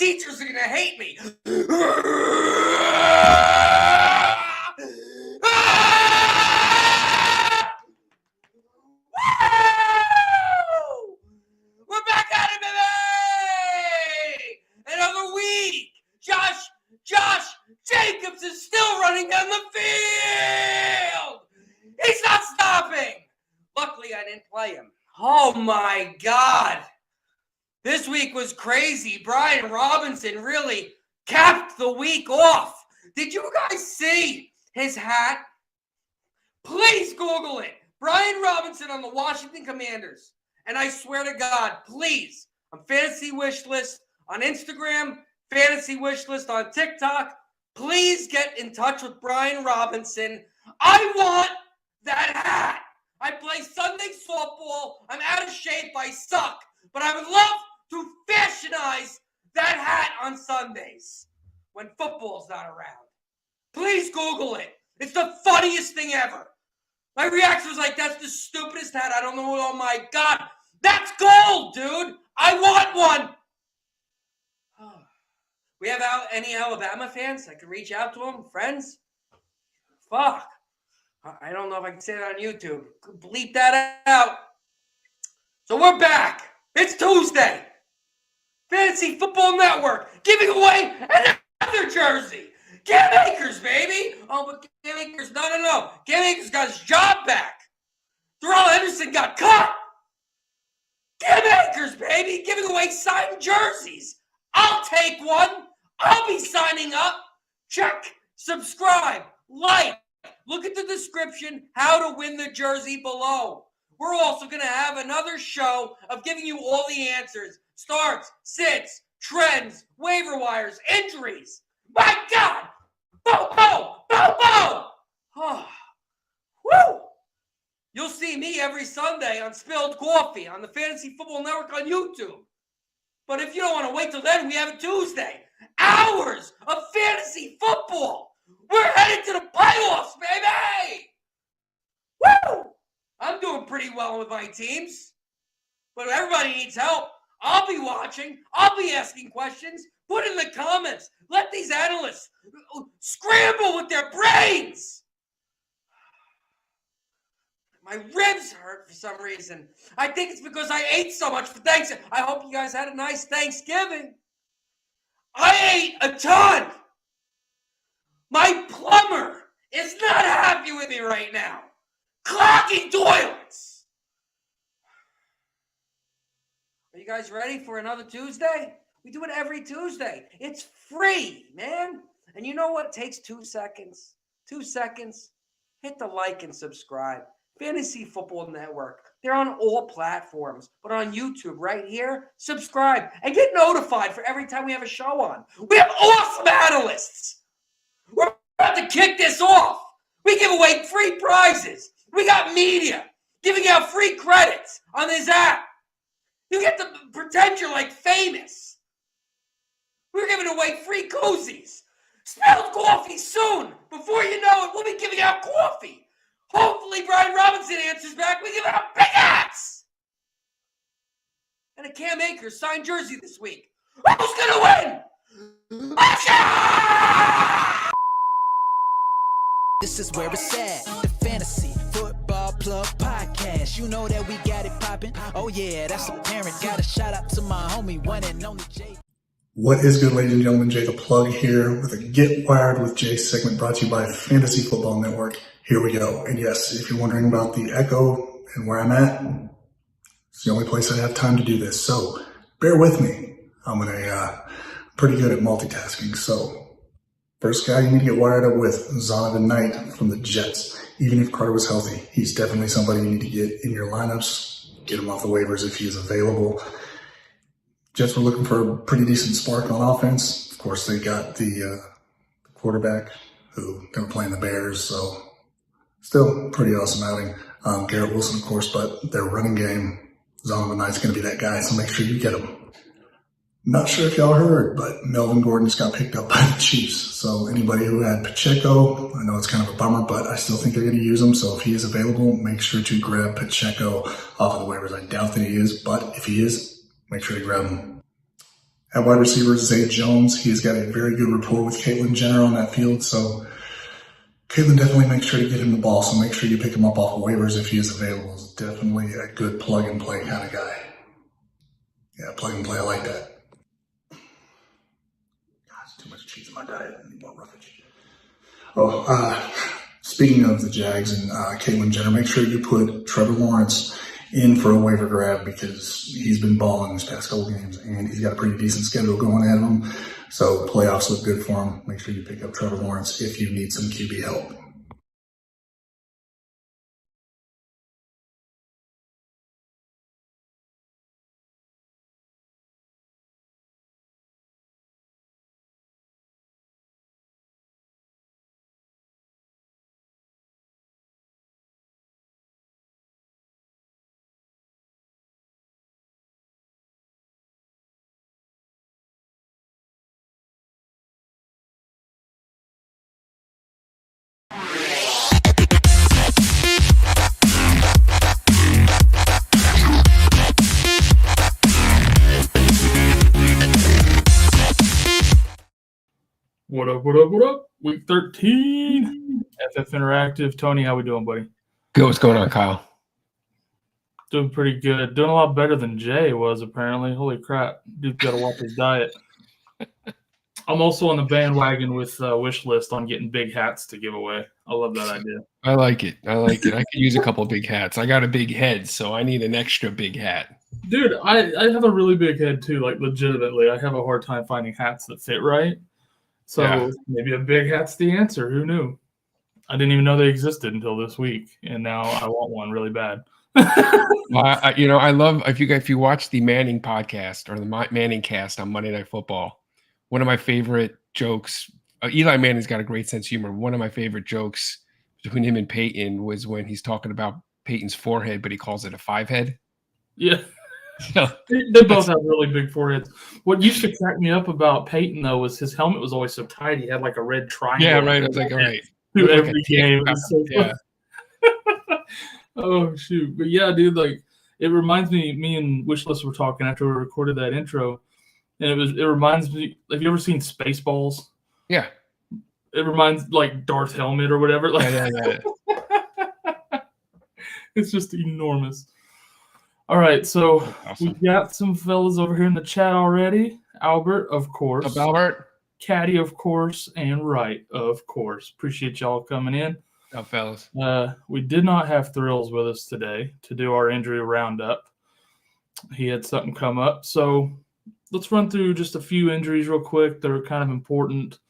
teachers are going to hate me. We're back at it, baby! Another week. Josh Jacobs is still running down the field. He's not stopping. Luckily, I didn't play him. Oh, my God. This week was crazy. Brian Robinson really capped the week off. Did you guys see his hat? Please Google it. Brian Robinson on the Washington Commanders. And I swear to God, please, on Fantasy Wishlist, on Instagram, Fantasy Wishlist on TikTok, please get in touch with Brian Robinson. I want that hat. I play Sunday softball. I'm out of shape. I suck. But I would love to fashionize that hat on Sundays when football's not around. Please Google it. It's the funniest thing ever. My reaction was like, that's the stupidest hat. I don't know. Oh, my God. That's gold, dude. I want one. We have any Alabama fans? I can reach out to them. Friends? Fuck. I don't know if I can say that on YouTube. Bleep that out. So we're back. It's Tuesday. Fantasy Football Network giving away another jersey. Cam Akers, baby. Oh, but Cam Akers, no. Cam Akers got his job back. Darrell Henderson got cut. Cam Akers, baby, giving away signed jerseys. I'll take one. I'll be signing up. Check, subscribe, like. Look at the description, how to win the jersey below. We're also going to have another show of giving you all the answers. Starts, sits, trends, waiver wires, injuries. My God! Bo! Oh. Woo! You'll see me every Sunday on Spilled Coffee on the Fantasy Football Network on YouTube. But if you don't want to wait till then, we have a Tuesday. Hours of fantasy football. We're headed to the playoffs, baby! Woo! I'm doing pretty well with my teams. But if everybody needs help, I'll be watching. I'll be asking questions. Put in the comments. Let these analysts scramble with their brains. My ribs hurt for some reason. I think it's because I ate so much for Thanksgiving. I hope you guys had a nice Thanksgiving. I ate a ton. My plumber is not happy with me right now. Clogging toilets. Are you guys ready for another Tuesday? We do it every Tuesday. It's free, man. And you know what? It takes 2 seconds. 2 seconds. Hit the like and subscribe. Fantasy Football Network. They're on all platforms. But on YouTube right here, subscribe. And get notified for every time we have a show on. We have awesome analysts. We're about to kick this off. We give away free prizes. We got MEedia giving out free credits on this app. You get to pretend you're like famous. We're giving away free koozies. Spilled coffee soon. Before you know it, we'll be giving out coffee. Hopefully Brian Robinson answers back. We give out big hats. And a Cam Akers signed jersey this week. Who's going to win? This is where it's at, the Fantasy Football Plug Podcast. You know that we got it popping. Oh yeah, that's apparent. Got a shout out to my homie, one and only Jay. What is good, ladies and gentlemen? Jay the Plug here with a Get Wired with Jay segment brought to you by Fantasy Football Network. Here we go. And yes, if you're wondering about the echo and where I'm at, it's the only place I have time to do this. So bear with me. I'm pretty good at multitasking. So first guy you need to get wired up with, Zonovan Knight from the Jets. Even if Carter was healthy, he's definitely somebody you need to get in your lineups. Get him off the waivers if he is available. Jets were looking for a pretty decent spark on offense. Of course, they got the quarterback who they were playing the Bears, so still pretty awesome outing. Garrett Wilson, of course, but their running game, Zonovan Knight's going to be that guy, so make sure you get him. Not sure if y'all heard, but Melvin Gordon just got picked up by the Chiefs. So anybody who had Pacheco, I know it's kind of a bummer, but I still think they're going to use him. So if he is available, make sure to grab Pacheco off of the waivers. I doubt that he is, but if he is, make sure to grab him. At wide receiver, Zay Jones. He's got a very good rapport with Caitlyn Jenner on that field, so Caitlyn definitely makes sure to get him the ball, so make sure you pick him up off of waivers if he is available. He's definitely a good plug-and-play kind of guy. Yeah, plug-and-play, I like that. God, it's too much cheese in my diet. I need more roughage. Speaking of the Jags and Caitlyn Jenner, make sure you put Trevor Lawrence in for a waiver grab because he's been balling this past couple games and he's got a pretty decent schedule going at him. So playoffs look good for him. Make sure you pick up Trevor Lawrence if you need some QB help. What up, what up, what up? Week 13, FFN'teractive. Tony, how we doing, buddy? Good. What's going on, Kyle? Doing pretty good. Doing a lot better than Jay was, apparently. Holy crap. Dude's got to watch his diet. I'm also on the bandwagon with Wishlist on getting big hats to give away. I love that idea. I like it. I could use a couple of big hats. I got a big head, so I need an extra big hat. Dude, I have a really big head, too. Like, legitimately. I have a hard time finding hats that fit right. So maybe a big hat's the answer. Who knew? I didn't even know they existed until this week, and now I want one really bad. Well, I love if you watch the Manning podcast or the Manning cast on Monday Night Football. One of my favorite jokes. Eli Manning's got a great sense of humor. One of my favorite jokes between him and Peyton was when he's talking about Peyton's forehead, but he calls it a 5-head. Yeah. They both have really big foreheads. What used to crack me up about Peyton, though, was his helmet was always so tight. He had like a red triangle. Yeah, right. I was like, all right. Through every game. So oh, shoot. But yeah, dude, like, it reminds me and Wishlist were talking after we recorded that intro, and it reminds me, have you ever seen Spaceballs? Yeah. It reminds, like, Darth Helmet or whatever. Like, Yeah. It's just enormous. All right, so awesome. We got some fellas over here in the chat already. Albert, of course. Up, Albert. Caddy, of course. And Wright, of course. Appreciate y'all coming in. Up, fellas. We did not have Thrills with us today to do our injury roundup. He had something come up. So let's run through just a few injuries real quick that are kind of important.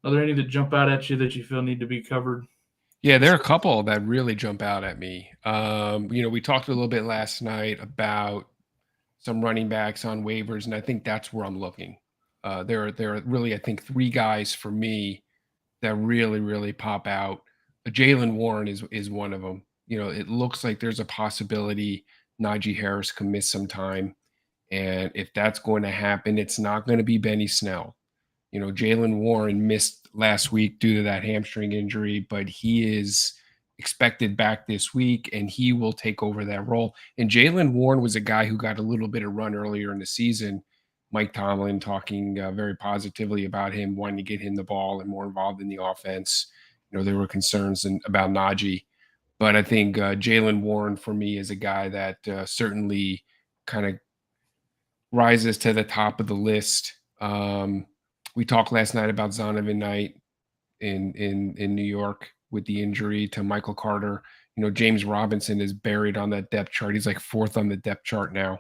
Are there any that jump out at you that you feel need to be covered? Yeah, there are a couple that really jump out at me. We talked a little bit last night about some running backs on waivers, and I think that's where I'm looking. There are really, I think, 3 guys for me that really, really pop out. Jaylen Warren is one of them. It looks like there's a possibility Najee Harris can miss some time, and if that's going to happen, it's not going to be Benny Snell. Jaylen Warren missed last week due to that hamstring injury, but he is expected back this week, and he will take over that role. And Jaylen Warren was a guy who got a little bit of run earlier in the season. Mike Tomlin talking very positively about him, wanting to get him the ball and more involved in the offense. There were concerns about Najee. But I think Jaylen Warren, for me, is a guy that certainly kind of rises to the top of the list. We talked last night about Zonovan Knight in New York with the injury to Michael Carter. James Robinson is buried on that depth chart. He's like 4th on the depth chart now.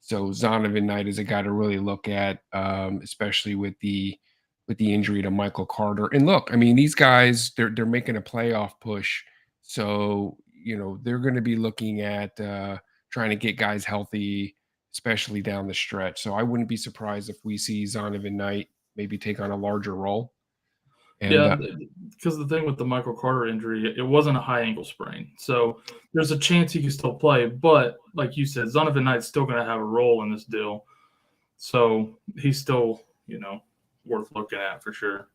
So Zonovan Knight is a guy to really look at, especially with the injury to Michael Carter. And look, I mean, these guys, they're making a playoff push. So, they're going to be looking at trying to get guys healthy, especially down the stretch. So I wouldn't be surprised if we see Zonovan Knight maybe take on a larger role. And, because the thing with the Michael Carter injury, it wasn't a high ankle sprain. So there's a chance he can still play. But like you said, Zonovan Knight's still going to have a role in this deal. So he's still, worth looking at for sure.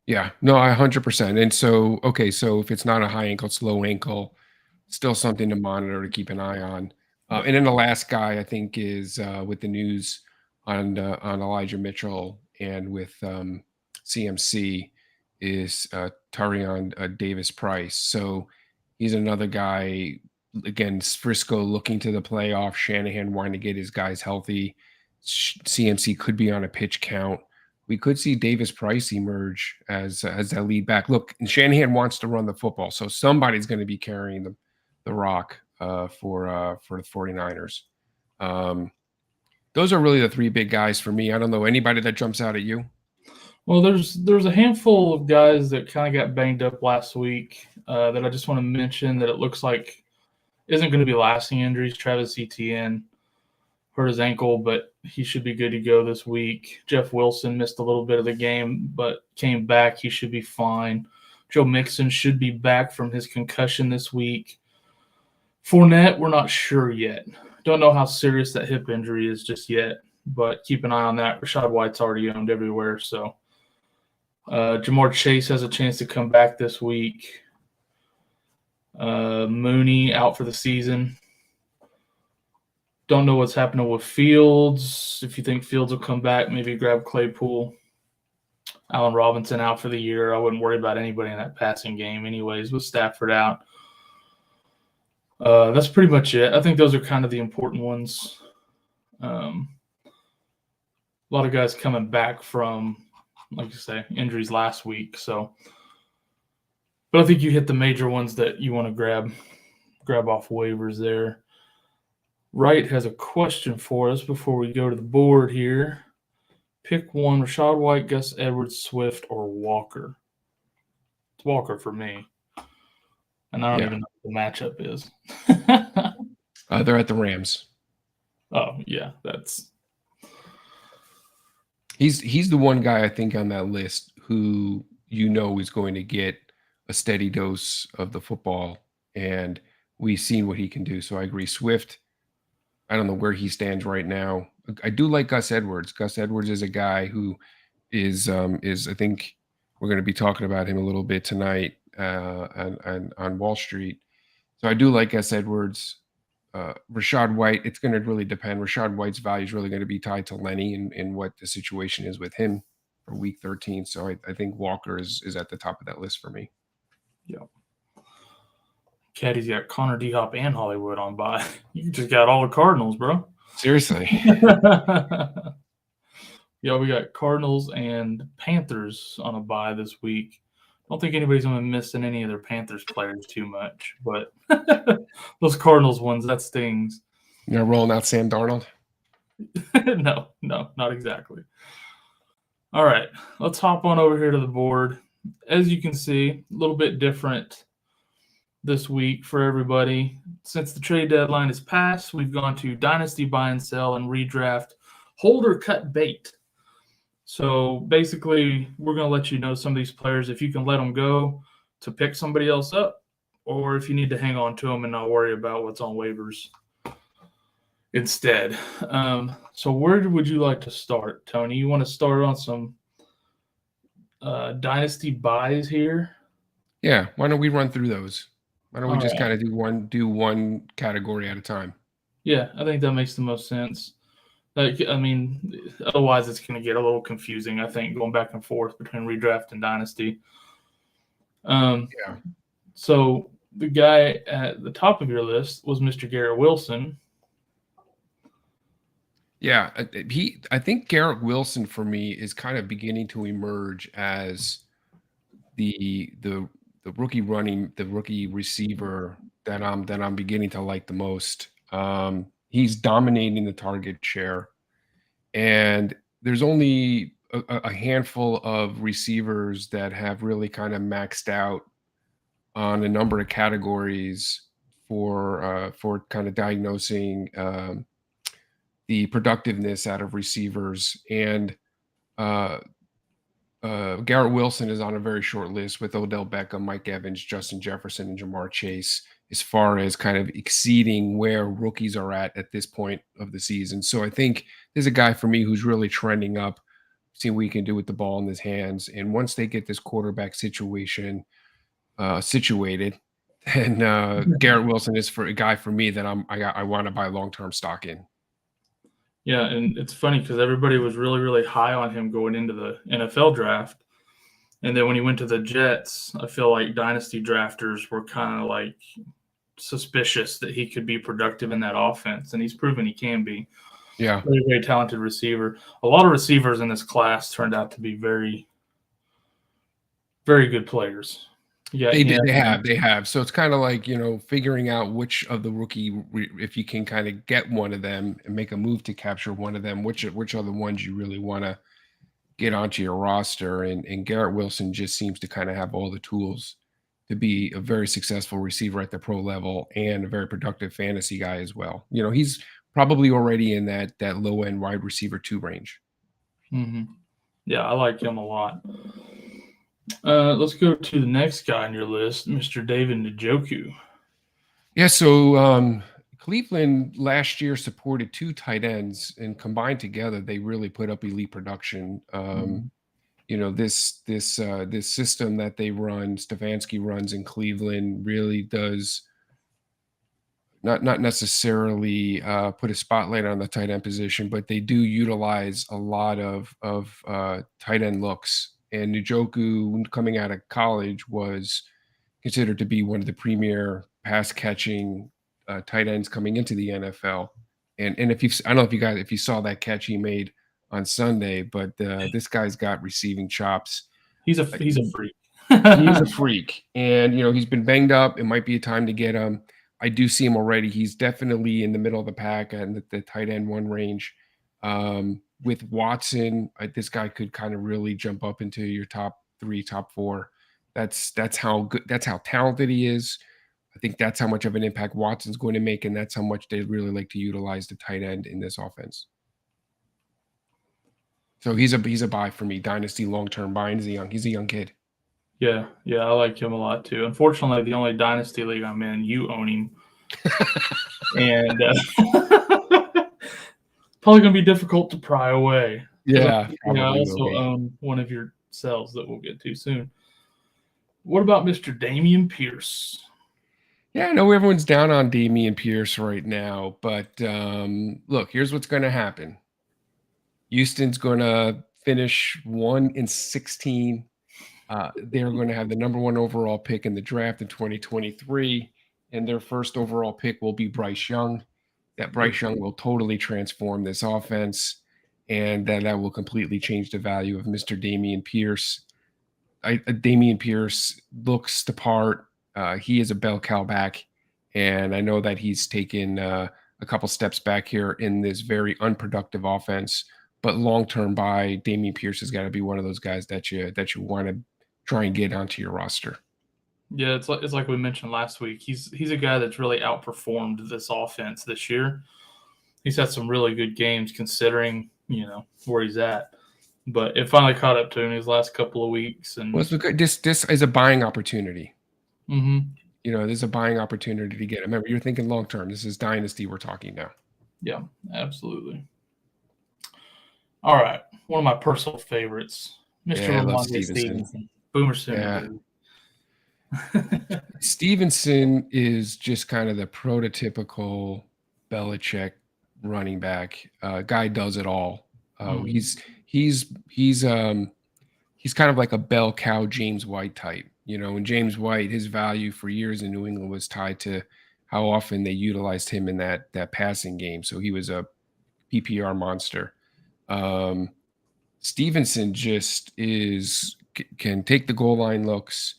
Yeah, no, 100%. And so, okay, so if it's not a high ankle, it's low ankle, still something to monitor, to keep an eye on. And then the last guy I think is with the news on Elijah Mitchell and with CMC is Tarion Davis Price. So he's another guy. Again, Frisco looking to the playoff. Shanahan wanting to get his guys healthy. CMC could be on a pitch count. We could see Davis Price emerge as that lead back. Look, and Shanahan wants to run the football, so somebody's going to be carrying the rock for the 49ers. Those are really the three big guys for me. I don't know anybody that jumps out at you. Well, there's a handful of guys that kind of got banged up last week that I just want to mention that it looks like isn't going to be lasting injuries. Travis Etienne hurt his ankle, but he should be good to go this week. Jeff Wilson missed a little bit of the game, but came back. He should be fine. Joe Mixon should be back from his concussion this week. Fournette, we're not sure yet. Don't know how serious that hip injury is just yet, but keep an eye on that. Rachaad White's already owned everywhere, so Jamar Chase has a chance to come back this week. Mooney out for the season. Don't know what's happening with Fields. If you think Fields will come back, maybe grab Claypool. Allen Robinson out for the year. I wouldn't worry about anybody in that passing game anyways with Stafford out. That's pretty much it. I think those are kind of the important ones. A lot of guys coming back from, like you say, injuries last week. So, but I think you hit the major ones that you want to grab off waivers there. Wright has a question for us before we go to the board here. Pick one: Rachaad White, Gus Edwards, Swift, or Walker. It's Walker for me. And I don't even know what the matchup is. They're at the Rams. Oh, yeah. He's the one guy I think on that list who is going to get a steady dose of the football, and we've seen what he can do. So I agree. Swift, I don't know where he stands right now. I do like Gus Edwards. Gus Edwards is a guy who is I think we're going to be talking about him a little bit tonight on Wall Street. So I do like Gus Edwards. Rachaad White, it's going to really depend. Rachaad White's value is really going to be tied to Lenny and what the situation is with him for week 13. So I think Walker is at the top of that list for me. Yeah. Caddy's got Connor D-Hop and Hollywood on bye. You just got all the Cardinals, bro. Seriously. Yeah, we got Cardinals and Panthers on a bye this week. I don't think anybody's going to be missing any of their Panthers players too much, but those Cardinals ones, that stings. You're rolling out Sam Darnold? No, not exactly. All right, let's hop on over here to the board. As you can see, a little bit different this week for everybody. Since the trade deadline is passed, we've gone to Dynasty Buy and Sell and Redraft Hold or Cut Bait. So basically, we're going to let you know some of these players, if you can let them go to pick somebody else up, or if you need to hang on to them and not worry about what's on waivers instead. So where would you like to start, Tony? You want to start on some dynasty buys here? Yeah, why don't we run through those? Why don't we just kind of do one category at a time? Yeah, I think that makes the most sense. Otherwise it's going to get a little confusing, I think, going back and forth between redraft and dynasty. So the guy at the top of your list was Mr. Garrett Wilson. Yeah, I think Garrett Wilson for me is kind of beginning to emerge as the rookie receiver that I'm beginning to like the most. He's dominating the target share, and there's only a handful of receivers that have really kind of maxed out on a number of categories for kind of diagnosing the productiveness out of receivers. And Garrett Wilson is on a very short list with Odell Beckham, Mike Evans, Justin Jefferson, and Jamar Chase, as far as kind of exceeding where rookies are at this point of the season. So I think there's a guy for me who's really trending up, seeing what he can do with the ball in his hands. And once they get this quarterback situation situated, then Garrett Wilson is for a guy for me that I want to buy long-term stock in. Yeah, and it's funny because everybody was really, really high on him going into the NFL draft. And then when he went to the Jets, I feel like dynasty drafters were kind of like suspicious that he could be productive in that offense, and he's proven he can be. Yeah. Very, very talented receiver. A lot of receivers in this class turned out to be very, very good players. Yeah, They have. So it's kind of like, figuring out which of the if you can kind of get one of them and make a move to capture one of them, which are the ones you really want to get onto your roster. And Garrett Wilson just seems to kind of have all the tools to be a very successful receiver at the pro level and a very productive fantasy guy as well. He's probably already in that low end wide receiver 2 range. Mm-hmm. Yeah, I like him a lot. Let's go to the next guy on your list, Mr. David Njoku. Yeah, so Cleveland last year supported 2 tight ends, and combined together, they really put up elite production. This system that they run, Stefanski runs in Cleveland, really does not necessarily put a spotlight on the tight end position, but they do utilize a lot of tight end looks. And Njoku, coming out of college, was considered to be one of the premier pass catching tight ends coming into the NFL. And I don't know if you saw that catch he made on Sunday, but this guy's got receiving chops. He's a freak. He's a freak, and he's been banged up. It might be a time to get him. I do see him already. He's definitely in the middle of the pack and the tight end 1 range. With Watson, this guy could kind of really jump up into your top 3, top 4. That's how good, that's how talented he is. I think that's how much of an impact Watson's going to make, and that's how much they really like to utilize the tight end in this offense. So he's a buy for me, dynasty long-term buy. And he's a young kid. Yeah, I like him a lot too. Unfortunately, the only dynasty league I'm in, you own him, and probably gonna be difficult to pry away. Yeah, I also own one of your cells that we'll get to soon. What about Mr. Dameon Pierce? Yeah, I know everyone's down on Dameon Pierce right now, but look, here's what's going to happen. Houston's going to finish 1-16. They're going to have the number 1 overall pick in the draft in 2023, and their first overall pick will be Bryce Young. That Bryce Young will totally transform this offense, and that will completely change the value of Mr. Dameon Pierce. Dameon Pierce looks the part. He is a bell cow back, and I know that he's taken a couple steps back here in this very unproductive offense. But long-term buy, Dameon Pierce has got to be one of those guys that you want to try and get onto your roster. Yeah, it's like we mentioned last week. He's a guy that's really outperformed this offense this year. He's had some really good games considering where he's at. But it finally caught up to him these last couple of weeks. And this is a buying opportunity. Mm-hmm. There's a buying opportunity to get him. Remember, you're thinking long term. This is dynasty we're talking now. Yeah, absolutely. All right, one of my personal favorites, Mr. Ramondre Stevenson. Boomer Sooner. Yeah. Stevenson is just kind of the prototypical Belichick running back. Guy does it all. He's kind of like a bell cow James White type. And James White, his value for years in New England was tied to how often they utilized him in that passing game. So he was a PPR monster. Stevenson just can take the goal line looks.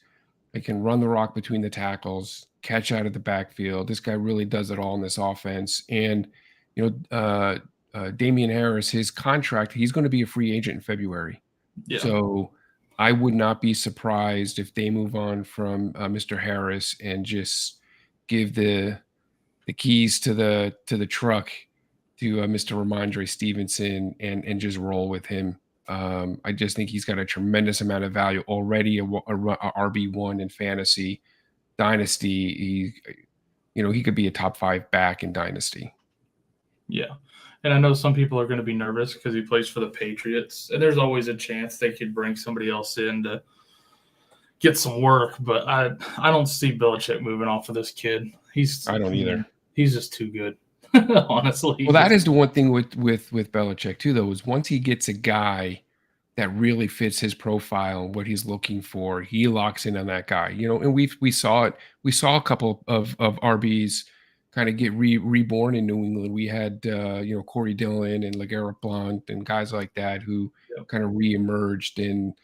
They can run the rock between the tackles, catch out of the backfield. This guy really does it all in this offense. And Damian Harris, his contract, he's going to be a free agent in February. Yeah. So I would not be surprised if they move on from Mr. Harris and just give the keys to the truck to Mr. Ramondre Stevenson and just roll with him. I just think he's got a tremendous amount of value already, a RB1 in fantasy dynasty. He could be a top 5 back in dynasty. Yeah. And I know some people are going to be nervous because he plays for the Patriots, and there's always a chance they could bring somebody else in to get some work. But I don't see Belichick moving off of this kid. I don't either. He's just too good. honestly. Well, that is the one thing with Belichick too, though, is once he gets a guy that really fits his profile and what he's looking for, he locks in on that guy. And we saw it. We saw a couple of RBs kind of get reborn in New England. We had Corey Dillon and LeGarrette Blount and guys like that who kind of reemerged. And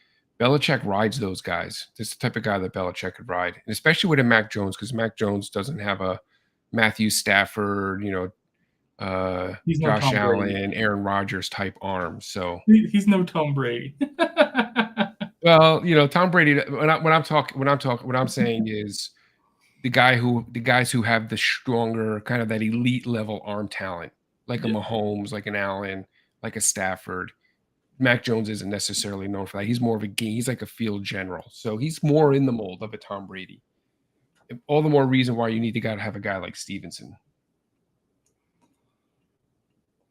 Belichick rides those guys. This is the type of guy that Belichick could ride, and especially with a Mac Jones, because Mac Jones doesn't have a Matthew Stafford, He's no Josh Tom Brady. Allen, Aaron Rodgers type arm. So He's no Tom Brady. well, Tom Brady. What I'm saying is the guys who have the stronger kind of that elite level arm talent, like a Mahomes, like an Allen, like a Stafford. Mac Jones isn't necessarily known for that. He's more of a game. He's like a field general, so he's more in the mold of a Tom Brady. All the more reason why you need to have a guy like Stevenson.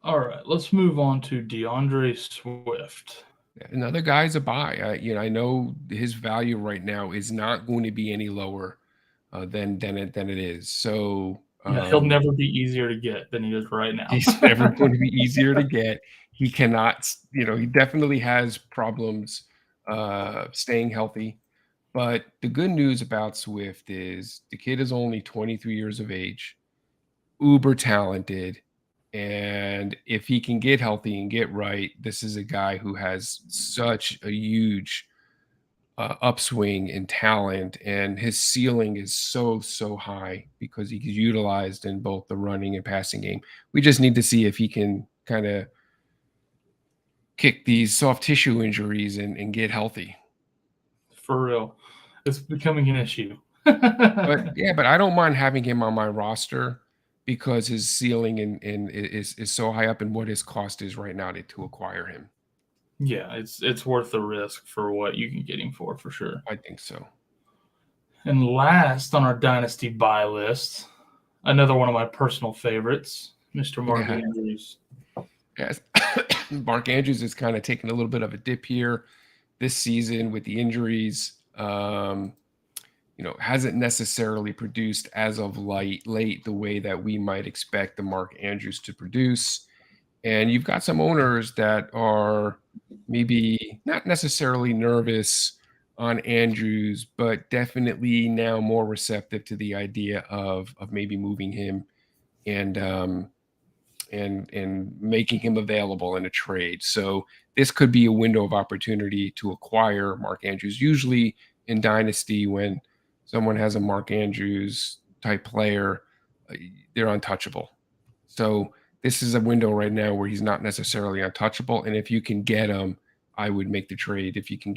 All right, let's move on to DeAndre Swift. Another guy's a buy. I know his value right now is not going to be any lower than it is. So he'll never be easier to get than he is right now. He's never going to be easier to get. He cannot. He definitely has problems staying healthy. But the good news about Swift is the kid is only 23 years of age, uber talented. And if he can get healthy and get right, this is a guy who has such a huge upswing in talent, and his ceiling is so high because he's utilized in both the running and passing game. We just need to see if he can kind of kick these soft tissue injuries and get healthy. For real. It's becoming an issue. But I don't mind having him on my roster, because his ceiling is so high up, and what his cost is right now to acquire him. Yeah, it's worth the risk for what you can get him for sure. I think so. And last on our Dynasty buy list, another one of my personal favorites, Mr. Mark Andrews. Yes. Mark Andrews is kind of taking a little bit of a dip here this season with the injuries. Hasn't necessarily produced as of late the way that we might expect the Mark Andrews to produce. And you've got some owners that are maybe not necessarily nervous on Andrews, but definitely now more receptive to the idea of maybe moving him and making him available in a trade. So this could be a window of opportunity to acquire Mark Andrews. Usually in Dynasty, when someone has a Mark Andrews type player, they're untouchable. So this is a window right now where he's not necessarily untouchable. And if you can get him, I would make the trade. If you can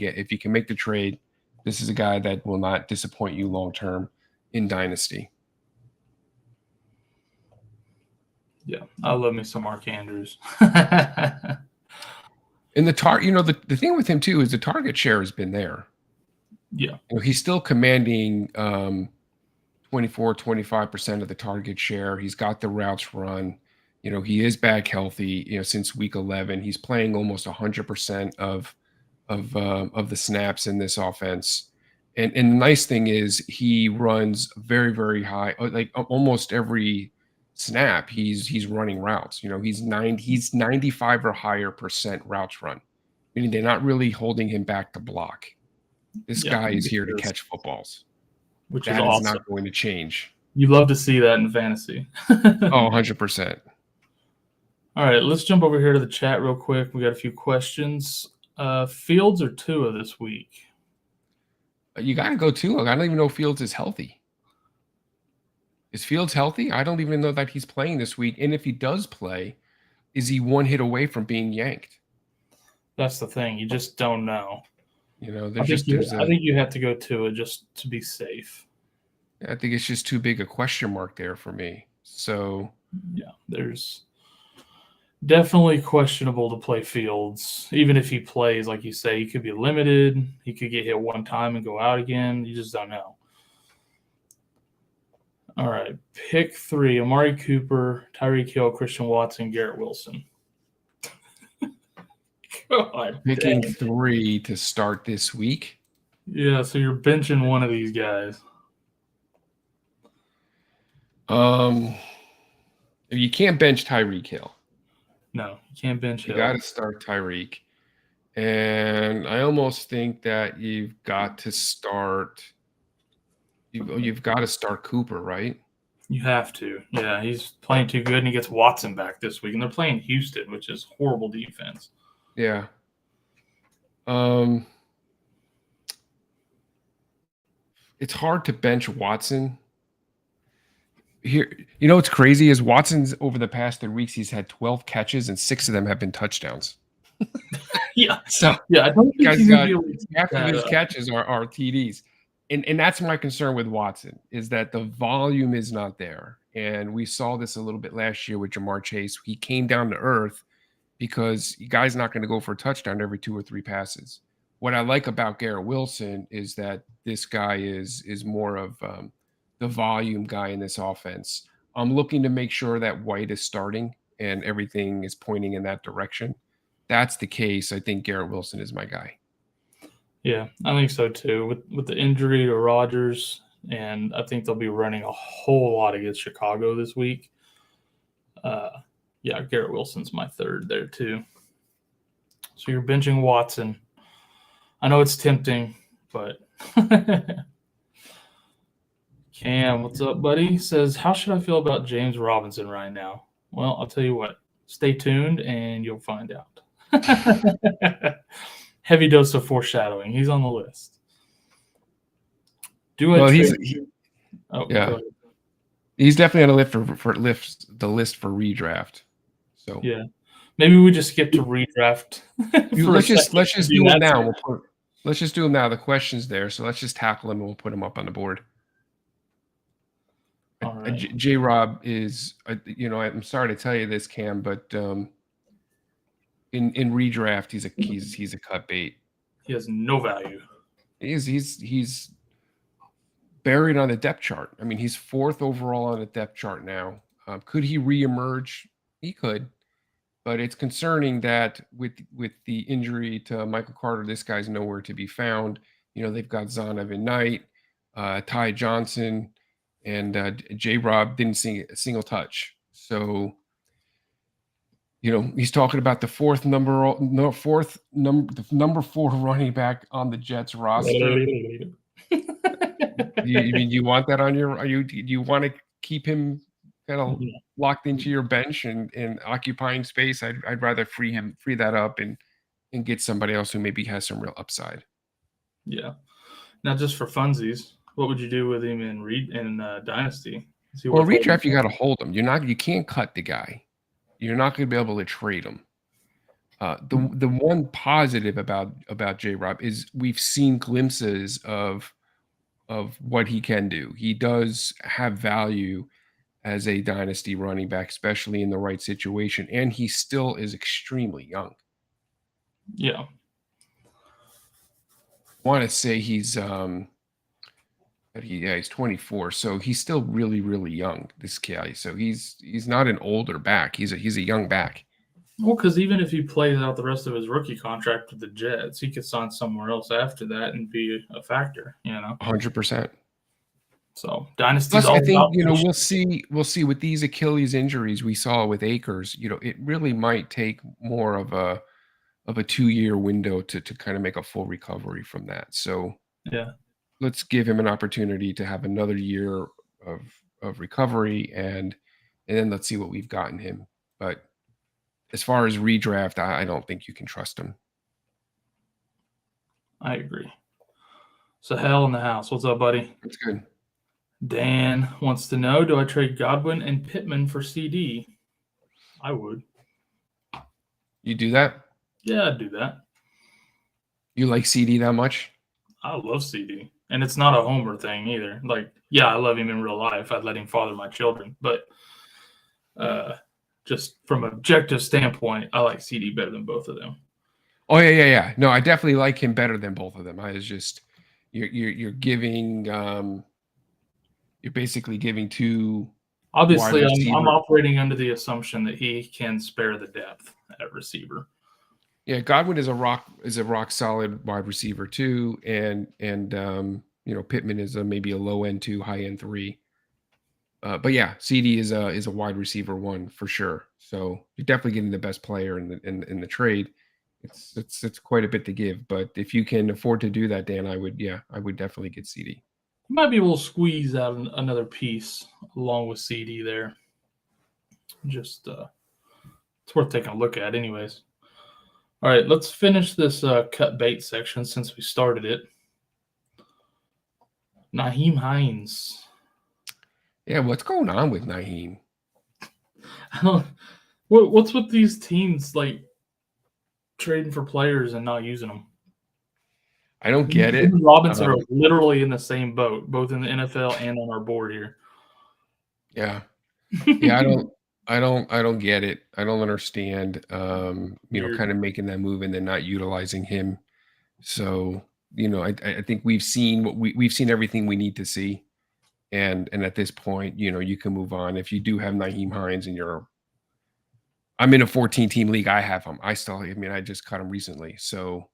make the trade, this is a guy that will not disappoint you long-term in Dynasty. Yeah, I love me some Mark Andrews. And the thing with him too is the target share has been there. Yeah. He's still commanding 24-25% of the target share. He's got the routes run. He is back healthy, since week 11. He's playing almost 100% of the snaps in this offense. And the nice thing is he runs very, very high, like almost every snap he's running routes. He's 95 or higher percent routes run, meaning they're not really holding him back to block. This guy is here to catch footballs. Which that is awesome. not going to change. You love to see that in fantasy. 100%. All right, let's jump over here to the chat real quick. We got a few questions. Fields or Tua this week? You got to go Tua. I don't even know if Fields is healthy. Is Fields healthy? I don't even know that he's playing this week. And if he does play, is he one hit away from being yanked? That's the thing. You just don't know. I think you have to go Tua just to be safe. I think it's just too big a question mark there for me. So yeah, there's definitely questionable to play Fields. Even if he plays, like you say, he could be limited. He could get hit one time and go out again. You just don't know. All right, pick 3: Amari Cooper, Tyreek Hill, Christian Watson, Garrett Wilson. God, picking 3 to start this week. Yeah, so you're benching one of these guys. You can't bench Tyreek Hill. No, you can't bench You Hill. got to start Tyreek. And I almost think that you've got to start Cooper, right? You have to. Yeah, he's playing too good, and he gets Watson back this week. And they're playing Houston, which is horrible defense. Yeah. It's hard to bench Watson. Here, you know what's crazy is Watson's over the past 3 weeks, he's had 12 catches and 6 of them have been touchdowns. Yeah. So yeah, I don't think he's gonna be able to half of his catches are TDs. And that's my concern with Watson, is that the volume is not there. And we saw this a little bit last year with Jamar Chase. He came down to earth because you guys not going to go for a touchdown every 2 or 3 passes. What I like about Garrett Wilson is that this guy is more of the volume guy in this offense. I'm looking to make sure that White is starting and everything is pointing in that direction. That's the case. I think Garrett Wilson is my guy. Yeah, I think so too. With the injury to Rodgers, and I think they'll be running a whole lot against Chicago this week. Yeah, Garrett Wilson's my third there too. So you're benching Watson. I know it's tempting, but Cam, what's up, buddy? Says, how should I feel about James Robinson right now? Well, I'll tell you what. Stay tuned and you'll find out. Heavy dose of foreshadowing. He's on the list. He's definitely on the list for redraft. So yeah, maybe we just skip to redraft. let's just do it now. Let's just do them now. The question's there, so let's just tackle them and we'll put them up on the board. All right. J. Rob is, I'm sorry to tell you this, Cam, but in redraft, he's a cut bait. He has no value. He's buried on the depth chart. I mean, he's 4th overall on the depth chart now. Could he reemerge? He could, but it's concerning that with the injury to Michael Carter, this guy's nowhere to be found. They've got Zonovan Knight, Ty Johnson, and J. Rob didn't see a single touch. So, he's talking about the number 4 running back on the Jets roster. You want that on your? Do you want to keep him kind of locked into your bench and occupying space? I'd rather free that up and get somebody else who maybe has some real upside. Yeah. Now, just for funsies, what would you do with him in Dynasty? Well, redraft, you got to hold him. You can't cut the guy. You're not going to be able to trade him. The one positive about J. Rob is we've seen glimpses of what he can do. He does have value as a dynasty running back, especially in the right situation, and he still is extremely young. Yeah. I want to say he's 24, so he's still really, really young, this guy. So he's not an older back. He's a young back. Well, because even if he plays out the rest of his rookie contract with the Jets, he could sign somewhere else after that and be a factor, 100%. So Dynasty. Plus, I think we'll see with these Achilles injuries we saw with AKERs. It really might take more of a 2-year window to kind of make a full recovery from that. So yeah, let's give him an opportunity to have another year of recovery, and then let's see what we've gotten him. But as far as redraft, I don't think you can trust him. I agree. So Hell in the house. What's up, buddy? That's good. Dan wants to know, do I trade Godwin and Pittman for CD? I would. You do that? Yeah, I'd do that. You like CD that much? I love CD. And it's not a homer thing either. Like, yeah, I love him in real life. I'd let him father my children. But just from an objective standpoint, I like CD better than both of them. Oh, yeah. No, I definitely like him better than both of them. I was just you're giving you're basically giving two. Obviously, I'm operating under the assumption that he can spare the depth at receiver. Yeah, Godwin is a rock solid wide receiver too, and Pittman is maybe a low end 2, high end 3. But yeah, CD is a wide receiver one for sure. So you're definitely getting the best player in the trade. It's quite a bit to give, but if you can afford to do that, Dan, I would definitely get CD. You might be able to squeeze out another piece along with CD there. Just it's worth taking a look at, anyways. All right, let's finish this cut bait section since we started it. Nyheim Hines. Yeah, what's going on with Nyheim? What's with these teams like trading for players and not using them? I don't get it. Robinson are literally in the same boat, both in the NFL and on our board here. Yeah, yeah, I don't get it. I don't understand. Kind of making that move and then not utilizing him. So, I think we've seen everything we need to see, and at this point, you can move on. If you do have Nyheim Hines and I'm in a 14-team league. I have him. I just cut him recently. So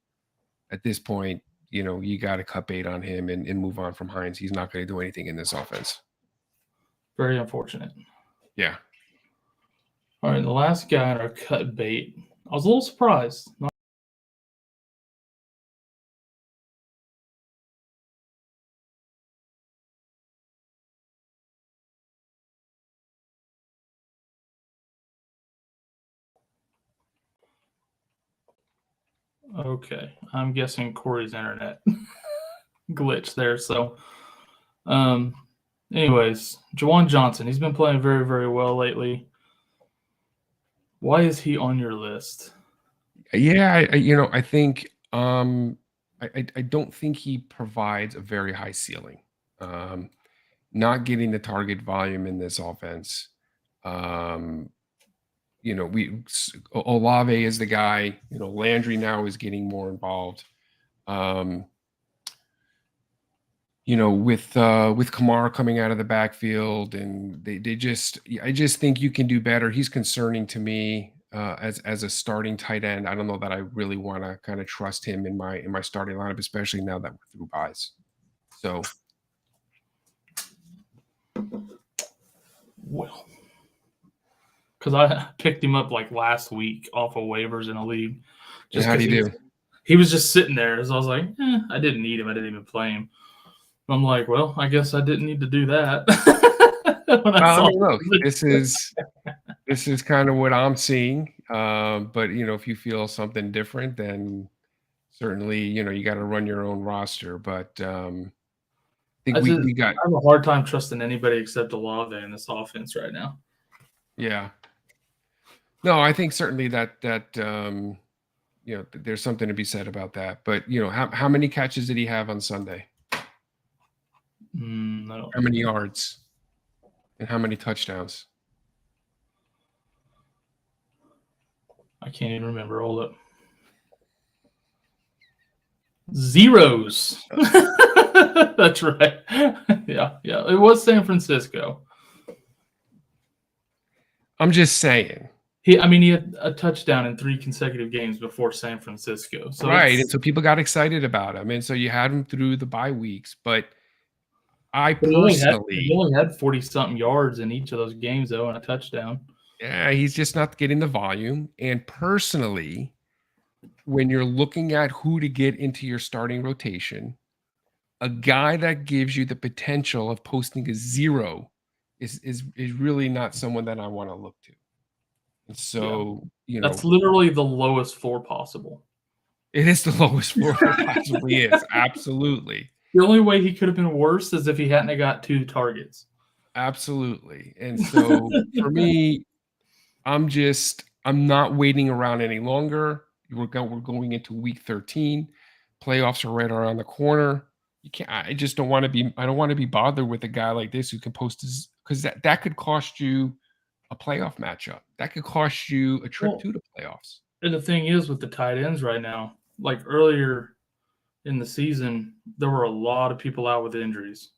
at this point, you got to cut bait on him and move on from Hines. He's not going to do anything in this offense. Very unfortunate. Yeah. All right, the last guy in our cut bait. I was a little surprised. Okay, I'm guessing Corey's internet glitch there. So, anyways, Juwan Johnson, he's been playing very, very well lately. Why is he on your list? Yeah, I think I don't think he provides a very high ceiling. Not getting the target volume in this offense. Olave is the guy. Landry now is getting more involved. With Kamara coming out of the backfield, and I just think you can do better. He's concerning to me as a starting tight end. I don't know that I really want to kind of trust him in my starting lineup, especially now that we're through buys. So, well, because I picked him up like last week off of waivers in a league. Just how do you do? He was just sitting there, so I was like, I didn't need him. I didn't even play him. I'm like, well, I guess I didn't need to do that. Look, this is kind of what I'm seeing. But if you feel something different, then certainly you got to run your own roster. But I think I have a hard time trusting anybody except Olave in this offense right now. Yeah. No, I think certainly that there's something to be said about that. But how many catches did he have on Sunday? How many yards and how many touchdowns? I can't even remember. Hold up. Zeros. That's right. Yeah. It was San Francisco. I'm just saying. He had a touchdown in 3 consecutive games before San Francisco. So right. And so people got excited about him. And so you had him through the bye weeks. But I personally... He only had 40-something yards in each of those games, though, and a touchdown. Yeah, he's just not getting the volume. And personally, when you're looking at who to get into your starting rotation, a guy that gives you the potential of posting a 0 is really not someone that I want to look to. And so, that's literally the lowest floor possible. It is the lowest floor it possibly is. Absolutely. The only way he could have been worse is if he hadn't got 2 targets. Absolutely. And so for me, I'm not waiting around any longer. We're going into week 13. Playoffs are right around the corner. I don't want to be bothered with a guy like this who can post because that could cost you a playoff matchup. That could cost you a trip to the playoffs. And the thing is with the tight ends right now, like earlier in the season, there were a lot of people out with injuries.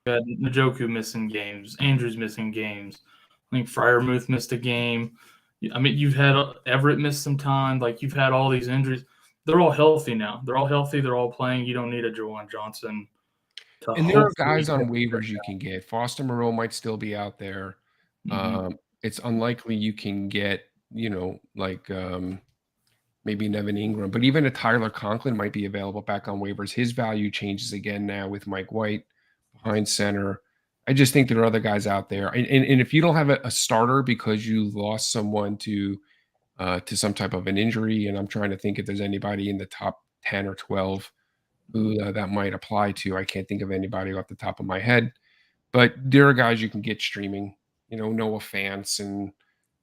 You had Njoku missing games, Andrews missing games. I think Freiermuth missed a game. I mean, you've had Everett miss some time. Like, you've had all these injuries. They're all healthy now. They're all healthy. They're all playing. You don't need a Juwan Johnson to And there are hopefully guys on catch that waivers you can get. Foster Moreau might still be out there. guy. It's unlikely you can get, like maybe Nevin Ingram, but even a Tyler Conklin might be available back on waivers. His value changes again now with Mike White behind center. I just think there are other guys out there. And if you don't have a starter because you lost someone to some type of an injury, and I'm trying to think if there's anybody in the top 10 or 12 who that might apply to. I can't think of anybody off the top of my head, but there are guys you can get streaming, Noah Fance and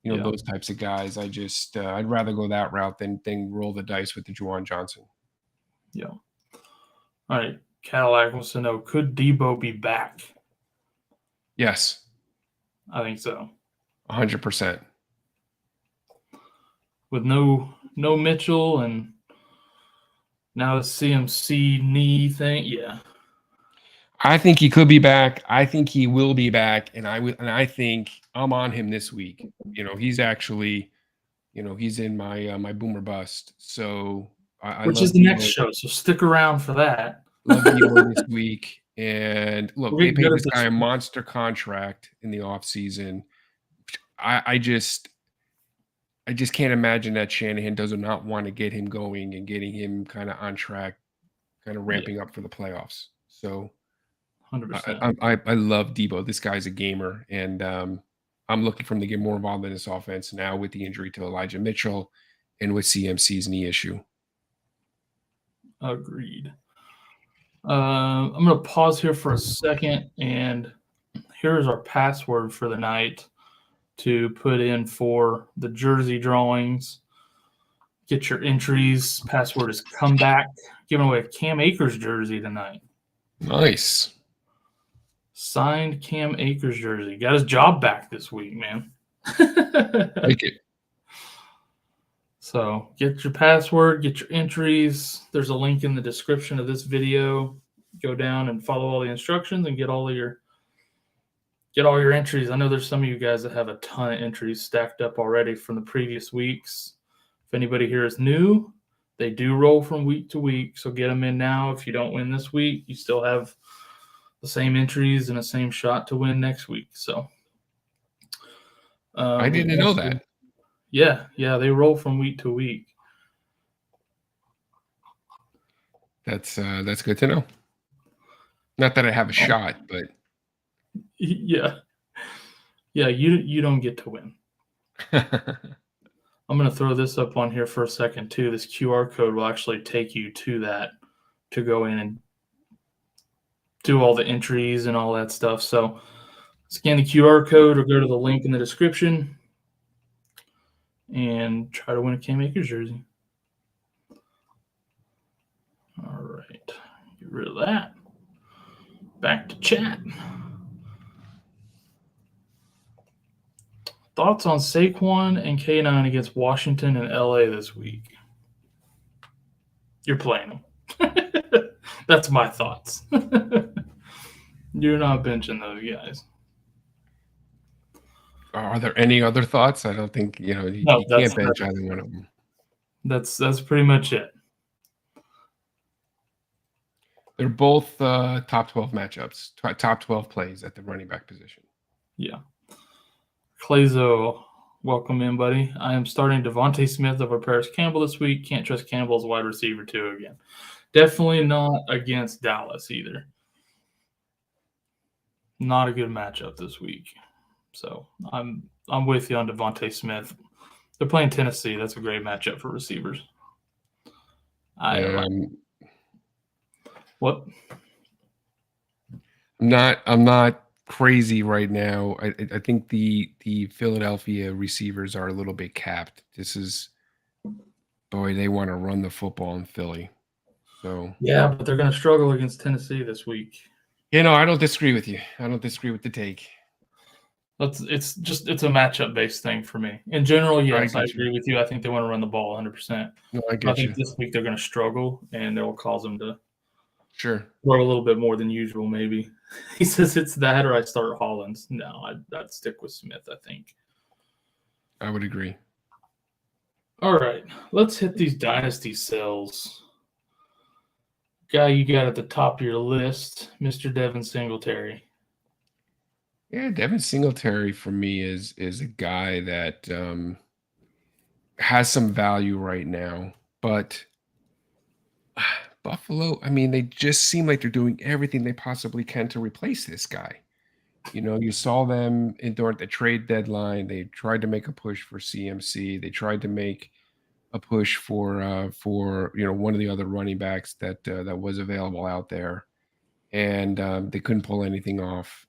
Yeah. those types of guys. I'd rather go that route than roll the dice with the Juwan Johnson. Yeah. All right. Cadillac wants to know, could Debo be back? Yes, I think so. 100%. With no Mitchell and now the CMC knee thing, yeah. I think he could be back. I think he will be back, and I think I'm on him this week. He's actually, he's in my my boomer bust. So I Which love is the next Debo. show, so stick around for that. Love Debo this week. And look, We're they getting paid good this at guy a this. monster contract in the offseason. I just can't imagine that Shanahan does not want to get him going and getting him kind of on track, kind of ramping up for the playoffs. So 100%. I love Debo. This guy's a gamer, and I'm looking for him to get more involved in this offense now with the injury to Elijah Mitchell and with CMC's knee issue. Agreed. I'm going to pause here for a second, and here's our password for the night to put in for the jersey drawings. Get your entries. Password is comeback. Giving away a Cam Akers jersey tonight. Nice. Signed Cam Akers jersey. Got his job back this week, man. Like it. So get your password, get your entries. There's a link in the description of this video. Go down and follow all the instructions and get all your entries. I know there's some of you guys that have a ton of entries stacked up already from the previous weeks. If anybody here is new, they do roll from week to week. So get them in now. If you don't win this week, you still have the same entries and the same shot to win next week. So I didn't know that. Yeah, they roll from week to week. That's good to know. Not that I have a shot, but Yeah, you don't get to win. I'm going to throw this up on here for a second too. This QR code will actually take you to that to go in and do all the entries and all that stuff. So scan the QR code or go to the link in the description and try to win a Cam Akers jersey. All right, get rid of that. Back to chat. Thoughts on Saquon and K9 against Washington and LA this week? You're playing them. That's my thoughts. You're not benching those guys. Are there any other thoughts? I don't think you can't bench either one of them. That's pretty much it. They're both top 12 matchups, top 12 plays at the running back position. Yeah. Clayzo, welcome in, buddy. I am starting Devontae Smith over Paris Campbell this week. Can't trust Campbell as wide receiver too again. Definitely not against Dallas either. Not a good matchup this week. So I'm with you on Devontae Smith. They're playing Tennessee. That's a great matchup for receivers. What? I'm not crazy right now. I think the Philadelphia receivers are a little bit capped. They want to run the football in Philly. So yeah, but they're going to struggle against Tennessee this week. I don't disagree with you. I don't disagree with the take. It's a matchup based thing for me. In general, yes, I agree with you. I think they want to run the ball 100%. No, I think this week they're going to struggle, and it will cause them to throw a little bit more than usual. Maybe he says it's that, or I start Hollins. No, I'd stick with Smith. I think I would agree. All right, let's hit these dynasty cells. guy you got at the top of your list, Mr. Devin Singletary. Yeah, Devin Singletary for me is a guy that has some value right now, but Buffalo, I mean, they just seem like they're doing everything they possibly can to replace this guy. You saw them during the trade deadline. They tried to make a push for CMC. They tried to make a push for one of the other running backs that was available out there, and they couldn't pull anything off.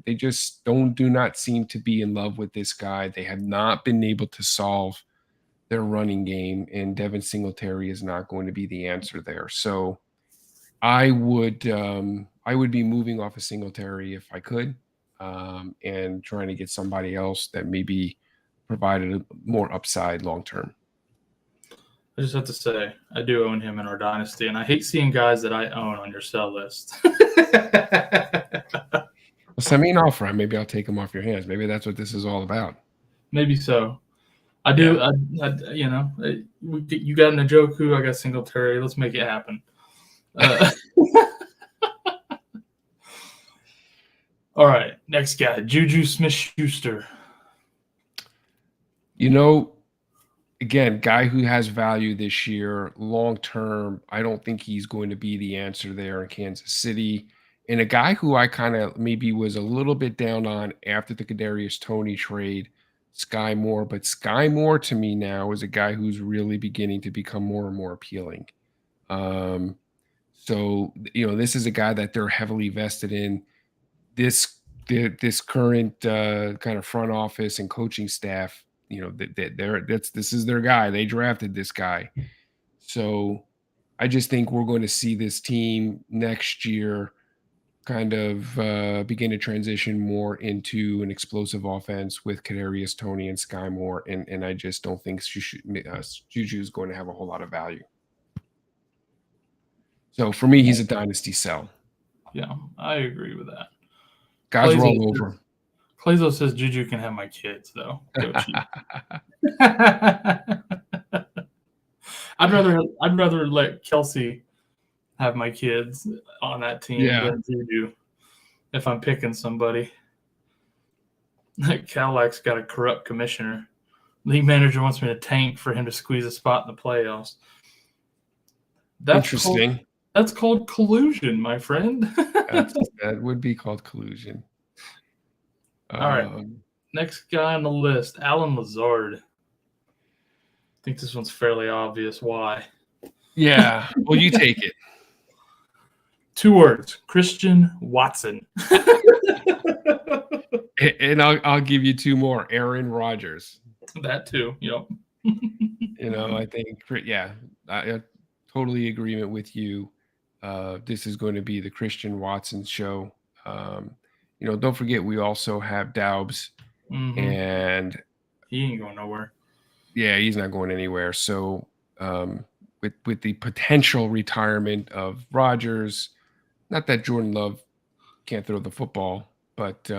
They just do not seem to be in love with this guy. They have not been able to solve their running game, and Devin Singletary is not going to be the answer there. So I would be moving off of Singletary if I could, and trying to get somebody else that maybe provided a more upside long term. I just have to say, I do own him in our dynasty, and I hate seeing guys that I own on your sell list. Well, send me an offer. Maybe I'll take him off your hands. Maybe that's what this is all about. Maybe so. I do. Yeah. You got Njoku, I got Singletary. Let's make it happen. All right, next guy, Juju Smith-Schuster. Again, guy who has value this year, long term. I don't think he's going to be the answer there in Kansas City. And a guy who I kind of maybe was a little bit down on after the Kadarius Toney trade, Sky Moore. But Sky Moore to me now is a guy who's really beginning to become more and more appealing. So this is a guy that they're heavily vested in. This current kind of front office and coaching staff, this is their guy. They drafted this guy. So I just think we're going to see this team next year kind of begin to transition more into an explosive offense with Kadarius Toney and Sky Moore, and I just don't think Juju is going to have a whole lot of value. So for me, he's a dynasty sell. Yeah, I agree with that. Guys roll over. Clayzo says Juju can have my kids, though. I'd rather let Kelsey have my kids on that team than Juju if I'm picking somebody. Cadillacs got a corrupt commissioner. League manager wants me to tank for him to squeeze a spot in the playoffs. Interesting. That's called collusion, my friend. That would be called collusion. All right. Next guy on the list, Alan Lazard. I think this one's fairly obvious why. Yeah. Well, you take it. 2 words, Christian Watson. And I'll give you 2 more, Aaron Rodgers. That too, yep. I think, I totally agreement with you. This is going to be the Christian Watson show. Don't forget we also have Daubs, and he ain't going nowhere. Yeah, he's not going anywhere. So with the potential retirement of Rodgers, not that Jordan Love can't throw the football, but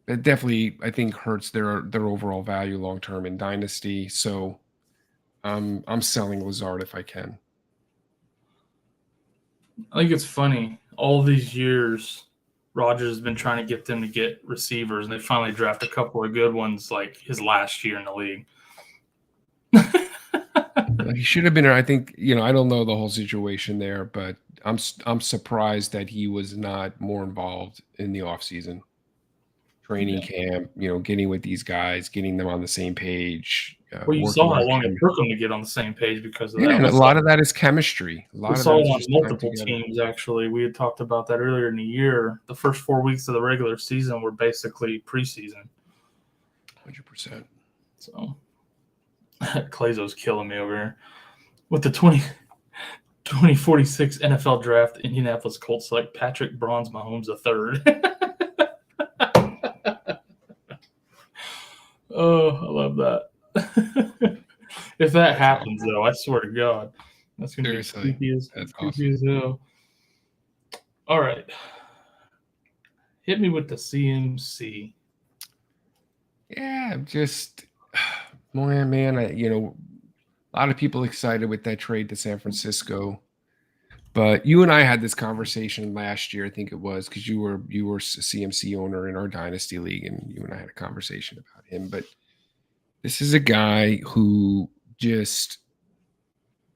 it definitely I think hurts their overall value long term in dynasty. So I'm selling Lazard if I can. I think it's funny. All these years, Rodgers has been trying to get them to get receivers, and they finally draft a couple of good ones like his last year in the league. He should have been. I think I don't know the whole situation there, but I'm surprised that he was not more involved in the offseason, training camp. Getting with these guys, getting them on the same page. Well, you saw how long it took them to get on the same page because of that. And a lot of that is chemistry. We saw it on multiple teams, actually. We had talked about that earlier in the year. The first 4 weeks of the regular season were basically preseason. 100%. So, Clayzo's killing me over here. With the 2046 NFL draft, Indianapolis Colts select Patrick Bronze Mahomes III. Oh, I love that. If that happens, though, I swear to God, that's going to be creepy as hell. All right. Hit me with the CMC. Yeah, man, a lot of people excited with that trade to San Francisco. But you and I had this conversation last year, I think it was, because you were a CMC owner in our dynasty league, and you and I had a conversation about him. But this is a guy who just,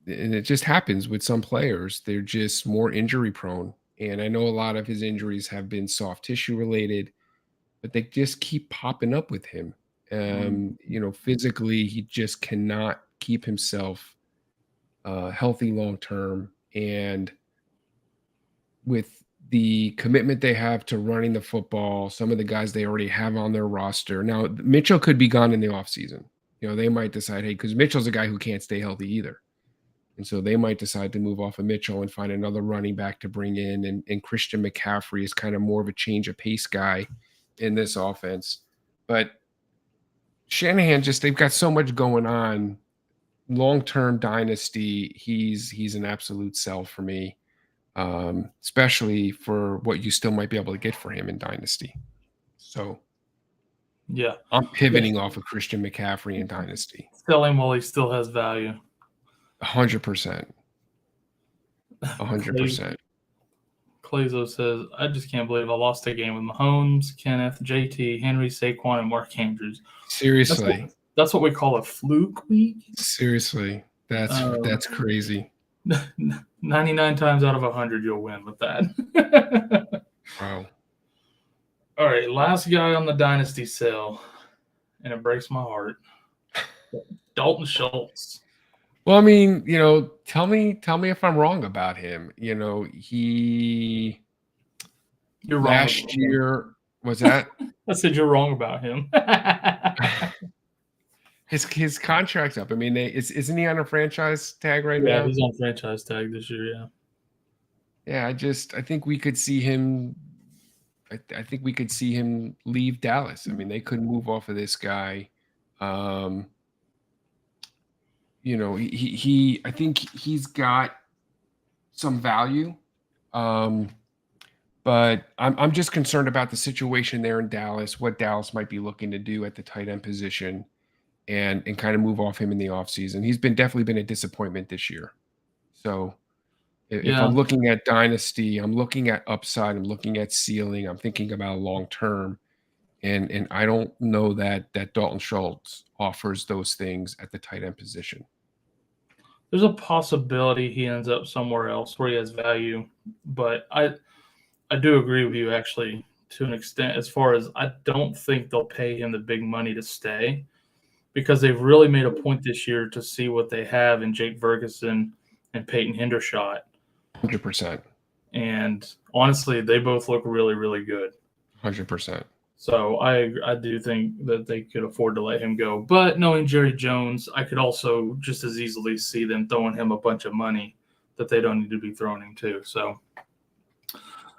and it just happens with some players, they're just more injury prone. And I know a lot of his injuries have been soft tissue related, but they just keep popping up with him. Physically, he just cannot keep himself healthy long term. And with the commitment they have to running the football, some of the guys they already have on their roster. Now, Mitchell could be gone in the offseason. They might decide, hey, because Mitchell's a guy who can't stay healthy either. And so they might decide to move off of Mitchell and find another running back to bring in. And Christian McCaffrey is kind of more of a change of pace guy in this offense. But Shanahan, they've got so much going on. Long-term dynasty, he's an absolute sell for me. Especially for what you still might be able to get for him in dynasty. So yeah, I'm pivoting off of Christian McCaffrey in dynasty. Sell him while he still has value. 100%. 100%. Clayzo says, I just can't believe I lost a game with Mahomes, Kenneth, JT, Henry, Saquon, and Mark Andrews. Seriously. That's what we call a fluke week. Seriously. That's crazy. 99 times out of 100 you'll win with that. Wow. All right, last guy on the dynasty sale, and it breaks my heart. Dalton Schultz. Well, I mean, tell me if I'm wrong about him. You're wrong. Last year, was that? I said you're wrong about him. His contract's up. I mean, isn't he on a franchise tag right now? Yeah, he's on franchise tag this year. Yeah. Yeah, I think we could see him. I think we could see him leave Dallas. I mean, they couldn't move off of this guy. He I think he's got some value. But I'm just concerned about the situation there in Dallas, what Dallas might be looking to do at the tight end position. And kind of move off him in the offseason. He's definitely been a disappointment this year. So if I'm looking at dynasty, I'm looking at upside, I'm looking at ceiling, I'm thinking about long term. And I don't know that Dalton Schultz offers those things at the tight end position. There's a possibility he ends up somewhere else where he has value, but I do agree with you actually to an extent, as far as I don't think they'll pay him the big money to stay, because they've really made a point this year to see what they have in Jake Ferguson and Peyton Hendershot. 100%. And honestly, they both look really, really good. 100%. So I do think that they could afford to let him go. But knowing Jerry Jones, I could also just as easily see them throwing him a bunch of money that they don't need to be throwing him to. So,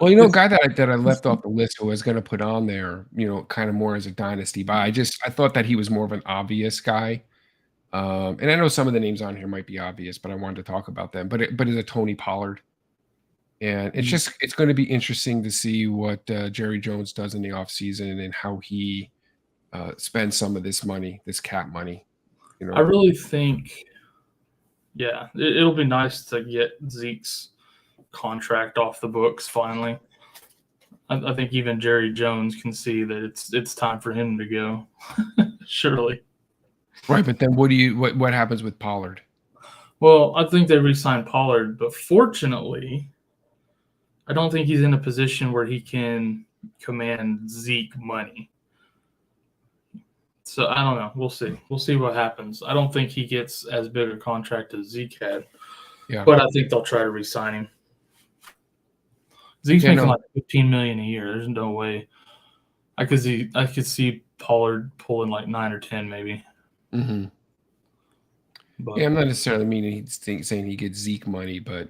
well, a guy that I left off the list who I was going to put on there, kind of more as a dynasty buy. I thought that he was more of an obvious guy. And I know some of the names on here might be obvious, but I wanted to talk about them. But it's a Tony Pollard. And it's going to be interesting to see what Jerry Jones does in the offseason and how he spends some of this money, this cap money. I really think, it'll be nice to get Zeke's contract off the books finally. I think even Jerry Jones can see that it's time for him to go. Surely. Right, but then what happens with Pollard? Well, I think they re-signed Pollard, but fortunately, I don't think he's in a position where he can command Zeke money. So I don't know. We'll see. We'll see what happens. I don't think he gets as big a contract as Zeke had. Yeah. But I think they'll try to re-sign him. Zeke's making like $15 million a year. There's no way. I could see Pollard pulling like 9 or 10 maybe. Mm-hmm. But, I'm not necessarily meaning saying he gets Zeke money, but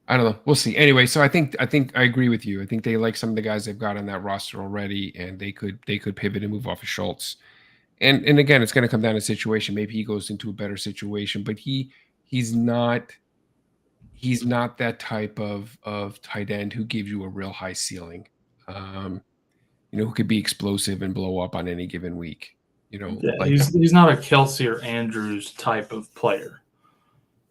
I don't know. We'll see. Anyway, so I think I agree with you. I think they like some of the guys they've got on that roster already, and they could pivot and move off of Schultz. And again, it's going to come down to situation. Maybe he goes into a better situation, but he's not that type of tight end who gives you a real high ceiling. Who could be explosive and blow up on any given week. He's not a Kelsey or Andrews type of player.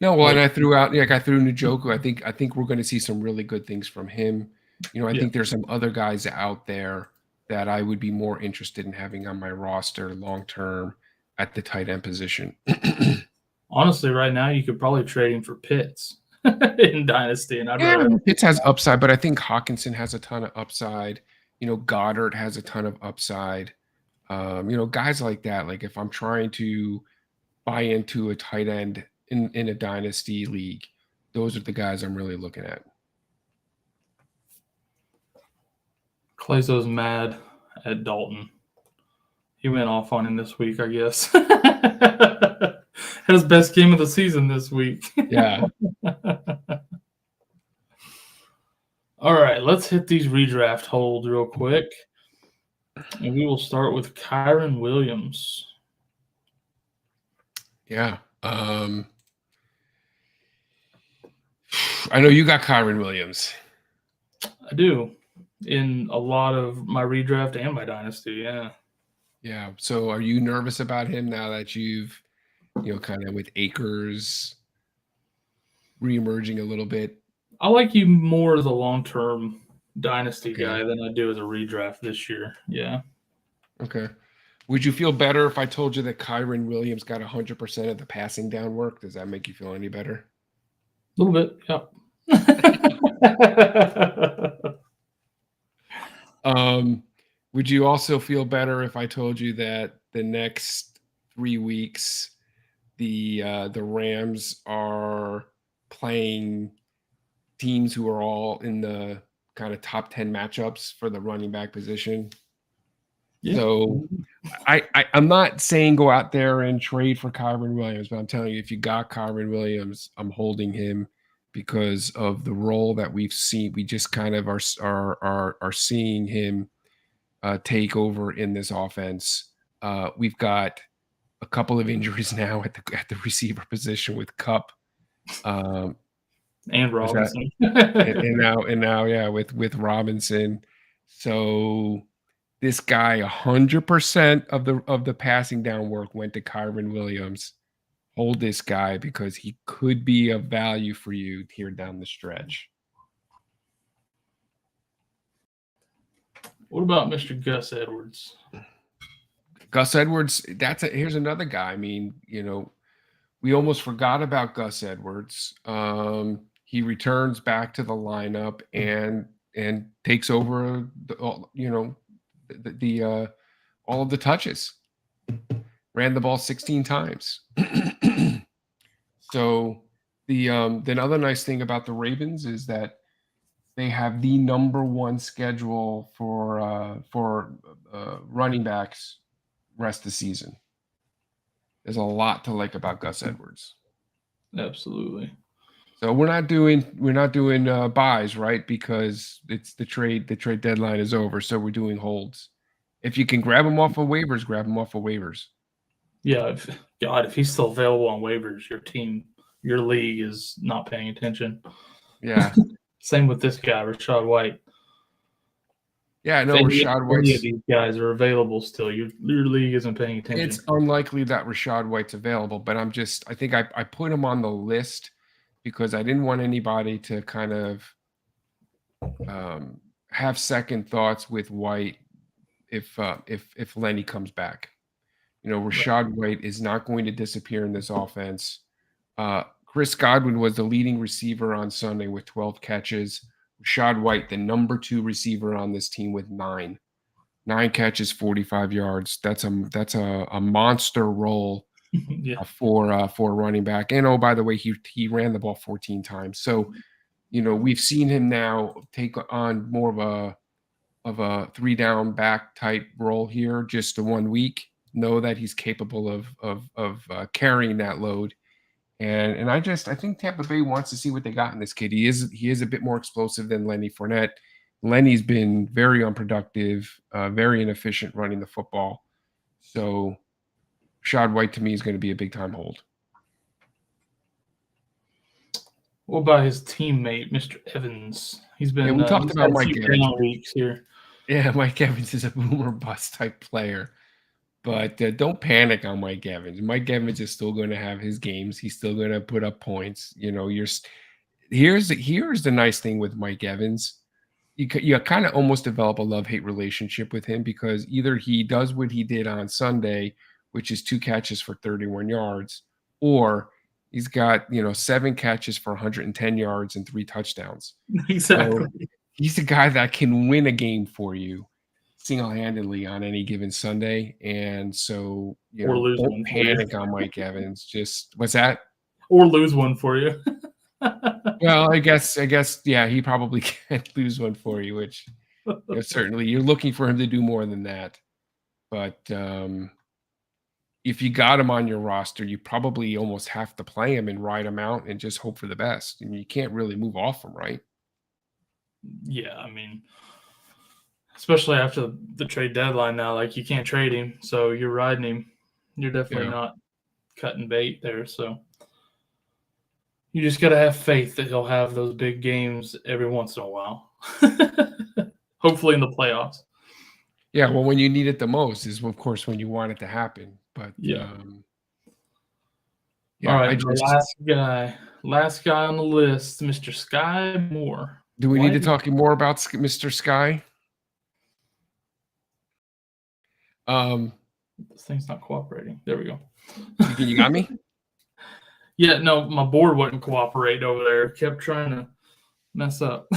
No, well, and I threw Njoku. I think we're going to see some really good things from him. I think there's some other guys out there that I would be more interested in having on my roster long term at the tight end position. Honestly, right now you could probably trade him for Pitts in Dynasty, and Pitts has upside, but I think Hawkinson has a ton of upside. Goddard has a ton of upside. Guys like that. Like if I'm trying to buy into a tight end in a dynasty league, those are the guys I'm really looking at. Clayso's mad at Dalton. He went off on him this week, I guess. Had his best game of the season this week. Yeah. All right, let's hit these redraft holds real quick. And we will start with Kyren Williams. Yeah. I know you got Kyren Williams. I do. In a lot of my redraft and my dynasty, yeah. Yeah. So are you nervous about him now that you've, kind of with AKERS reemerging a little bit? I like you more as a long-term dynasty guy than I do as a redraft this year. Yeah. Okay. Would you feel better if I told you that Kyren Williams got 100% of the passing down work? Does that make you feel any better? A little bit, yeah. Would you also feel better if I told you that the next 3 weeks, the Rams are playing teams who are all in the kind of top 10 matchups for the running back position? Yeah. So I'm not saying go out there and trade for Kyren Williams, but I'm telling you, if you got Kyren Williams, I'm holding him because of the role that we've seen. We just kind of are seeing him take over in this offense. We've got a couple of injuries now at the receiver position with Kupp and Robinson, and now with Robinson. So this guy, 100% of the passing down work went to Kyren Williams. Hold this guy because he could be of value for you here down the stretch. What about Mr. Gus Edwards? Gus Edwards, here's another guy. I mean, we almost forgot about Gus Edwards. He returns back to the lineup and takes over all of the touches. Ran the ball 16 times. So the other nice thing about the Ravens is that they have the number one schedule for running backs rest of the season. There's a lot to like about Gus Edwards. Absolutely. So we're not doing buys, right? Because it's the trade deadline is over. So we're doing holds. If you can grab him off of waivers, grab him off of waivers. Yeah, if he's still available on waivers, your league is not paying attention. Yeah. Same with this guy, Rachaad White. Yeah, I know Rachaad White. Any of these guys are available still. Your league isn't paying attention. It's unlikely that Rachaad White's available, but I think I put him on the list because I didn't want anybody to kind of have second thoughts with White if Lenny comes back. Rachaad White is not going to disappear in this offense. Chris Godwin was the leading receiver on Sunday with 12 catches. Rachaad White, the number 2 receiver on this team with 9 catches, 45 yards. That's a monster role for a running back. And oh, by the way, he ran the ball 14 times. So, we've seen him now take on more of a 3-down back type role here just the 1 week. Know that he's capable of carrying that load. And I think Tampa Bay wants to see what they got in this kid. He is a bit more explosive than Lenny Fournette. Lenny's been very unproductive, very inefficient running the football. So Rachaad White to me is going to be a big time hold. What about his teammate, Mr. Evans? He's been we talked about Mike Evans weeks here. Yeah, Mike Evans is a boomer bust type player. But don't panic on Mike Evans. Mike Evans is still going to have his games. He's still going to put up points. Here's the nice thing with Mike Evans. You kind of almost develop a love-hate relationship with him, because either he does what he did on Sunday, which is 2 catches for 31 yards, or he's got 7 catches for 110 yards and 3 touchdowns. Exactly. So he's a guy that can win a game for you single-handedly on any given Sunday. And so Or lose don't one for you. panic on Mike Evans. Just what's that? Or lose one for you. Well, I guess, yeah, he probably can't lose one for you, which certainly you're looking for him to do more than that. But if you got him on your roster, you probably almost have to play him and ride him out and just hope for the best. I mean, you can't really move off him, right? Yeah, I mean, especially after the trade deadline now, like, you can't trade him, so you're riding him. You're definitely not cutting bait there, so you just got to have faith that he'll have those big games every once in a while. Hopefully in the playoffs. Yeah, well, when you need it the most is, of course, when you want it to happen. But yeah, yeah. All right, last guy on the list, Mr. Sky Moore. Do we need to talk more about Mr. Sky? This thing's not cooperating. There we go. You got me? Yeah, no, my board wouldn't cooperate over there. It kept trying to mess up.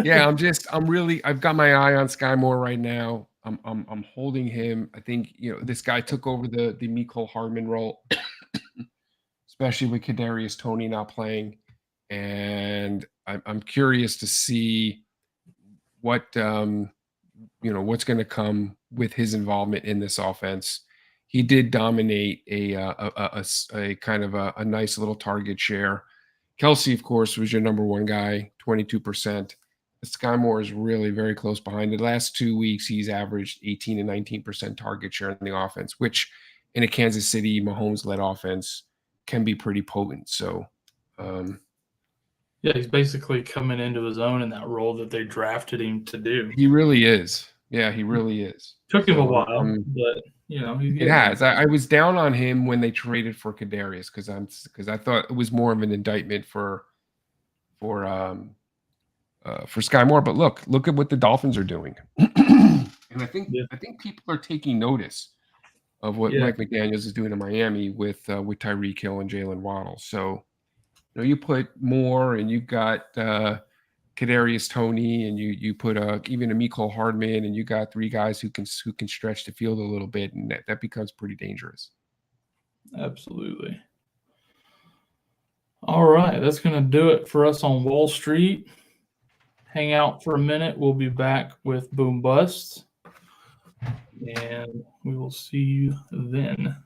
Yeah, I've got my eye on Sky Moore right now. I'm holding him. I think this guy took over the Mecole Hardman role, especially with Kadarius Toney not playing, and I'm curious to see what what's going to come with his involvement in this offense. He did dominate a kind of a nice little target share. Kelsey, of course, was your number one guy, 22%. Sky Moore is really very close behind. The last 2 weeks, he's averaged 18 and 19% target share in the offense, which in a Kansas City Mahomes-led offense can be pretty potent. So, yeah, he's basically coming into his own in that role that they drafted him to do. He really is. Yeah, he really is. Took him a while, but it has. I was down on him when they traded for Kadarius because I thought it was more of an indictment for Sky Moore. But look at what the Dolphins are doing, and I think people are taking notice of what Mike McDaniels is doing in Miami with Tyreek Hill and Jalen Waddle. So you put Moore, and you've got Kadarius Toney, and you put even a Mecole Hardman, and you got 3 guys who can stretch the field a little bit, and that becomes pretty dangerous. Absolutely. All right, that's going to do it for us on Wall Street. Hang out for a minute. We'll be back with Boom Bust, and we will see you then.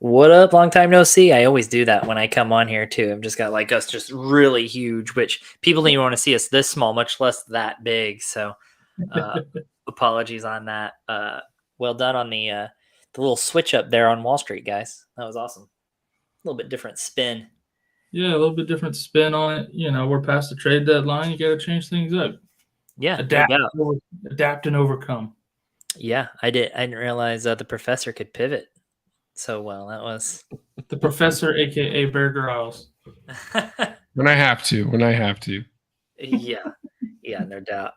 What up? Long time no see. I always do that when I come on here too. I've just got like us just really huge, which people don't even want to see us this small, much less that big. So apologies on that. Well done on the little switch up there on Wall Street, guys. That was awesome. A little bit different spin. Yeah, a little bit different spin on it. We're past the trade deadline. You got to change things up. Yeah, adapt and overcome. Yeah, I didn't realize the professor could pivot. so well. That was The professor, aka Bear Grylls. When I have to. yeah, no doubt.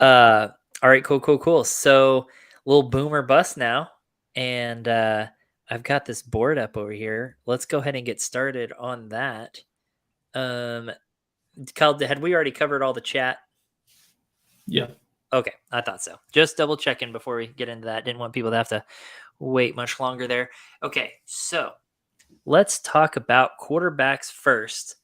All right, cool. So little boomer bust now, and I've got this board up over here. Let's go ahead and get started on that. Kyle, had we already covered all the chat? Yeah. Okay, I thought so. Just double checking before we get into that. Didn't want people to have to wait much longer there. Okay, so let's talk about quarterbacks first.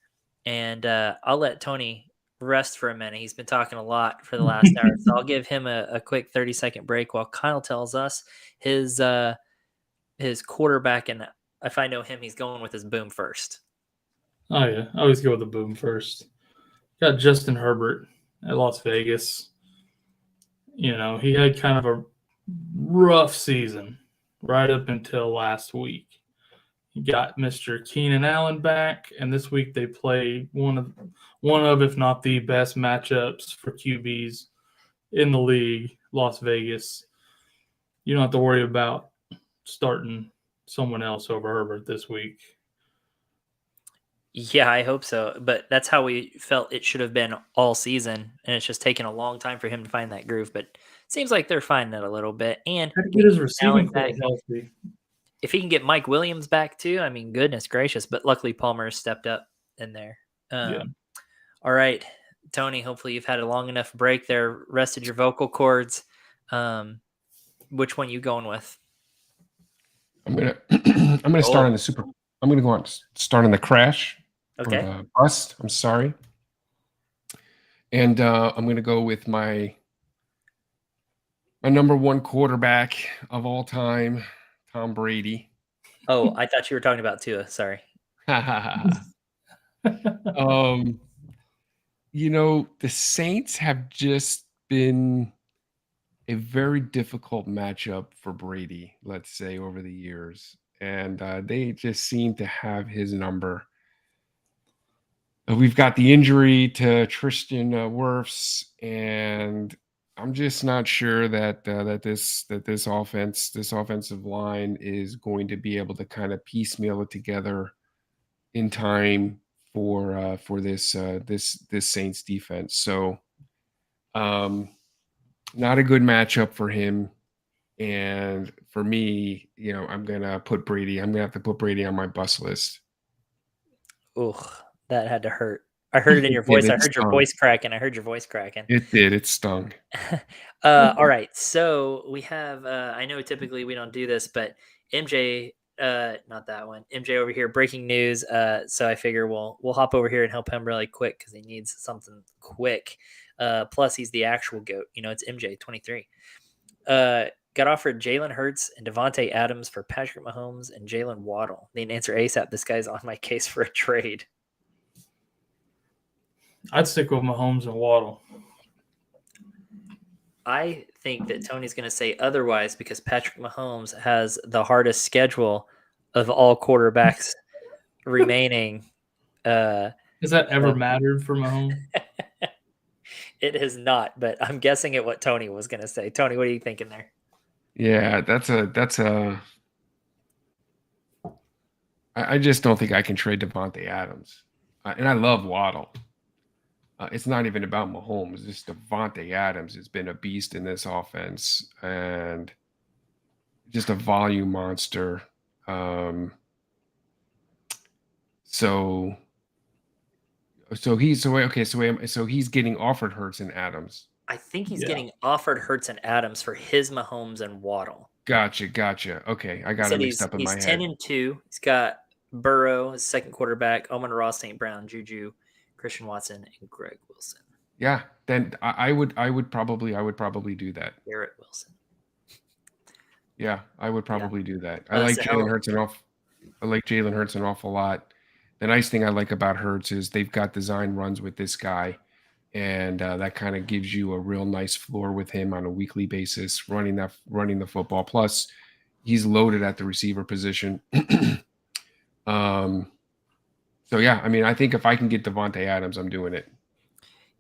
And I'll let Tony rest for a minute. He's been talking a lot for the last hour. So I'll give him a quick 30-second break while Kyle tells us his quarterback. And if I know him, he's going with his boom first. Oh, yeah. I always go with the boom first. Got Justin Herbert at Las Vegas. You know, he had kind of a rough season right up until last week. He got Mr. Keenan Allen back, and this week they play one of, if not the best matchups for QBs in the league, Las Vegas. You don't have to worry about starting someone else over Herbert this week. Yeah, I hope so. But that's how we felt it should have been all season, and it's just taken a long time for him to find that groove. But it seems like they're finding it a little bit. And Had to get his receiving back. core healthy. If he can get Mike Williams back too, I mean, goodness gracious. But luckily Palmer stepped up in there. Yeah. All right, Tony, hopefully you've had a long enough break there, rested your vocal cords. Which one you going with? I'm gonna start on the super. I'm gonna go on start on the crash. Okay. Or the bust. I'm sorry. And I'm gonna go with my number one quarterback of all time, Tom Brady. Oh, I thought you were talking about Tua. Sorry. You know, the Saints have just been a very difficult matchup for Brady, let's say, over the years. And they just seem to have his number. We've got the injury to Tristan Wirfs, and I'm just not sure that this offensive line is going to be able to kind of piecemeal it together in time for this Saints defense. So, not a good matchup for him. And for me, you know, I'm gonna have to put Brady on my bust list. Ugh, that had to hurt. I heard it in your voice. I heard your voice cracking. It did. It stung. All right. So we have, I know typically we don't do this, but MJ, not that one. MJ over here, breaking news. So I figure we'll hop over here and help him really quick because he needs something quick. Plus he's the actual GOAT. You know, it's MJ 23. Got offered Jalen Hurts and Devontae Adams for Patrick Mahomes and Jalen Waddle. They didn't answer ASAP. This guy's on my case for a trade. I'd stick with Mahomes and Waddle. I think that Tony's going to say otherwise because Patrick Mahomes has the hardest schedule of all quarterbacks remaining. Has that ever mattered for Mahomes? It has not, but I'm guessing at what Tony was going to say. Tony, what are you thinking there? Yeah, I just don't think I can trade Devontae Adams. And I love Waddle. It's not even about Mahomes. It's Devontae Adams has been a beast in this offense and just a volume monster. So he's getting offered Hurts and Adams. I think he's getting offered Hurts and Adams for his Mahomes and Waddle. Gotcha. Okay, I got it mixed up in my head. He's 10-2. He's got Burrow, his second quarterback, Amon-Ra St. Brown, Juju, Christian Watson, and Greg Wilson. Yeah, then I would probably do that. Garrett Wilson. Yeah, I would probably do that. I like Jalen Hurts an awful lot. The nice thing I like about Hurts is they've got design runs with this guy, and that kind of gives you a real nice floor with him on a weekly basis, running the football. Plus, he's loaded at the receiver position. So yeah, I mean, I think if I can get Devontae Adams, I'm doing it.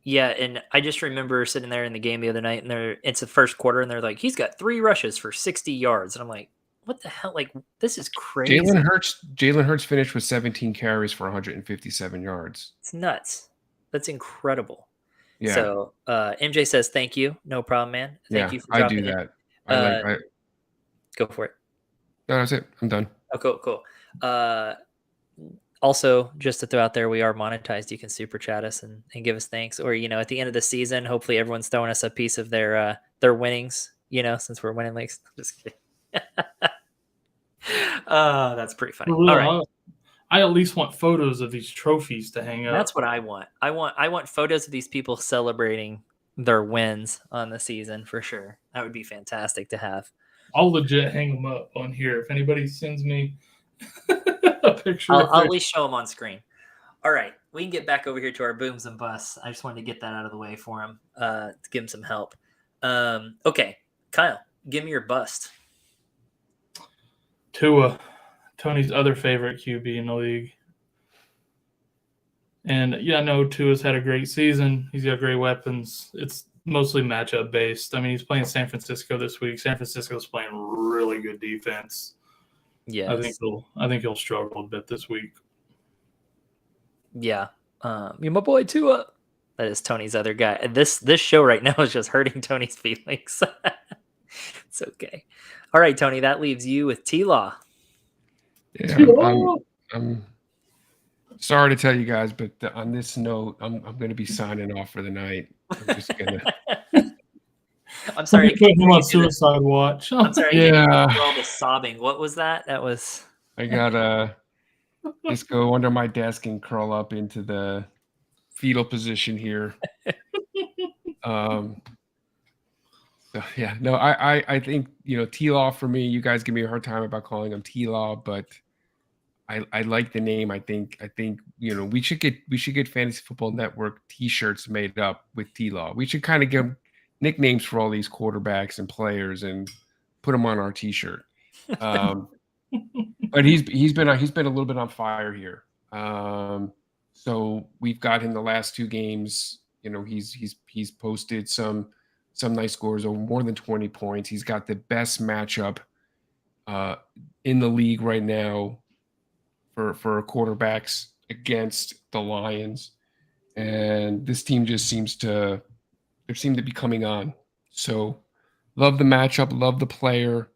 Yeah, and I just remember sitting there in the game the other night, and it's the first quarter, and they're like, he's got 3 rushes for 60 yards, and I'm like, what the hell? Like, this is crazy. Jalen Hurts finished with 17 carries for 157 yards. It's nuts. That's incredible. Yeah. So MJ says thank you. No problem, man. Thank you for dropping I do in. that. Go for it. No, that's it. I'm done. Oh, cool. Also, just to throw out there, we are monetized. You can super chat us and give us thanks. Or, at the end of the season, hopefully everyone's throwing us a piece of their winnings, since we're winning leagues. Just kidding. That's pretty funny. Real, All right. I at least want photos of these trophies to hang up. That's what I want. I want photos of these people celebrating their wins on the season for sure. That would be fantastic to have. I'll legit hang them up on here. If anybody sends me a picture, I'll at least show them on screen. All right, we can get back over here to our booms and busts. I just wanted to get that out of the way for him to give him some help. Okay, Kyle, give me your bust. Tua, Tony's other favorite QB in the league. And yeah, I know Tua's had a great season. He's got great weapons. It's mostly matchup based. I mean, he's playing San Francisco this week. San Francisco's playing really good defense. Yeah, I think he'll struggle a bit this week. Yeah, you're my boy Tua. That is Tony's other guy. This show right now is just hurting Tony's feelings. It's okay. All right, Tony, that leaves you with T-Law. Yeah, I'm sorry to tell you guys, but on this note, I'm going to be signing off for the night. I'm just going to. I'm sorry. Put him on suicide watch. I'm sorry. Yeah. All the sobbing. What was that? That was. I gotta just go under my desk and curl up into the fetal position here. So yeah, no, I think T-Law for me. You guys give me a hard time about calling him T-Law, but I like the name. I think we should get Fantasy Football Network T-shirts made up with T-Law. We should kind of give nicknames for all these quarterbacks and players and put them on our T-shirt. But he's been a little bit on fire here. So we've got him the last two games. He's posted some nice scores over more than 20 points. He's got the best matchup in the league right now for quarterbacks against the Lions, and this team just seems to be coming on. So love the matchup, love the player.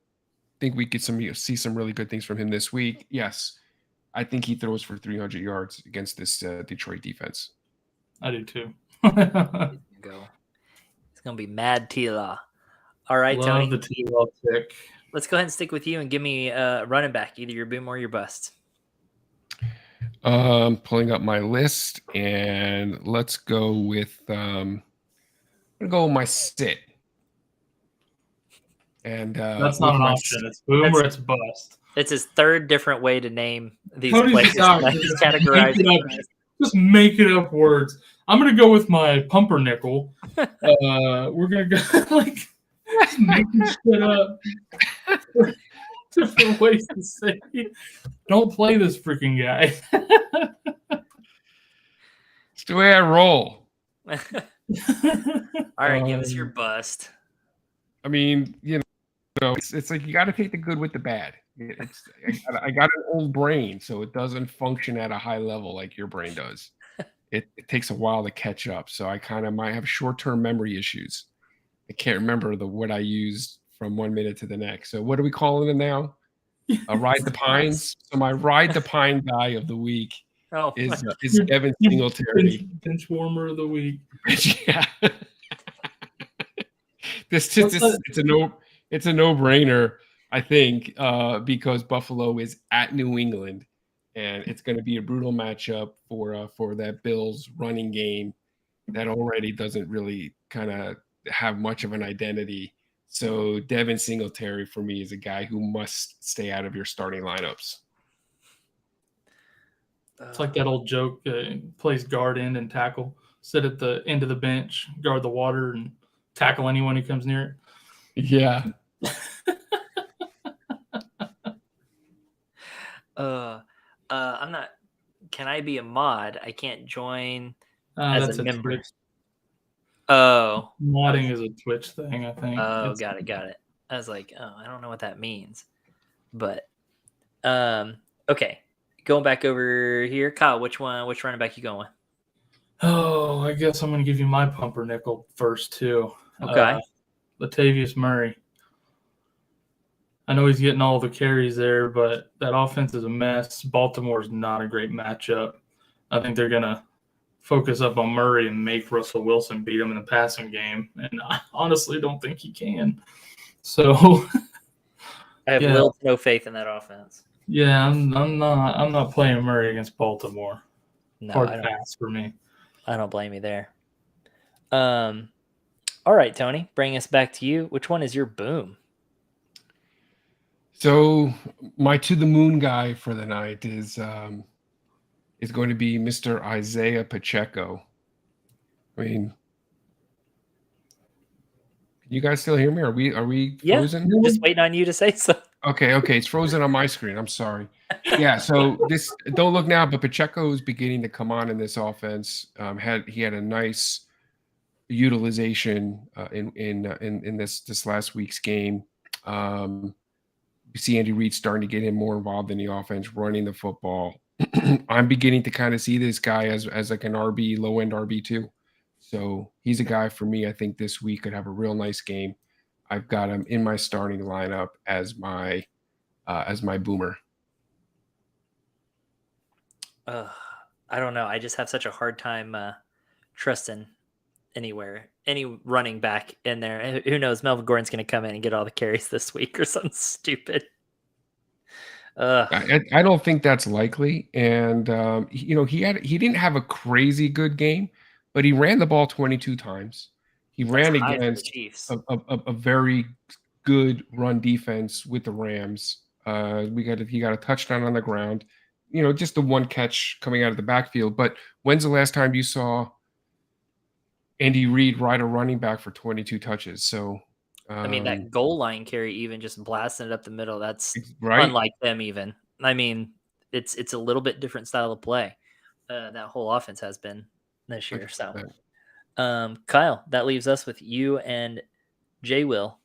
Think we could see some really good things from him this week. Yes, I think he throws for 300 yards against this Detroit defense. I do too. There you go. It's gonna be mad T-Law. All right, Love Tony. the T-Law pick. Let's go ahead and stick with you and give me running back, either your boom or your bust. Pulling up my list, and let's go with I'm gonna go with my sit. And that's not an option. It's boom or it's bust. It's his third different way to name these Tony's players. just Categorized. Just making up words. I'm gonna go with my pumpernickel. We're gonna go just making shit up. Different ways to say, don't play this freaking guy. It's the way I roll. All right, give us your bust. I mean, it's like you got to take the good with the bad. I got an old brain, so it doesn't function at a high level like your brain does. It takes a while to catch up, so I kind of might have short-term memory issues. I can't remember what I used from 1 minute to the next. So what are we calling it now? Ride the Pines. So my Ride the Pine guy of the week is Devin Singletary. Bench warmer of the week. Yeah. It's a no-brainer, I think, because Buffalo is at New England, and it's going to be a brutal matchup for that Bills running game that already doesn't really kind of have much of an identity. So Devin Singletary for me is a guy who must stay out of your starting lineups. It's like that old joke, plays guard end and tackle, sit at the end of the bench, guard the water, and tackle anyone who comes near it. Yeah. I'm not. Can I be a mod? I can't join as a member. Twitch. Oh, Modding is a Twitch thing, I think. Oh, got it. I was like, I don't know what that means. But okay, going back over here, Kyle. Which running back you going with? Oh, I guess I'm going to give you my pumpernickel first too. Okay. Latavius Murray. I know he's getting all the carries there, but that offense is a mess. Baltimore's not a great matchup. I think they're going to focus up on Murray and make Russell Wilson beat him in the passing game, and I honestly don't think he can. So I have little to no faith in that offense. Yeah, I'm not playing Murray against Baltimore. No, Hard pass for me. I don't blame you there. All right, Tony, bring us back to you. Which one is your boom? So my to the moon guy for the night is going to be Mr. Isaiah Pacheco. I mean, can you guys still hear me? Are we frozen? Yeah, just waiting on you to say so. Okay, it's frozen on my screen. I'm sorry. Yeah, so this don't look now, but Pacheco is beginning to come on in this offense. He had a nice utilization in this last week's game. You see Andy Reid starting to get him more involved in the offense, running the football. I'm beginning to kind of see this guy as like an RB, low end RB2. So he's a guy for me. I think this week could have a real nice game. I've got him in my starting lineup as my boomer. I don't know. I just have such a hard time trusting any running back in there. Who knows? Melvin Gordon's going to come in and get all the carries this week or something stupid. I don't think that's likely. And he didn't have a crazy good game, but he ran the ball 22 times. He ran against a very good run defense with the Rams. He got a touchdown on the ground. Just the one catch coming out of the backfield. But when's the last time you saw Andy Reid ride a running back for 22 touches? So I mean, that goal line carry, even just blasting it up the middle, that's right. Unlike them even. I mean, it's a little bit different style of play. That whole offense has been this year. 100%. So, Kyle, that leaves us with you and Jay Will.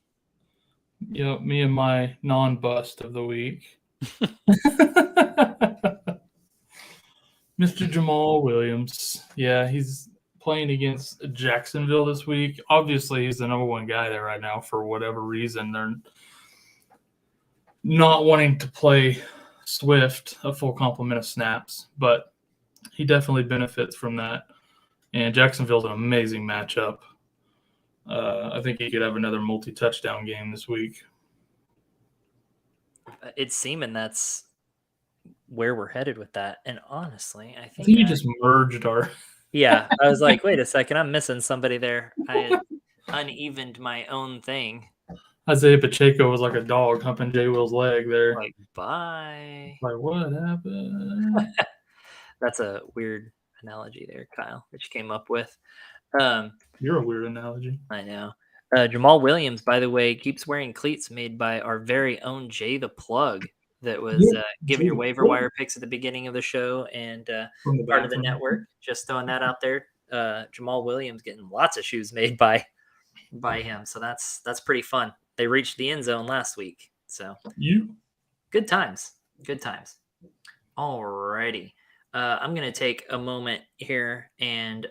Yep, me and my non-bust of the week. Mr. Jamal Williams. Yeah, he's playing against Jacksonville this week. Obviously, he's the number one guy there right now for whatever reason. They're not wanting to play Swift a full complement of snaps, but he definitely benefits from that. And Jacksonville's an amazing matchup. I think he could have another multi-touchdown game this week. It's seeming that's where we're headed with that. And honestly, I think you just merged our... Yeah, I was like, wait a second, I'm missing somebody there. I had unevened my own thing. Isaiah Pacheco was like a dog humping Jay Will's leg there. Like, bye. Like, what happened? That's a weird analogy there, Kyle, that you came up with. You're a weird analogy. I know. Jamal Williams, by the way, keeps wearing cleats made by our very own Jay the Plug that was giving your waiver wire picks at the beginning of the show and part of the network. Just throwing that out there. Jamal Williams getting lots of shoes made by him. So that's pretty fun. They reached the end zone last week. So good times. Good times. All righty. I'm going to take a moment here and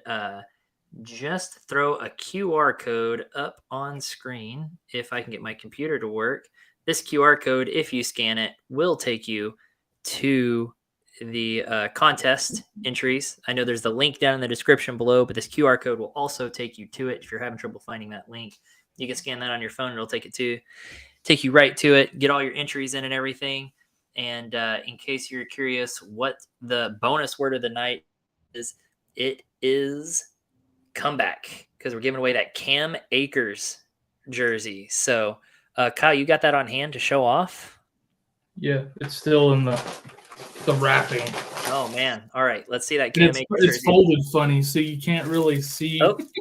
just throw a QR code up on screen if I can get my computer to work. This QR code, if you scan it, will take you to the contest entries. I know there's the link down in the description below, but this QR code will also take you to it. If you're having trouble finding that link, you can scan that on your phone. It'll take you right to it, get all your entries in and everything. And in case you're curious what the bonus word of the night is, it is comeback, because we're giving away that Cam Akers jersey. So Kyle, you got that on hand to show off? Yeah, it's still in the wrapping. Oh man! All right, let's see that Cam Akers jersey. It's folded funny, so you can't really see.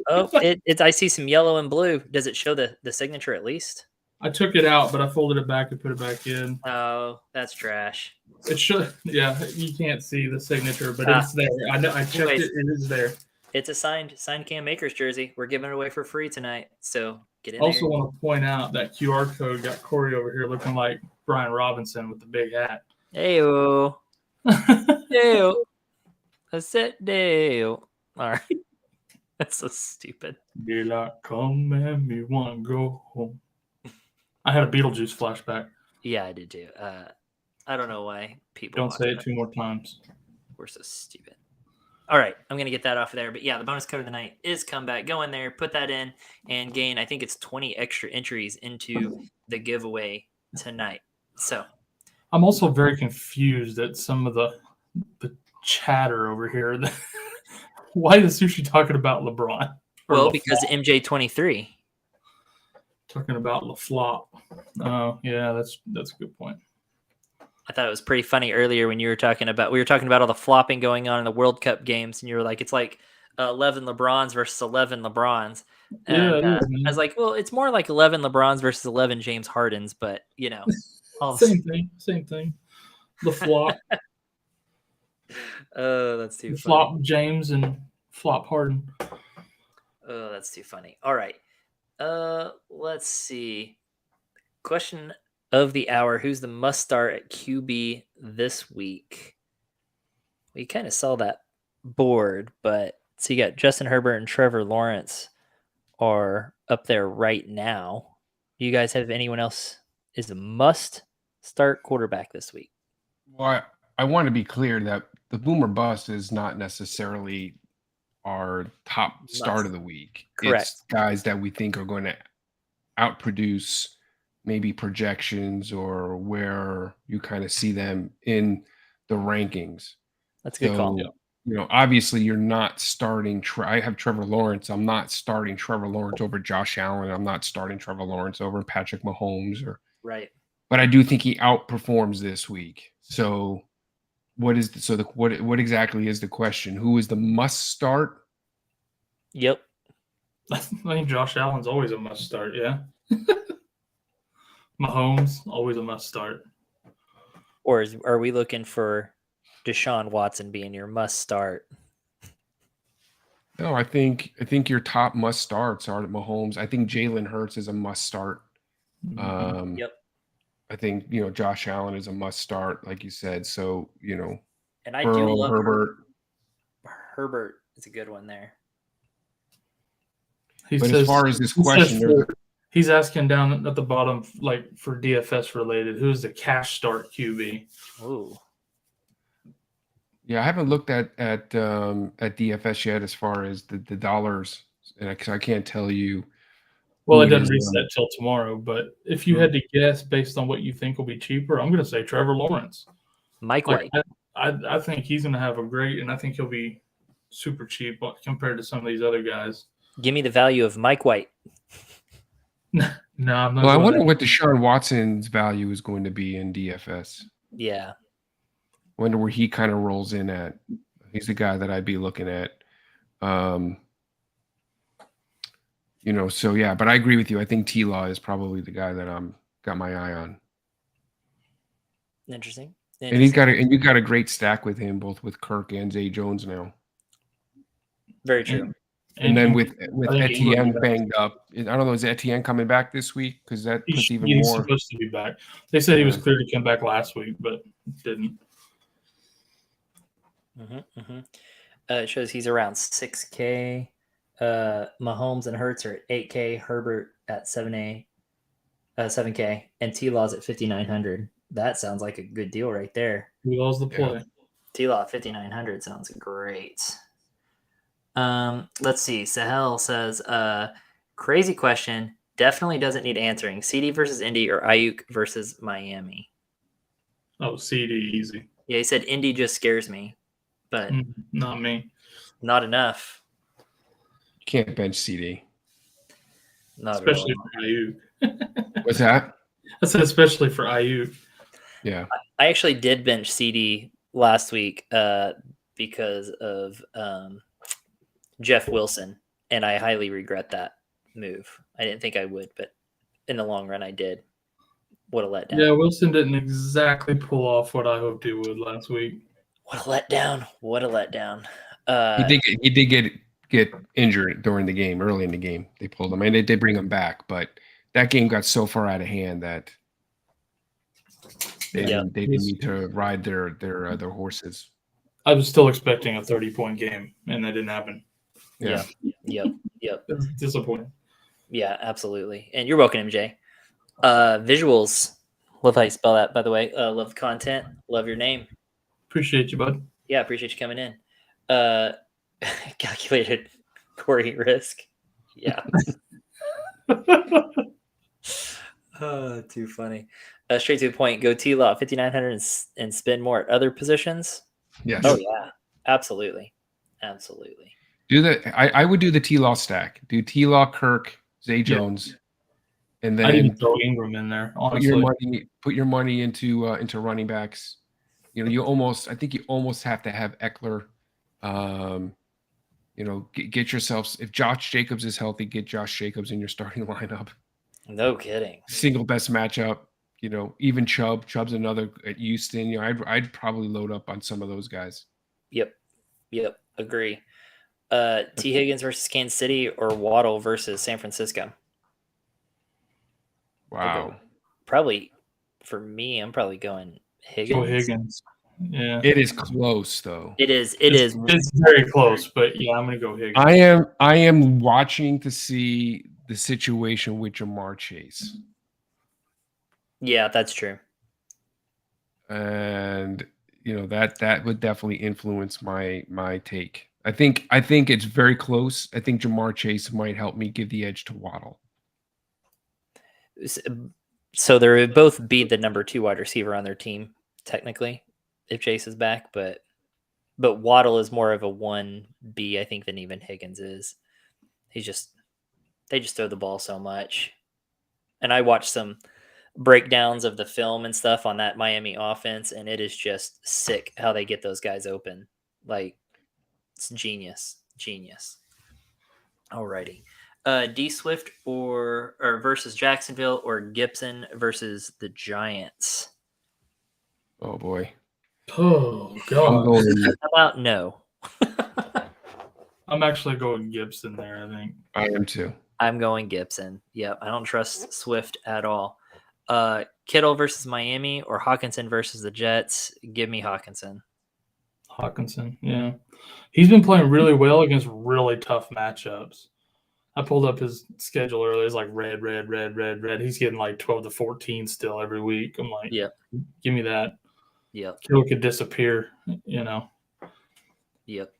I see some yellow and blue. Does it show the signature at least? I took it out, but I folded it back and put it back in. Oh, that's trash. It should. Yeah, you can't see the signature, but it's there. I know. I checked it. It is there. It's a signed Cam Akers jersey. We're giving it away for free tonight. So get in also there. Want to point out that QR code got Corey over here looking like Brian Robinson with the big hat. Heyo. Heyo. I said Dale. All right. That's so stupid. Daylight come and me want to go home. I had a Beetlejuice flashback. Yeah, I did too. I don't know why people Don't watch say it that. 2 more times. We're so stupid. All right, I'm going to get that off of there. But yeah, the bonus code of the night is comeback. Go in there, put that in, and gain, I think it's 20 extra entries into the giveaway tonight. So I'm also very confused at some of the chatter over here. Why is Sushi talking about LeBron? Well, LaFlop? because MJ23. Talking about LaFlop. Oh, yeah, that's a good point. I thought it was pretty funny earlier when we were talking about all the flopping going on in the World Cup games, and you were like, it's like 11 LeBrons versus 11 LeBrons. And Yeah, I was like, well, it's more like 11 LeBrons versus 11 James Hardens, but same thing. The flop, oh, that's too funny. flop James and flop Harden. Oh, that's too funny. All right, let's see. Question of the hour: who's the must start at QB this week? We kind of saw that board, but so you got Justin Herbert and Trevor Lawrence are up there right now. Do you guys have anyone else is a must start quarterback this week? Well, I want to be clear that the boomer bust is not necessarily our top start of the week. Correct. It's guys that we think are going to outproduce maybe projections or where you kind of see them in the rankings. That's a good call. Obviously you're not starting. I have Trevor Lawrence. I'm not starting Trevor Lawrence over Josh Allen. I'm not starting Trevor Lawrence over Patrick Mahomes Right. But I do think he outperforms this week. So what exactly is the question? Who is the must start? Yep. I think Josh Allen's always a must start, yeah. Mahomes, always a must start. Or are we looking for Deshaun Watson being your must start? No, I think your top must starts are Mahomes. I think Jalen Hurts is a must start. Yep. I think Josh Allen is a must start, like you said. So and I Burrow, do love Herbert. Herbert is a good one there. As far as this question, he's asking down at the bottom, like for DFS related, who's the cash start QB? Ooh. Yeah, I haven't looked at DFS yet as far as the dollars, and I can't tell you. Well, it doesn't reset till tomorrow, but if you had to guess based on what you think will be cheaper, I'm going to say Trevor Lawrence. Mike White. I think he's going to have and I think he'll be super cheap compared to some of these other guys. Give me the value of Mike White. No, I'm not. Well, I wonder what Deshaun Watson's value is going to be in DFS. Yeah. I wonder where he kind of rolls in at. He's the guy that I'd be looking at. So yeah, but I agree with you. I think T-Law is probably the guy that I'm got my eye on. Interesting. And you got a great stack with him, both with Kirk and Zay Jones now. Very true. And then with Etienne banged up, I don't know, is Etienne coming back this week? Because that puts even more. He's supposed to be back. They said he was clear to come back last week, but didn't. It shows he's around 6K. Mahomes and Hurts are at 8K. Herbert at 7K, and T-Law's at 5,900. That sounds like a good deal right there. T-Law's the play. Yeah. T-Law 5,900 sounds great. Let's see. Sahel says, crazy question. Definitely doesn't need answering. CD versus Indy or Ayuk versus Miami? Oh, CD, easy. Yeah, he said Indy just scares me, but not me. Not enough. You can't bench CD. Not especially for Ayuk. What's that? I said especially for Ayuk. Yeah. I actually did bench CD last week because of Jeff Wilson, and I highly regret that move. I didn't think I would, but in the long run, I did. What a letdown. Yeah, Wilson didn't exactly pull off what I hoped he would last week. What a letdown. What a letdown. He did get injured during the game, early in the game. They pulled him. I mean, they did bring him back, but that game got so far out of hand that They Yeah. didn't need to ride their horses. I was still expecting a 30-point game, and that didn't happen. Yeah. Yep. It's disappointing. Yeah, absolutely. And you're welcome, MJ. Visuals. Love how you spell that, by the way. Love the content. Love your name. Appreciate you, bud. Yeah, appreciate you coming in. Calculated Corey risk. Yeah. Too funny. Straight to the point. Go T-Law 5,900 and spend more at other positions. Yes. Oh yeah, absolutely. Do I would do the T-Law stack. Do T-Law, Kirk, Zay Jones, and I'd even then throw Ingram in there. Honestly, put your money into running backs. You know, I think you almost have to have Eckler. You know, get yourself, if Josh Jacobs is healthy, get Josh Jacobs in your starting lineup. No kidding. Single best matchup. You know, even Chubb's another at Houston. You know, I'd probably load up on some of those guys. Yep. Agree. T. Higgins versus Kansas City or Waddle versus San Francisco. Wow. Probably for me, I'm probably going Higgins. Go Higgins. Yeah, It is close though. It is. It's very close, but yeah, I'm gonna go Higgins. I am watching to see the situation with Jamar Chase. Yeah, that's true. And you know that would definitely influence my take. I think it's very close. I think Jamar Chase might help me give the edge to Waddle. So they would both be the number 2 wide receiver on their team, technically, if Chase is back. But Waddle is more of a 1B, I think, than even Higgins is. They just throw the ball so much. And I watched some breakdowns of the film and stuff on that Miami offense, and it is just sick how they get those guys open. Like, it's genius. Alrighty. D Swift or versus Jacksonville, or Gibson versus the Giants. Oh boy. Oh I'm god. going, How about no? I'm actually going Gibson there. I think. I am too. I'm going Gibson. Yep, I don't trust Swift at all. Kittle versus Miami or Hawkinson versus the Jets. Give me Hawkinson. Hawkinson, yeah. He's been playing really well against really tough matchups. I pulled up his schedule earlier. It's like red. He's getting like 12 to 14 still every week. I'm like, Yep. Give me that. Yep. Kittle could disappear, you know. Yep.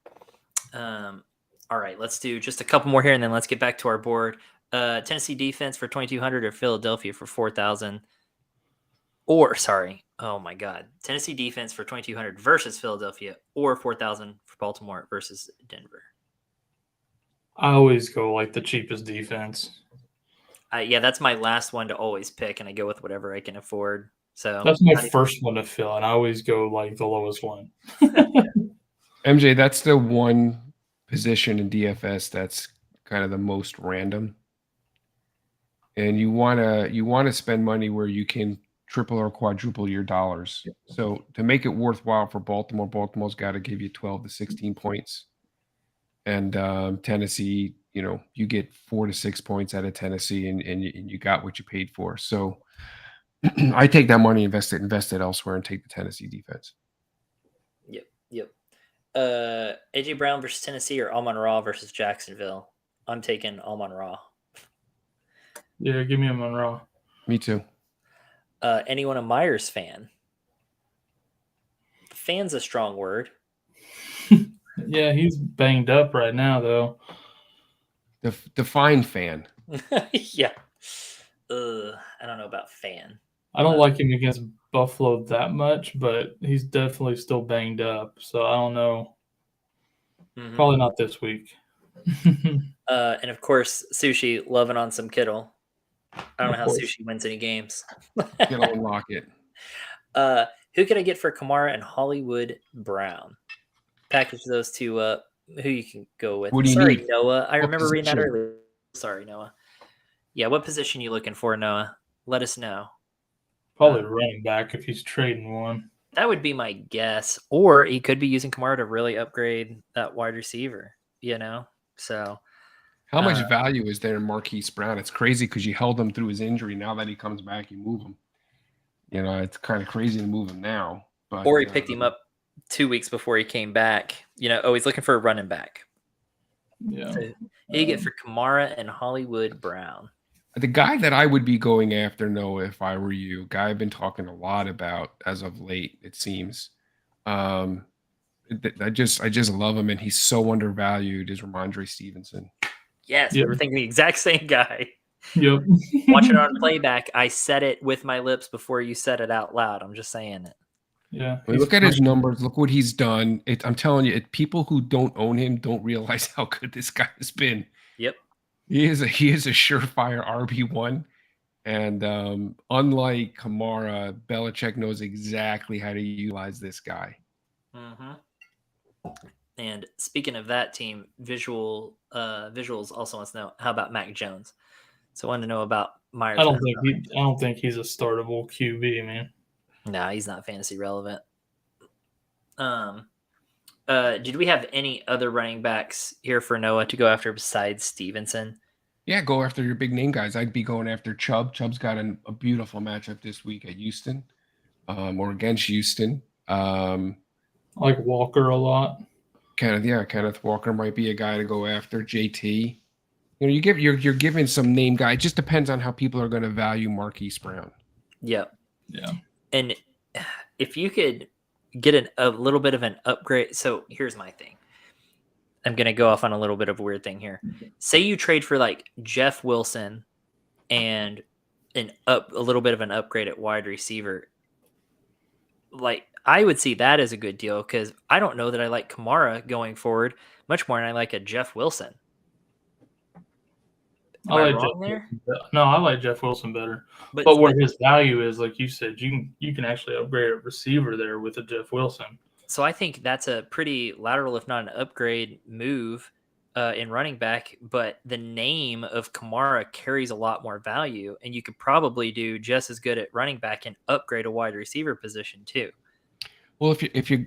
All right, let's do just a couple more here, and then let's get back to our board. Tennessee defense for 2,200 or Philadelphia for 4,000. Or, sorry, oh my God. Tennessee defense for 2,200 versus Philadelphia, or 4,000 for Baltimore versus Denver. I always go like the cheapest defense. Yeah, that's my last one to always pick, and I go with whatever I can afford. So That's my first one to fill, and I always go like the lowest one. MJ, that's the one position in DFS that's kind of the most random. And you wanna spend money where you can triple or quadruple your dollars. So to make it worthwhile for Baltimore, Baltimore's got to give you 12 to 16 points. And Tennessee, you know, you get 4 to 6 points out of Tennessee, and you got what you paid for. So I take that money, invest it elsewhere, and take the Tennessee defense. Yep. AJ Brown versus Tennessee or Amon-Ra versus Jacksonville. I'm taking Amon-Ra. Yeah, give me a Monroe. Me too. Anyone a Myers fan? Fan's a strong word. Yeah, he's banged up right now, though. Define fan. Yeah. I don't know about fan. I don't like him against Buffalo that much, but he's definitely still banged up. So I don't know. Mm-hmm. Probably not this week. And of course, Sushi loving on some Kittle. I don't know how Sushi wins any games. Kittle and Lockett. Who could I get for Kamara and Hollywood Brown? Package those two up. Who you can go with? What do you Sorry, need? Noah. I What remember reading that position? earlier. Sorry, Noah. Yeah, what position you looking for, Noah? Let us know. Probably running back if he's trading one. That would be my guess. Or he could be using Kamara to really upgrade that wide receiver, you know? So How much value is there in Marquise Brown? It's crazy because you held him through his injury. Now that he comes back, you move him. You know, it's kind of crazy to move him now. But Or he picked him up 2 weeks before he came back. You know, he's looking for a running back. Yeah. So he get for Kamara and Hollywood Brown. The guy that I would be going after, Noah, if I were you, guy I've been talking a lot about as of late, it seems. I just love him, and he's so undervalued, is Ramondre Stevenson. Yes, Yep. we were thinking the exact same guy. Yep. Watching it on playback, I said it with my lips before you said it out loud. I'm just saying it. Yeah. I mean, look at his numbers. Look what he's done. I'm telling you, people who don't own him don't realize how good this guy has been. Yep. He is a surefire RB1. And unlike Kamara, Belichick knows exactly how to utilize this guy. Mm-hmm. And speaking of that team, visuals also wants to know, how about Mac Jones? So I wanted to know about Myers. I don't think he's a startable QB, man. No, he's not fantasy relevant. Did we have any other running backs here for Noah to go after besides Stevenson? Yeah, go after your big name guys. I'd be going after Chubb. Chubb's got a beautiful matchup this week at Houston, or against Houston. I like Walker a lot. Kenneth Walker might be a guy to go after. JT. You know, you're giving some name guy. It just depends on how people are going to value Marquise Brown. Yep. Yeah. And if you could get a little bit of an upgrade. So here's my thing. I'm going to go off on a little bit of a weird thing here. Say you trade for like Jeff Wilson and a little bit of an upgrade at wide receiver. Like, I would see that as a good deal, because I don't know that I like Kamara going forward much more than I like a Jeff Wilson. Am I wrong there? No, I like Jeff Wilson better. But where his value is, like you said, you can actually upgrade a receiver there with a Jeff Wilson. So I think that's a pretty lateral, if not an upgrade move in running back. But the name of Kamara carries a lot more value, and you could probably do just as good at running back and upgrade a wide receiver position too. Well, if you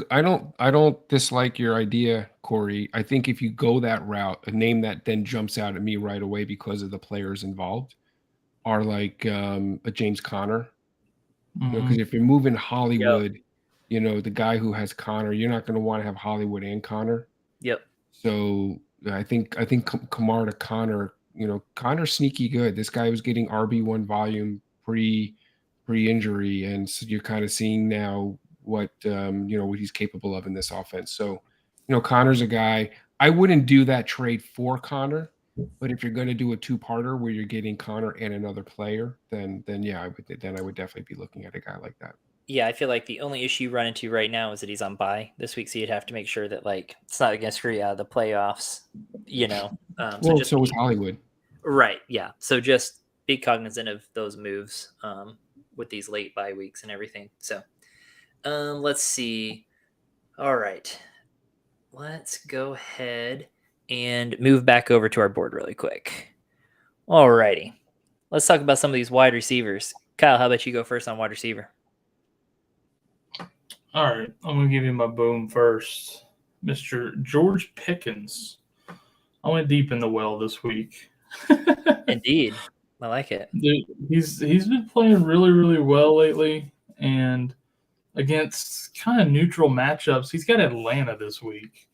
I don't dislike your idea, Corey. I think if you go that route, a name that then jumps out at me right away because of the players involved are like a James Conner. Mm-hmm. Because if you're moving Hollywood, you know, the guy who has Conner, you're not going to want to have Hollywood and Conner. Yep. So I think Kamara to Conner, you know, Conner's sneaky good. This guy was getting RB1 volume pre-injury, and so you're kind of seeing now what what he's capable of in this offense. So, you know, Conner's a guy. I wouldn't do that trade for Conner, but if you're going to do a two-parter where you're getting Conner and another player, then yeah, I would definitely be looking at a guy like that. Yeah, I feel like the only issue you run into right now is that he's on bye this week, so you'd have to make sure that like it's not going to screw you out of the playoffs. You know, so was Hollywood. Right. Yeah. So just be cognizant of those moves with these late bye weeks and everything. So. Let's see. All right. Let's go ahead and move back over to our board really quick. All righty. Let's talk about some of these wide receivers. Kyle, how about you go first on wide receiver? All right. I'm going to give you my boom first. Mr. George Pickens. I went deep in the well this week. Indeed. I like it. Dude, he's been playing really, really well lately. And against kind of neutral matchups, he's got Atlanta this week,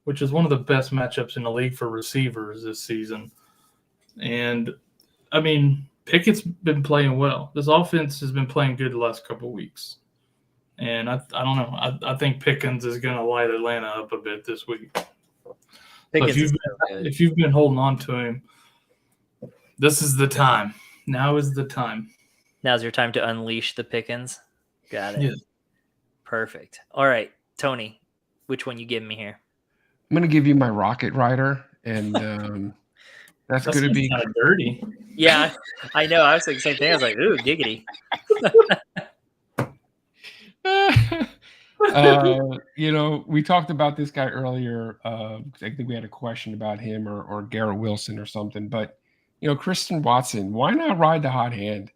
which is one of the best matchups in the league for receivers this season. And, I mean, Pickett's been playing well. This offense has been playing good the last couple of weeks. And I don't know. I think Pickens is going to light Atlanta up a bit this week. If you've been holding on to him, this is the time. Now is the time. Now's your time to unleash the Pickens. Got it. Yeah. Perfect. All right, Tony, which one you giving me here? I'm going to give you my Rocket Rider, and that's going to be kind of dirty. Yeah, I know. I was like the same thing. I was like, ooh, giggity. You know, we talked about this guy earlier. I think we had a question about him or Garrett Wilson or something. But, you know, Christian Watson, why not ride the hot hand?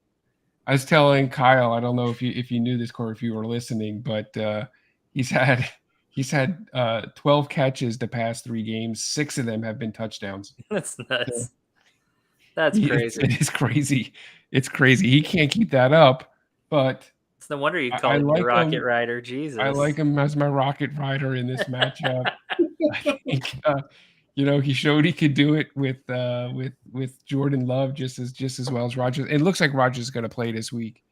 I was telling Kyle, I don't know if you knew this, or if you were listening, but he's had 12 catches the past 3 games. 6 of them have been touchdowns. That's nuts. That's crazy. It is crazy. It's crazy. He can't keep that up. but It's no wonder you I, call I him your like Rocket him. Rider. Jesus. I like him as my rocket rider in this matchup. I think he showed he could do it with Jordan Love just as well as Rogers. It looks like Rogers is going to play this week,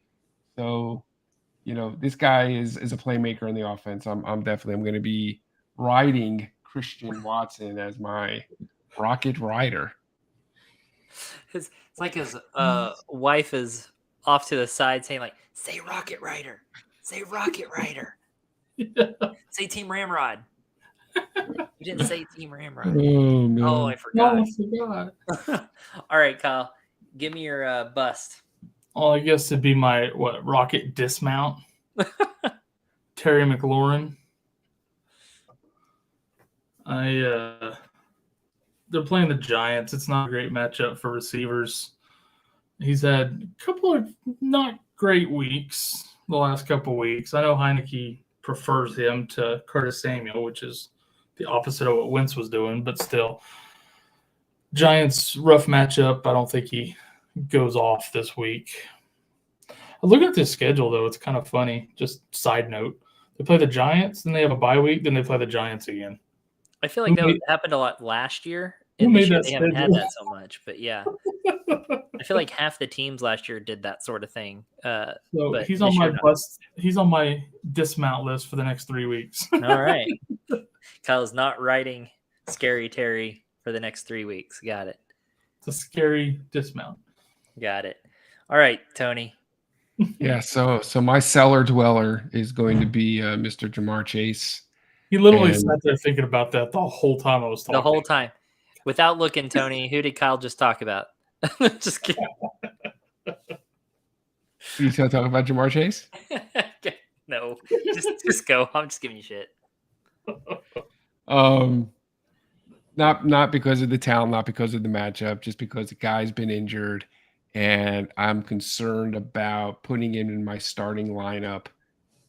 so this guy is a playmaker in the offense. I'm going to be riding Christian Watson as my rocket rider. It's like his wife is off to the side saying like, "Say Rocket Rider, say Rocket Rider, say Team Ramrod." You didn't say Team Ramrod. Oh man! Oh, I forgot. No, I forgot. All right, Kyle, give me your bust. Well, I guess it'd be my rocket dismount. Terry McLaurin. They're playing the Giants. It's not a great matchup for receivers. He's had a couple of not great weeks the last couple of weeks. I know Heineke prefers him to Curtis Samuel, which is the opposite of what Wentz was doing, but still. Giants, rough matchup. I don't think he goes off this week. Looking at this schedule, though, it's kind of funny. Just side note. They play the Giants, then they have a bye week, then they play the Giants again. I feel like that happened a lot last year. Who And this made year that they haven't had schedule? that so much, but yeah. I feel like half the teams last year did that sort of thing. So but he's this on my year not. bust. He's on my dismount list for the next 3 weeks. All right. Kyle's not riding Scary Terry for the next 3 weeks. Got it. It's a scary dismount. Got it. All right, Tony. Yeah, so my cellar dweller is going to be Mr. Jamar Chase. He literally And- sat there thinking about that the whole time I was talking. The whole time. Without looking, Tony, who did Kyle just talk about? Just kidding. You still talk about Jamar Chase? No, just go. I'm just giving you shit. Not because of the talent, not because of the matchup, just because the guy's been injured, and I'm concerned about putting him in my starting lineup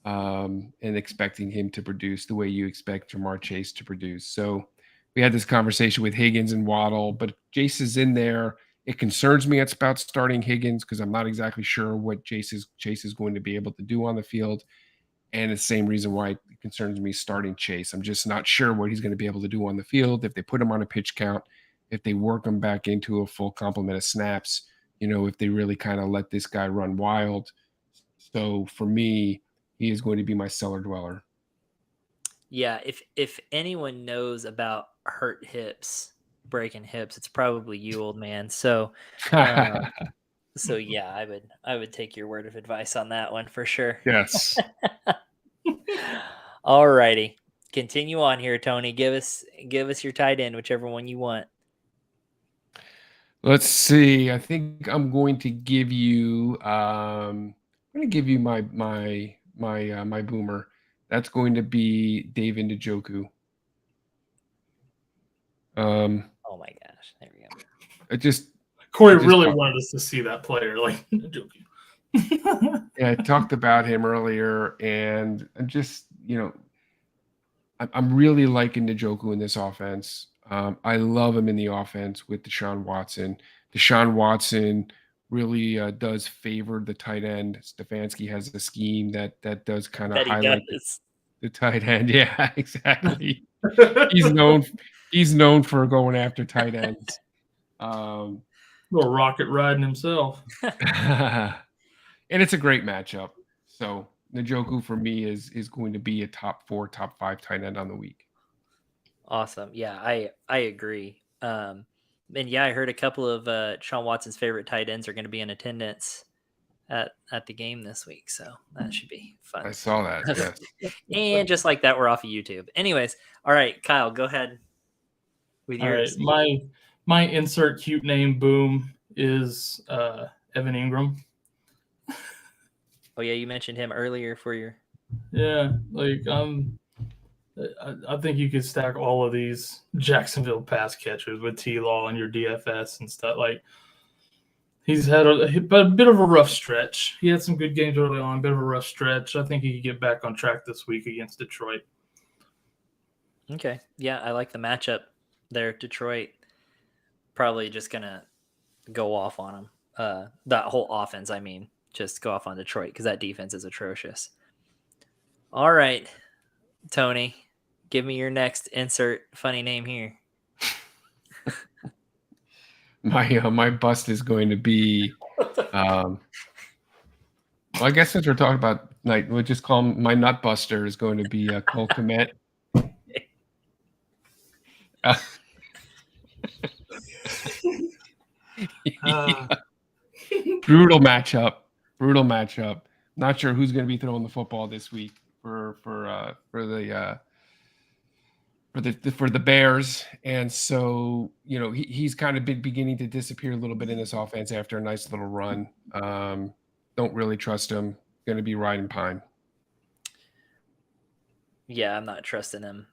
and expecting him to produce the way you expect Jamar Chase to produce. So we had this conversation with Higgins and Waddle, but Chase is in there. It concerns me about starting Higgins because I'm not exactly sure what Chase is going to be able to do on the field. And the same reason why it concerns me starting Chase. I'm just not sure what he's going to be able to do on the field. If they put him on a pitch count, if they work him back into a full complement of snaps, if they really kind of let this guy run wild. So for me, he is going to be my cellar dweller. Yeah, if anyone knows about hurt hips, breaking hips, it's probably you, old man. So so yeah, I would take your word of advice on that one for sure. Yes. All righty. Continue on here, Tony. Give us your tight end, whichever one you want. Let's see. I think I'm going to give you my boomer. That's going to be David Njoku. Oh my gosh. There we go. Corey really wanted us to see that player. Like, joking. Yeah, I talked about him earlier, and I'm just, I'm really liking Njoku in this offense. I love him in the offense with Deshaun Watson. Deshaun Watson really does favor the tight end. Stefanski has a scheme that does kind of highlight the tight end. Yeah, exactly. He's known for going after tight ends. Little rocket riding himself. And it's a great matchup. So Njoku for me is going to be a top 4, top 5 tight end on the week. Awesome. Yeah, I agree. And yeah, I heard a couple of Sean Watson's favorite tight ends are going to be in attendance at the game this week. So that should be fun. I saw that. Yes. And just like that, we're off of YouTube. Anyways, all right, Kyle, go ahead with yours. All right, my insert cute name boom is Evan Ingram. Oh yeah, you mentioned him earlier for your. Yeah, like I think you could stack all of these Jacksonville pass catchers with T-Law and your DFS and stuff. Like he's had a bit of a rough stretch. He had some good games early on, a bit of a rough stretch. I think he could get back on track this week against Detroit. Okay, yeah, I like the matchup there. Detroit probably just gonna go off on him. That whole offense, I mean, just go off on Detroit because that defense is atrocious. All right, Tony, give me your next insert funny name here. My bust is going to be. Well, I guess since we're talking about night, we'll just call him my nut buster is going to be Cole Kmet. Brutal matchup. Not sure who's going to be throwing the football this week for the Bears, and so he's kind of been beginning to disappear a little bit in this offense after a nice little run. Don't really trust him. Going to be riding pine. Yeah, I'm not trusting him.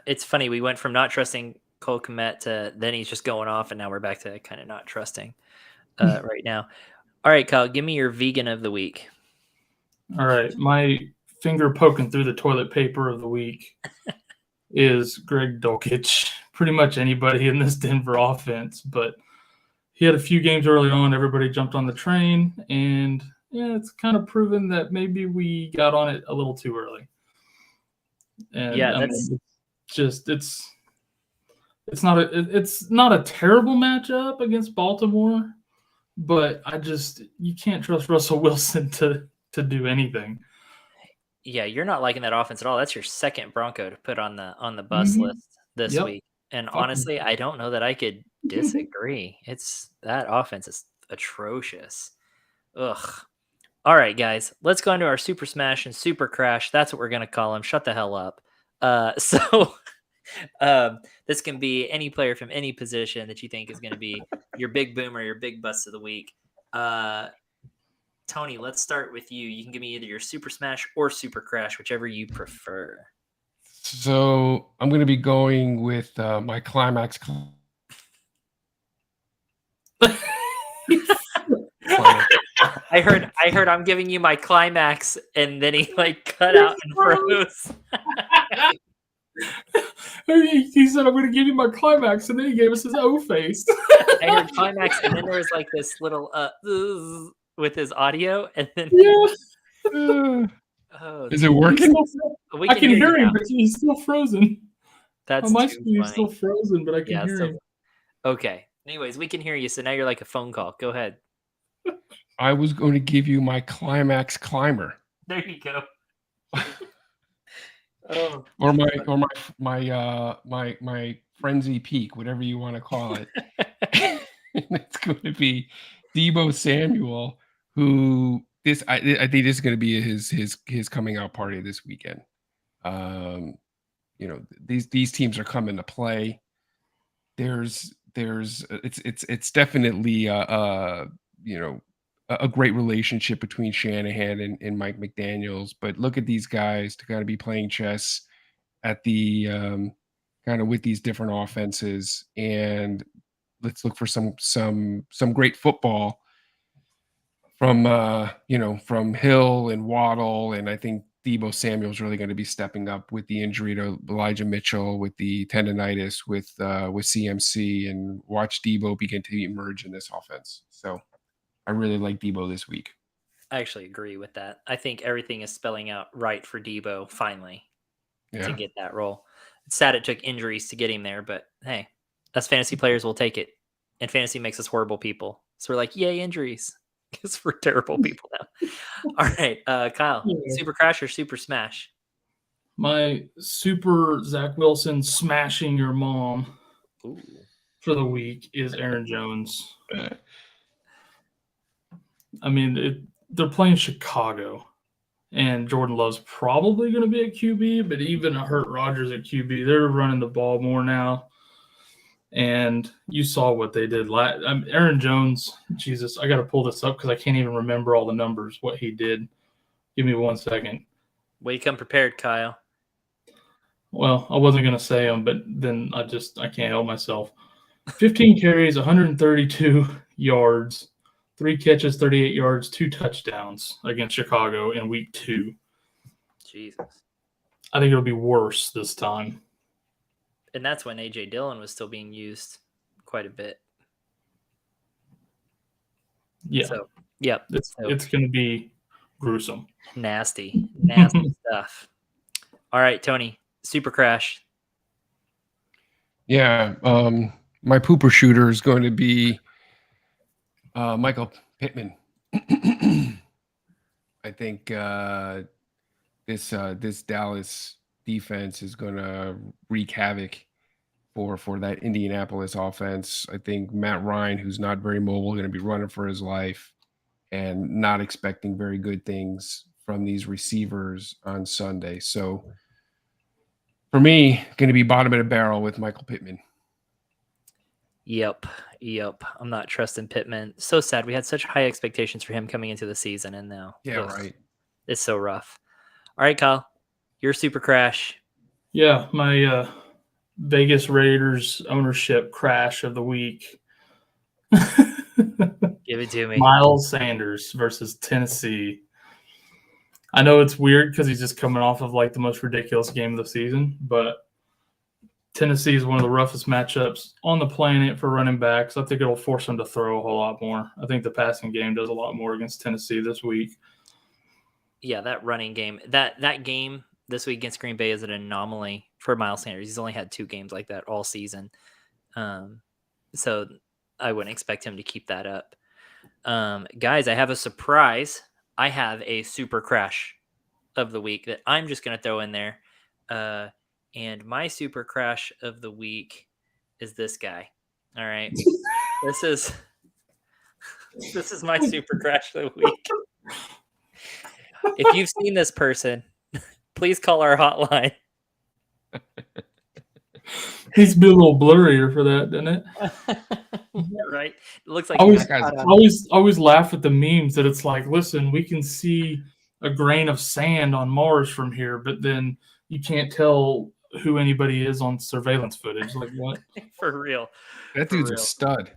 It's funny. We went from not trusting Cole Kmet to then he's just going off, and now we're back to kind of not trusting right now. All right, Kyle, give me your vegan of the week. All right, my finger poking through the toilet paper of the week is Greg Dulcich. Pretty much anybody in this Denver offense, but he had a few games early on. Everybody jumped on the train, and yeah, it's kind of proven that maybe we got on it a little too early. And yeah, it's not a terrible matchup against Baltimore, but you can't trust Russell Wilson to do anything. Yeah, you're not liking that offense at all. That's your second Bronco to put on the bus list this week. And honestly, I don't know that I could disagree. That offense is atrocious. Ugh. All right, guys, let's go into our Super Smash and Super Crash. That's what we're going to call them. Shut the hell up. This can be any player from any position that you think is going to be your big boom or your big bust of the week. Tony, let's start with you. You can give me either your Super Smash or Super Crash, whichever you prefer. So I'm going to be going with my climax. I heard I'm giving you my climax, and then he cut out and froze. He said, I'm going to give you my climax, and then he gave us his O face. I heard climax, and then there was this little with his audio, and then is it working? I can hear him, but he's still frozen. That's on my screen, he's still frozen, but I can hear him. Okay. Anyways, we can hear you, so now you're like a phone call. Go ahead. I was going to give you my climax climber. There you go. Or my frenzy peak, whatever you want to call it. It's going to be Deebo Samuel, who I think this is going to be his coming out party this weekend. These teams are coming to play. It's definitely a great relationship between Shanahan and Mike McDaniels, but look at these guys to kind of be playing chess at the kind of with these different offenses, and let's look for some great football from Hill and Waddle, and I think Deebo Samuel's really going to be stepping up with the injury to Elijah Mitchell, with the tendonitis, with CMC, and watch Deebo begin to emerge in this offense. So I really like Deebo this week. I actually agree with that. I think everything is spelling out right for Deebo finally to get that role. It's sad it took injuries to get him there, but hey, us fantasy players will take it. And fantasy makes us horrible people. So we're like, yay, injuries. Because we're terrible people now. All right, Kyle, Super Crash or Super Smash? My Super Zach Wilson smashing your mom for the week is Aaron Jones. I mean, they're playing Chicago, and Jordan Love's probably going to be at QB, but even hurt Rodgers at QB, they're running the ball more now. And you saw what they did. Aaron Jones, Jesus, I got to pull this up because I can't even remember all the numbers, what he did. Give me 1 second. Well, you come prepared, Kyle. Well, I wasn't going to say them, but then I can't help myself. 15 carries, 132 yards, 3 catches, 38 yards, 2 touchdowns against Chicago in week 2. Jesus. I think it'll be worse this time. And that's when A.J. Dillon was still being used quite a bit. Yeah. So Yep. It's going to be gruesome. Nasty stuff. All right, Tony, Super Crash. Yeah, my pooper shooter is going to be Michael Pittman. I think this Dallas defense is going to wreak havoc for that Indianapolis offense. I think Matt Ryan, who's not very mobile, going to be running for his life and not expecting very good things from these receivers on Sunday. So for me, going to be bottom of the barrel with Michael Pittman. Yep. I'm not trusting Pittman. So sad. We had such high expectations for him coming into the season, and now Right. It's so rough. All right, Kyle, your Super Crash. Yeah, my Vegas Raiders ownership crash of the week. Give it to me. Miles Sanders versus Tennessee. I know it's weird because he's just coming off of like the most ridiculous game of the season, but Tennessee is one of the roughest matchups on the planet for running backs. I think it'll force them to throw a whole lot more. I think the passing game does a lot more against Tennessee this week. Yeah, that running game, that game this week against Green Bay is an anomaly for Miles Sanders. He's only had 2 games like that all season. So I wouldn't expect him to keep that up. Guys, I have a surprise. I have a Super Crash of the week that I'm just going to throw in there. And my Super Crash of the week is this guy. All right. This is my Super Crash of the week. If you've seen this person, please call our hotline. He's been a little blurrier for that, doesn't it? Right? It looks like I always laugh at the memes that it's like, listen, we can see a grain of sand on Mars from here, but then you can't tell who anybody is on surveillance footage. Like what? For real. That dude's a stud.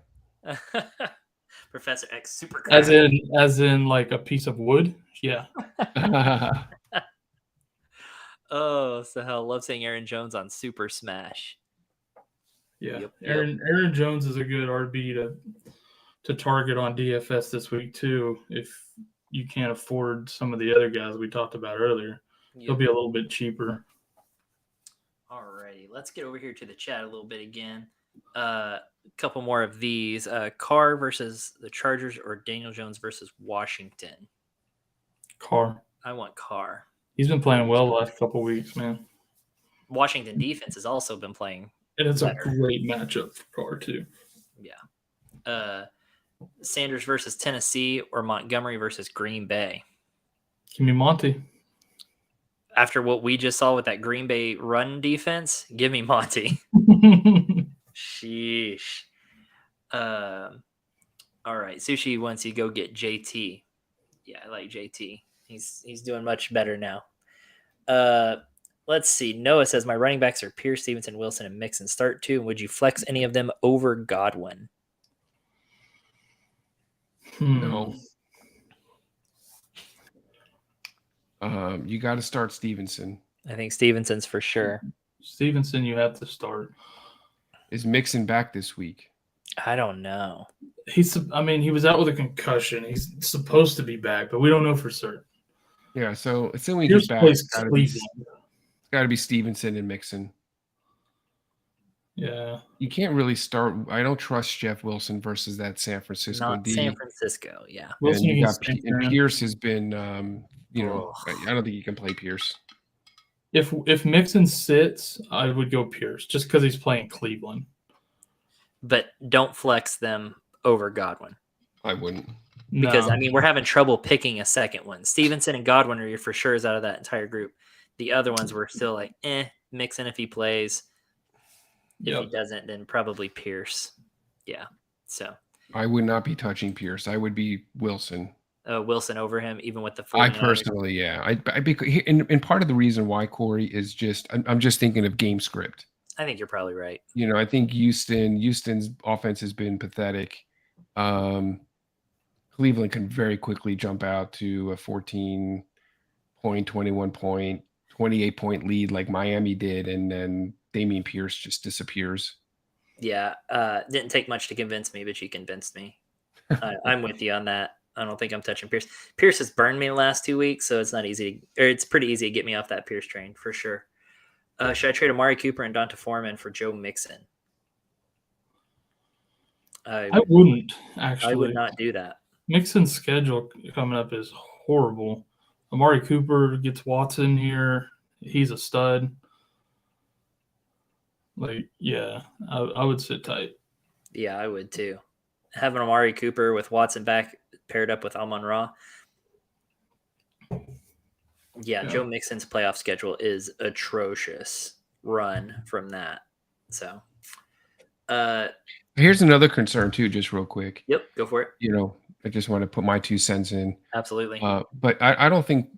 Professor X Super Crash. As in like a piece of wood? Yeah. Oh, so hell, love saying Aaron Jones on Super Smash. Yeah. Yep. Aaron Jones is a good RB to target on DFS this week too. If you can't afford some of the other guys we talked about earlier, he'll be a little bit cheaper. Alrighty, let's get over here to the chat a little bit again. A couple more of these. Carr versus the Chargers or Daniel Jones versus Washington? Carr. I want Carr. He's been playing well the last couple weeks, man. Washington defense has also been playing. And it's better. A great matchup for Carr, too. Yeah. Sanders versus Tennessee or Montgomery versus Green Bay? Give me Monty. After what we just saw with that Green Bay run defense, give me Monty. Sheesh. All right. Sushi wants you to go get JT. Yeah, I like JT. He's doing much better now. Let's see. Noah says, my running backs are Pierce, Stevenson, Wilson, and Mixon. Start 2. Would you flex any of them over Godwin? No. You got to start Stevenson. I think Stevenson's for sure. Stevenson, you have to start. Is Mixon back this week? I don't know. He was out with a concussion. He's supposed to be back, but we don't know for certain. Yeah, so assuming he's back, it's got to be Stevenson and Mixon. Yeah. You can't really start. I don't trust Jeff Wilson versus that San Francisco D. San Francisco, yeah. Wilson, and Pierce has been, I don't think you can play Pierce. If Mixon sits, I would go Pierce just because he's playing Cleveland. But don't flex them over Godwin. I wouldn't. Because, we're having trouble picking a second one. Stevenson and Godwin are your for sure's out of that entire group. The other ones were still like, Mixon if he plays. If he doesn't, then probably Pierce. Yeah. So I would not be touching Pierce. I would be Wilson. Wilson over him, even with the 49ers. I personally, yeah. And part of the reason why, Corey, is just I'm just thinking of game script. I think you're probably right. I think Houston's offense has been pathetic. Cleveland can very quickly jump out to a 14-point, 21-point, 28-point lead like Miami did, and then Dameon Pierce just disappears. Yeah, didn't take much to convince me, but you convinced me. I'm with you on that. I don't think I'm touching Pierce. Pierce has burned me the last 2 weeks, so it's not easy or it's pretty easy to get me off that Pierce train for sure. Should I trade Amari Cooper and Donta Foreman for Joe Mixon? I wouldn't, actually. I would not do that. Mixon's schedule coming up is horrible. Amari Cooper gets Watson here. He's a stud. Like, yeah, I would sit tight. Yeah, I would too. Having Amari Cooper with Watson back paired up with Amon-Ra. Yeah, Joe Mixon's playoff schedule is atrocious. Run from that. So, Here's another concern too, just real quick. Yep, go for it. You know, I just want to put my 2 cents in. Absolutely. But I don't think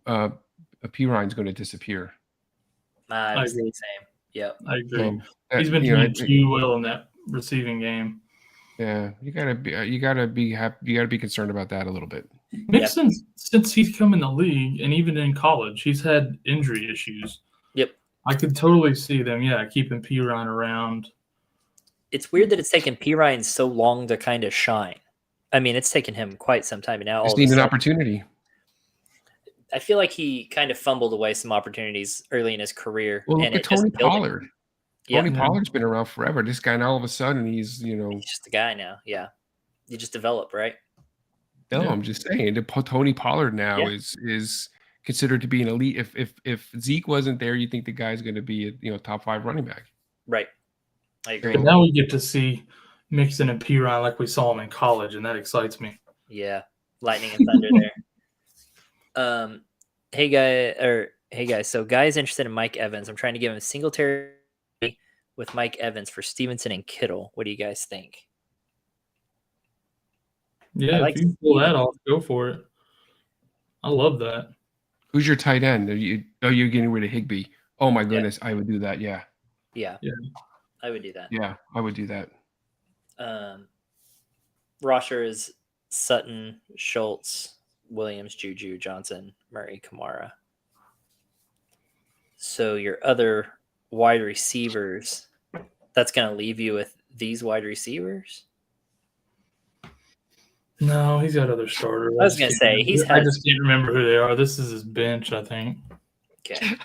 P. Ryan's going to disappear. I agree. The same. Yep. I agree. He's been doing too well in that receiving game. Yeah, you gotta be happy. You gotta be concerned about that a little bit. Mixon, since he's come in the league and even in college, he's had injury issues. Yep. I could totally see them, keeping P. Ryan around. It's weird that it's taken P. Ryan so long to kind of shine. I mean, it's taken him quite some time now. Just need an opportunity. I feel like he kind of fumbled away some opportunities early in his career. Well, and look at Tony Pollard. Yeah. Tony Pollard's been around forever. This guy, now all of a sudden, he's just a guy now. Yeah, you just develop, right? No, I'm just saying. Tony Pollard now is considered to be an elite. If Zeke wasn't there, you think the guy's going to be a top 5 running back, right? I agree. But now we get to see Mixon and P. Ryan like we saw him in college, and that excites me. Yeah, lightning and thunder there. Hey guys. So guys interested in Mike Evans. I'm trying to give him Singletary with Mike Evans for Stevenson and Kittle. What do you guys think? Yeah, if you pull that off, go for it. I love that. Who's your tight end? You're getting rid of Higbee. Oh my goodness, I would do that. Yeah. I would do that. Yeah, I would do that. Roster is Sutton, Schultz, Williams, Juju, Johnson, Murray, Kamara. So your other wide receivers, that's going to leave you with these wide receivers? No, he's got other starters. I was going to say I just can't remember who they are. This is his bench, I think. Okay.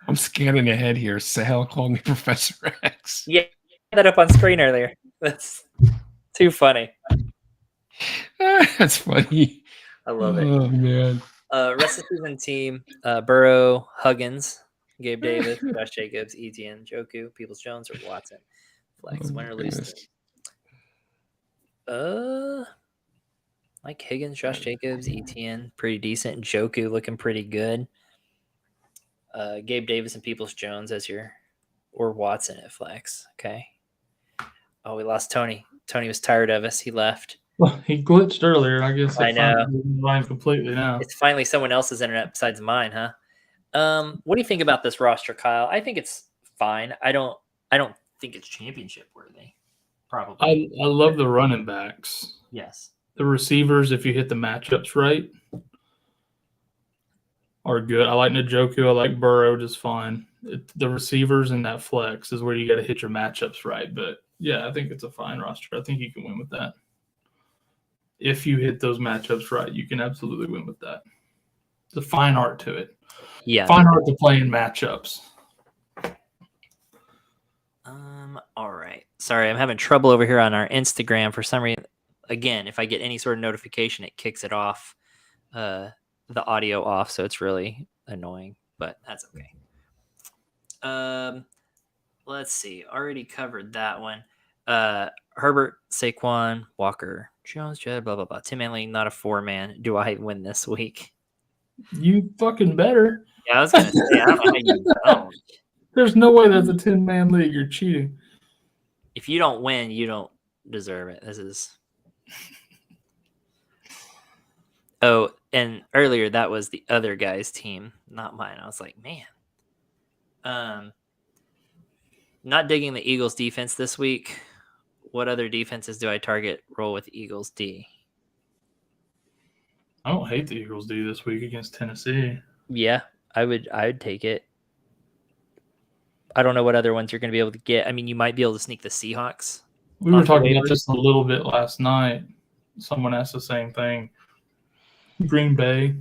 I'm scanning ahead here. Sahel called me Professor X. Yeah, that up on screen earlier. That's too funny. That's funny. I love it. Oh man. Rest of the season team: Burrow, Huggins, Gabe Davis, Josh Jacobs, Etienne, Joku, Peoples-Jones, or Watson. Flex, win or lose. Like Higgins, Josh Jacobs, Etienne, pretty decent. Joku looking pretty good. Gabe Davis and Peoples-Jones or Watson at flex. Okay. Oh, we lost Tony. Tony was tired of us. He left. Well, he glitched earlier. I guess I know. Mine completely now. It's finally someone else's internet besides mine, huh? What do you think about this roster, Kyle? I think it's fine. I don't think it's championship worthy. Probably. I love the running backs. Yes. The receivers, if you hit the matchups right, are good. I like Njoku. I like Burrow just fine. The receivers and that flex is where you got to hit your matchups right. But, yeah, I think it's a fine roster. I think you can win with that. If you hit those matchups right, you can absolutely win with that. It's a fine art to it. Yeah. Fine art to play in matchups. All right. Sorry, I'm having trouble over here on our Instagram for some reason. Again, if I get any sort of notification, it kicks it off, the audio off, so it's really annoying, but that's okay. Let's see. Already covered that one. Herbert, Saquon, Walker, Jones, Jed, blah, blah, blah. Tim Manley, not a 4-man. Do I win this week? You fucking better. Yeah, I was going to say, I don't know how you don't. There's no way that's a 10-man league. You're cheating. If you don't win, you don't deserve it. This is... Oh, and earlier that was the other guy's team, not mine. I was like, man. Not digging the Eagles defense this week. What other defenses do I target roll with Eagles D? I don't hate the Eagles D this week against Tennessee. Yeah, I would take it. I don't know what other ones you're going to be able to get. I mean, you might be able to sneak the Seahawks. We were Off the talking about waivers? this a little bit last night. Someone asked the same thing. Green Bay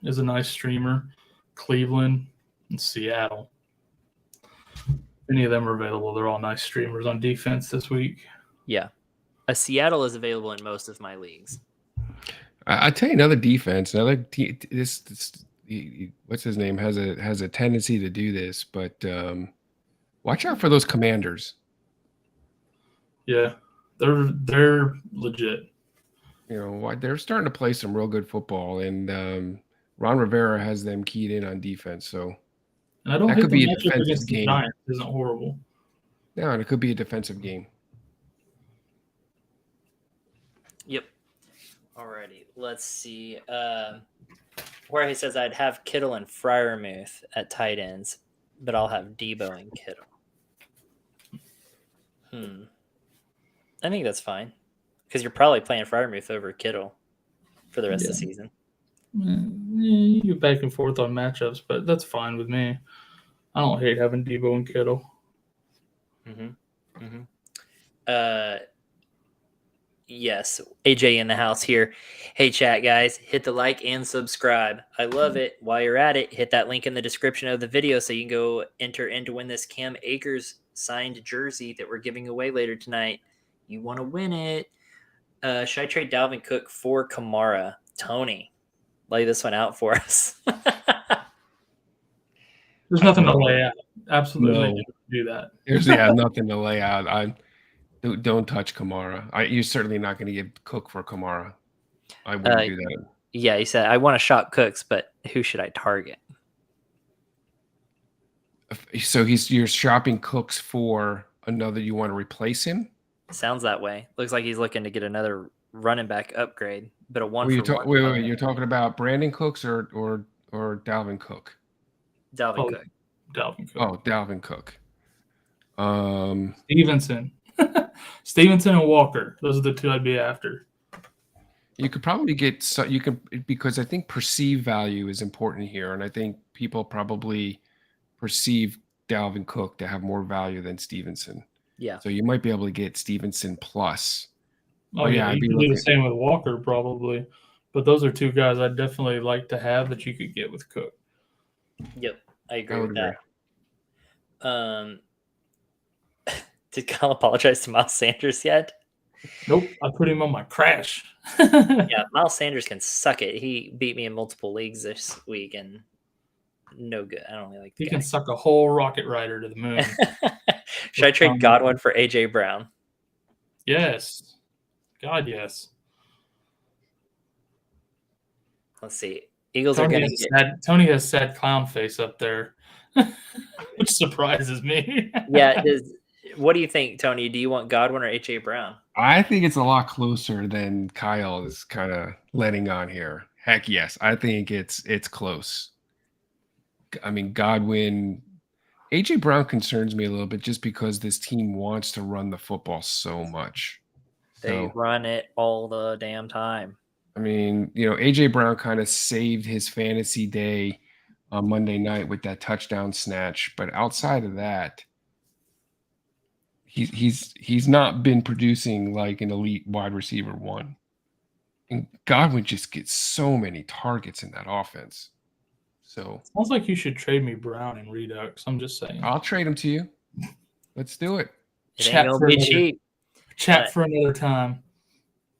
is a nice streamer. Cleveland and Seattle. Any of them are available. They're all nice streamers on defense this week. Yeah. Seattle is available in most of my leagues. I tell you, another defense, what's his name has a tendency to do this, but watch out for those Commanders. Yeah, they're legit. You know, they're starting to play some real good football, and Ron Rivera has them keyed in on defense. So, and I don't that think could the be a matchup defensive against the game. Giants isn't horrible. Yeah, and it could be a defensive game. Yep. Alrighty, let's see. Where he says I'd have Kittle and Freiermuth at tight ends, but I'll have Debo and Kittle. I think that's fine because you're probably playing Freiermuth over Kittle for the rest of the season. Yeah, you get back and forth on matchups, but that's fine with me. I don't hate having Debo and Kittle. Yes, AJ in the house here. Hey, chat guys, hit the like and subscribe. I love it. While you're at it, hit that link in the description of the video so you can go enter in to win this Cam Akers signed jersey that we're giving away later tonight. You want to win it. Should I trade Dalvin Cook for Kamara? Tony, lay this one out for us. There's nothing to lay out. Absolutely No. do that. There's nothing to lay out. Don't touch Kamara. You're certainly not going to give Cook for Kamara. I wouldn't do that. Yeah, he said I want to shop Cooks, but who should I target? So you're shopping Cooks for another. You want to replace him? Sounds that way. Looks like he's looking to get another running back upgrade, but a one Wait, for one. wait. You're talking about Brandon Cooks or Dalvin Cook? Dalvin Cook. Dalvin Cook. Oh, Dalvin Cook. Stevenson and Walker. Those are the two I'd be after. You could probably get because I think perceived value is important here, and I think people probably perceive Dalvin Cook to have more value than Stevenson. Yeah. So you might be able to get Stevenson plus. Oh yeah, you could do the same with Walker probably, but those are two guys I'd definitely like to have that you could get with Cook. Yep, I agree with that. Did Kyle apologize to Miles Sanders yet? Nope, I put him on my crash. Yeah, Miles Sanders can suck it. He beat me in multiple leagues this week, and no good. I don't really like the guy. He can suck a whole rocket rider to the moon. Should I trade Godwin for AJ Brown? Yes. God, yes. Let's see. Eagles are going to get... Tony has sad clown face up there, which surprises me. Yeah. What do you think, Tony? Do you want Godwin or AJ Brown? I think it's a lot closer than Kyle is kind of letting on here. Heck yes. I think it's close. I mean, Godwin, AJ Brown concerns me a little bit just because this team wants to run the football so much. They run it all the damn time. I mean, AJ Brown kind of saved his fantasy day on Monday night with that touchdown snatch, but outside of that, he's not been producing like an elite wide receiver one. And Godwin just gets so many targets in that offense. So sounds like you should trade me Brown and Redux. I'm just saying. I'll trade him to you. Let's do it. It ain't gonna be cheap. Chat for another time.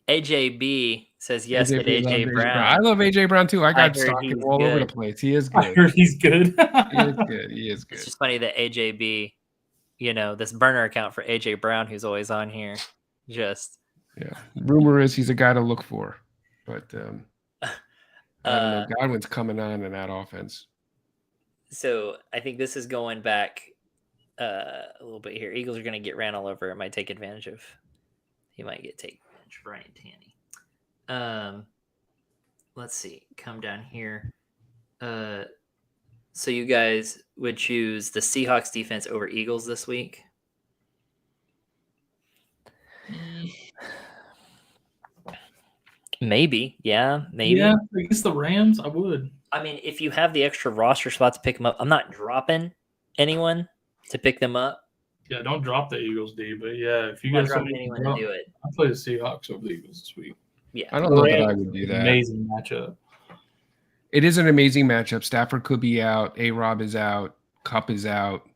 AJB says yes to AJ Brown. I love AJ Brown too. I got stock him all over the place. He is good. I heard he's good. He is good. It's just funny that AJB, this burner account for AJ Brown, who's always on here, just rumor is he's a guy to look for, but I don't know. Godwin's coming on in that offense. So I think this is going back a little bit here. Eagles are going to get ran all over. It might take advantage of. He might take advantage of Ryan Tanny. Let's see. Come down here. So you guys would choose the Seahawks defense over Eagles this week? Maybe. Yeah, maybe. Yeah, against the Rams, I would. I mean, if you have the extra roster spot to pick them up, I'm not dropping anyone to pick them up. Yeah, don't drop the Eagles, D. But yeah, if you I'm not got dropping somebody anyone to to drop, do it. I play the Seahawks over the Eagles this week. Yeah. I don't know that I Rams, would do that. amazing matchup. It is an amazing matchup. Stafford could be out. A-Rob is out. Cup is out.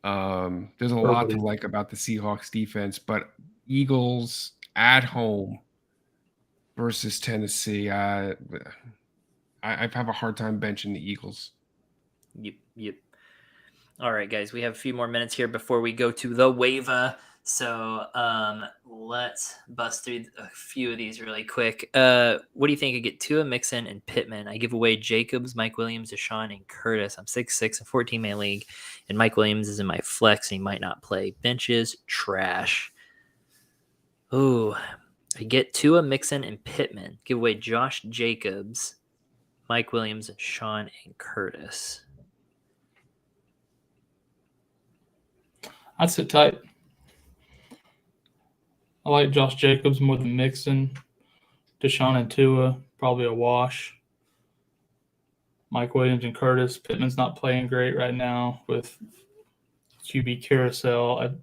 There's a lot to like about the Seahawks defense, but Eagles at home versus Tennessee, I have a hard time benching the Eagles. Yep. All right, guys, we have a few more minutes here before we go to the waiver. So let's bust through a few of these really quick. What do you think? I get Tua, Mixon, and Pittman. I give away Jacobs, Mike Williams, Deshaun, and Curtis. I'm 6'6" in 14-man league, and Mike Williams is in my flex, and he might not play. Benches, trash. Ooh, I get Tua, Mixon, and Pittman. Give away Josh Jacobs, Mike Williams, and Sean and Curtis. I'd sit tight. I like Josh Jacobs more than Mixon. Deshaun and Tua, probably a wash. Mike Williams and Curtis. Pittman's not playing great right now with QB carousel.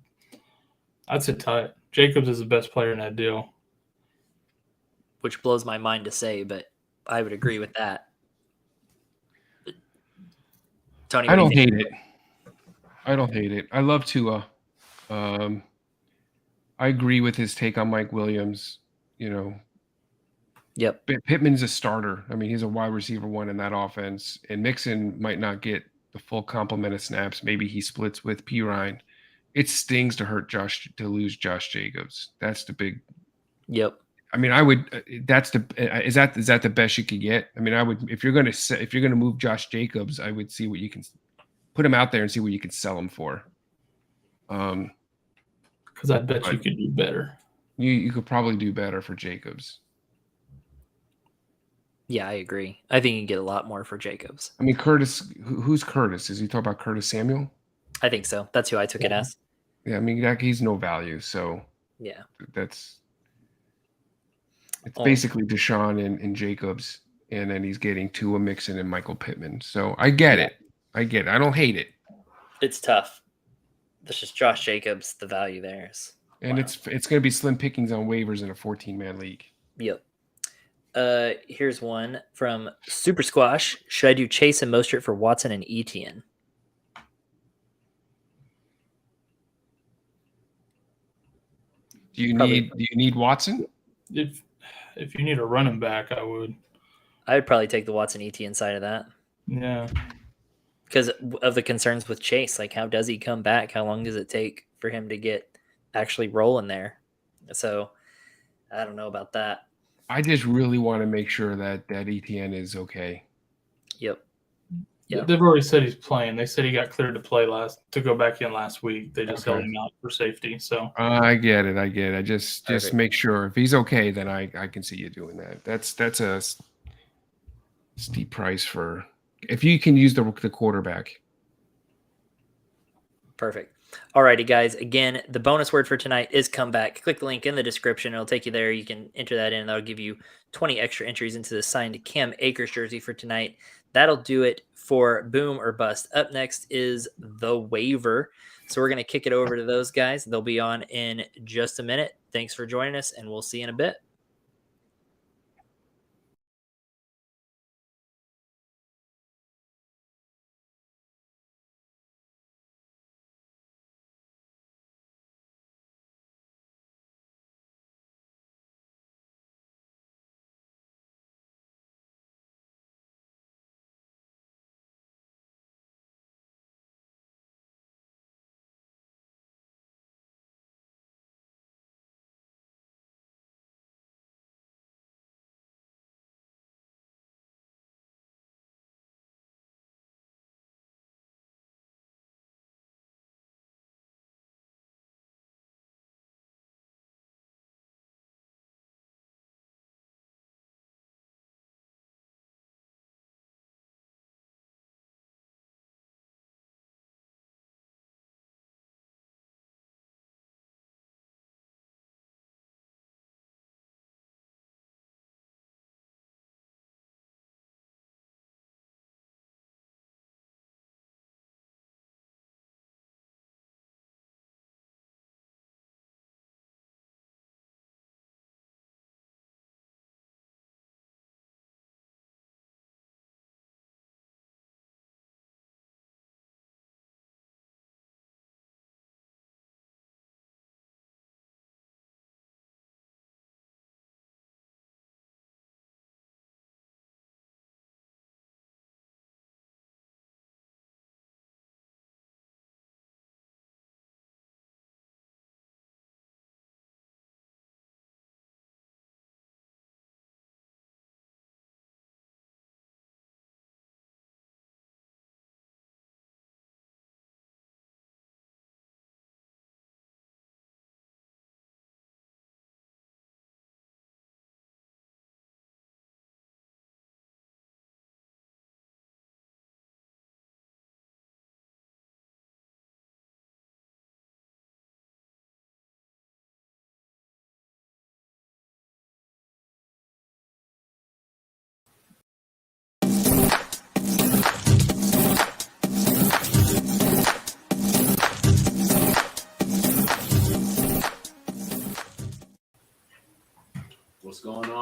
I'd sit tight. Jacobs is the best player in that deal. Which blows my mind to say, but I would agree with that. But, Tony, I don't hate it. I love Tua. I agree with his take on Mike Williams. Yep. Pittman's a starter. I mean, he's a wide receiver one in that offense, and Mixon might not get the full complement of snaps. Maybe he splits with Pirine. It stings to lose Josh Jacobs. That's the big. Yep. I mean, I would. That's the. Is that the best you could get? I mean, I would. If you're gonna move Josh Jacobs, I would see what you can put him out there and see what you can sell him for. Because I bet you could do better. You could probably do better for Jacobs. Yeah, I agree. I think you can get a lot more for Jacobs. I mean, Curtis. Who's Curtis? Is he talking about Curtis Samuel? I think so. That's who I took it as. Yeah, I mean, he's no value. So yeah, it's basically Deshaun and Jacobs, and then he's getting Tua, Mixon, and Michael Pittman. So I get it. I don't hate it. It's tough. This is Josh Jacobs. The value there is. And it's going to be slim pickings on waivers in a 14-man league. Yep. Here's one from Super Squash. Should I do Chase and Mostert for Watson and Etienne? Do you need Watson? If you need a running back, I would. I would probably take the Watson Etienne side of that. Yeah. Because of the concerns with Chase, like how does he come back? How long does it take for him to get actually rolling there? So I don't know about that. I just really want to make sure that Etienne is okay. Yep. They've already said he's playing. They said he got cleared to go back in last week. They just held him out for safety. So I get it. I just make sure if he's okay, then I can see you doing that. That's a steep price for if you can use the quarterback. Perfect. Alrighty, guys. Again, the bonus word for tonight is comeback. Click the link in the description. It'll take you there. You can enter that in. That'll give you 20 extra entries into the signed Cam Akers jersey for tonight. That'll do it for Boom or Bust. Up next is the waiver. So we're going to kick it over to those guys. They'll be on in just a minute. Thanks for joining us, and we'll see you in a bit.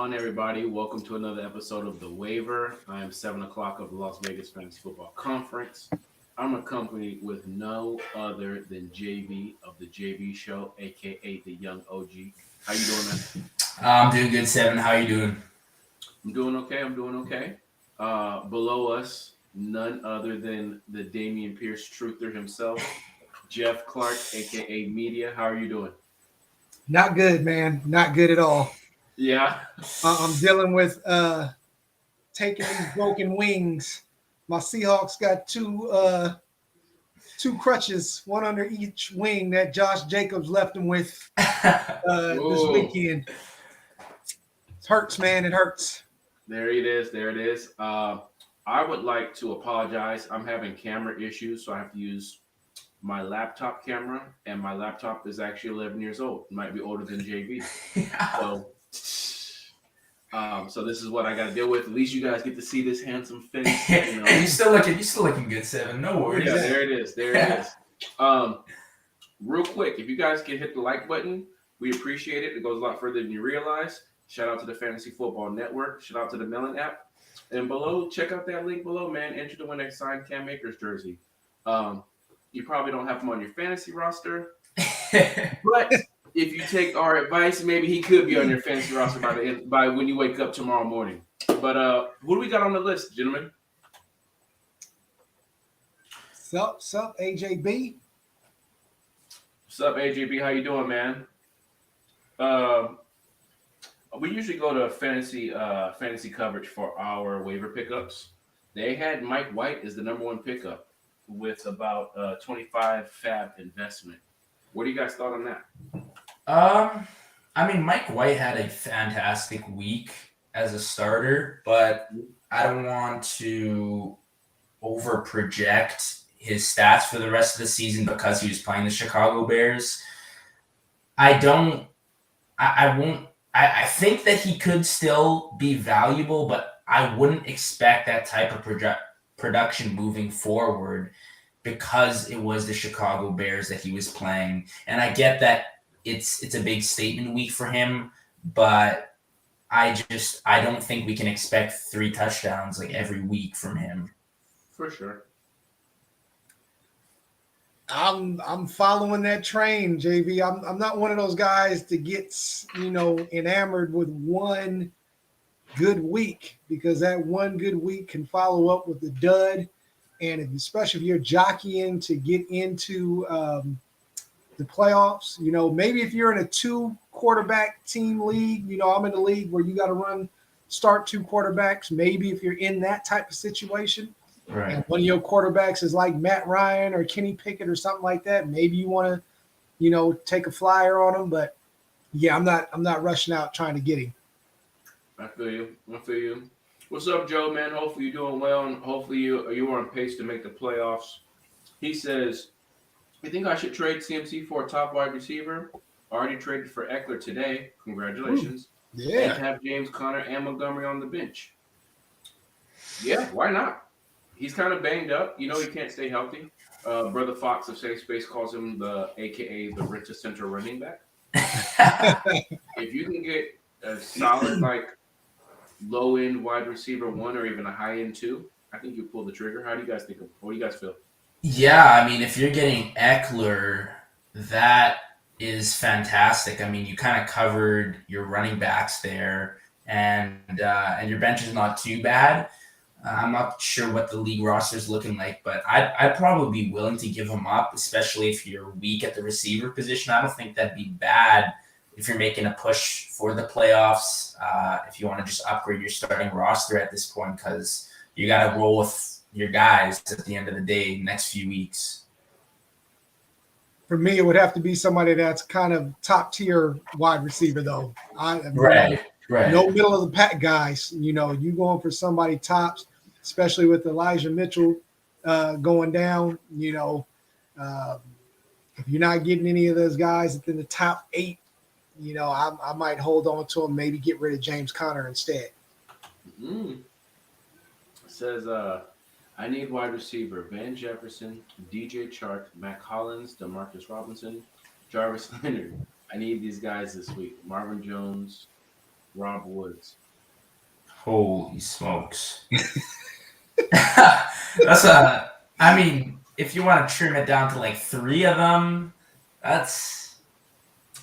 on, everybody? Welcome to another episode of The Waiver. I am 7 o'clock of the Las Vegas Fantasy Football Conference. I'm accompanied with no other than JB of the JB Show, a.k.a. the Young OG. How you doing, man? I'm doing good, Seven. How you doing? I'm doing okay. Below us, none other than the Damian Pierce truther himself, Jeff Clark, a.k.a. MEedia. How are you doing? Not good, man. Not good at all. Yeah. I'm dealing with taking these broken wings. My Seahawks got two crutches, one under each wing that Josh Jacobs left them with this weekend. It hurts, man. It hurts. There it is. I would like to apologize. I'm having camera issues, so I have to use my laptop camera, and my laptop is actually 11 years old. It might be older than JV. So this is what I got to deal with. At least you guys get to see this handsome face. You know. you still looking good, Seven. No worries. Yeah, there it is. Real quick, if you guys can hit the like button, we appreciate it. It goes a lot further than you realize. Shout out to the Fantasy Football Network. Shout out to the Melon app. And below, check out that link below, man. Enter to win a signed Cam Akers jersey. You probably don't have him on your fantasy roster, but if you take our advice, maybe he could be on your fantasy roster by when you wake up tomorrow morning. But who do we got on the list, gentlemen? Sup, AJB? What's up, AJB? How you doing, man? We usually go to fantasy coverage for our waiver pickups. They had Mike White as the number one pickup with about 25 fab investment. What do you guys thought on that? I mean, Mike White had a fantastic week as a starter, but I don't want to over project his stats for the rest of the season because he was playing the Chicago Bears. I think that he could still be valuable, but I wouldn't expect that type of production moving forward because it was the Chicago Bears that he was playing. And I get that it's a big statement week for him, but I don't think we can expect 3 touchdowns like every week from him. For sure. I'm following that train, JV. I'm not one of those guys that gets, enamored with one good week, because that one good week can follow up with the dud. And especially if you're jockeying to get into the playoffs, maybe if you're in a 2 quarterback team league, I'm in a league where you got to start 2 quarterbacks. Maybe if you're in that type of situation, right, and one of your quarterbacks is like Matt Ryan or Kenny Pickett or something like that, maybe you want to, take a flyer on him. But yeah, I'm not rushing out trying to get him. I feel you. What's up, Joe, man? Hopefully you're doing well, and hopefully you are on pace to make the playoffs. He says, "You think I should trade CMC for a top wide receiver? Already traded for EKER today. Congratulations. Yeah. And have James Conner and Montgomery on the bench." Yeah, why not? He's kind of banged up. He can't stay healthy. Brother Fox of Safe Space calls him the AKA the Renta Center running back. If you can get a solid low end wide receiver 1 or even a high end 2, I think you pull the trigger. How do you guys think of? What do you guys feel? Yeah, I mean, if you're getting EKER, that is fantastic. I mean, you kind of covered your running backs there, and your bench is not too bad. I'm not sure what the league roster is looking like, but I'd probably be willing to give him up, especially if you're weak at the receiver position. I don't think that'd be bad if you're making a push for the playoffs, if you want to just upgrade your starting roster at this point, because you got to roll with your guys at the end of the day next few weeks. For me, it would have to be somebody that's kind of top tier wide receiver, though. Right. No middle of the pack guys. You going for somebody tops, especially with Elijah Mitchell going down. If you're not getting any of those guys within the top 8, I might hold on to him, maybe get rid of James Conner instead. It says, I need wide receiver Van Jefferson, DJ Chark, Mac Hollins, DeMarcus Robinson, Jarvis Leonard. I need these guys this week. Marvin Jones, Rob Woods. Holy smokes. That's a. I mean, if you want to trim it down to like 3 of them, that's.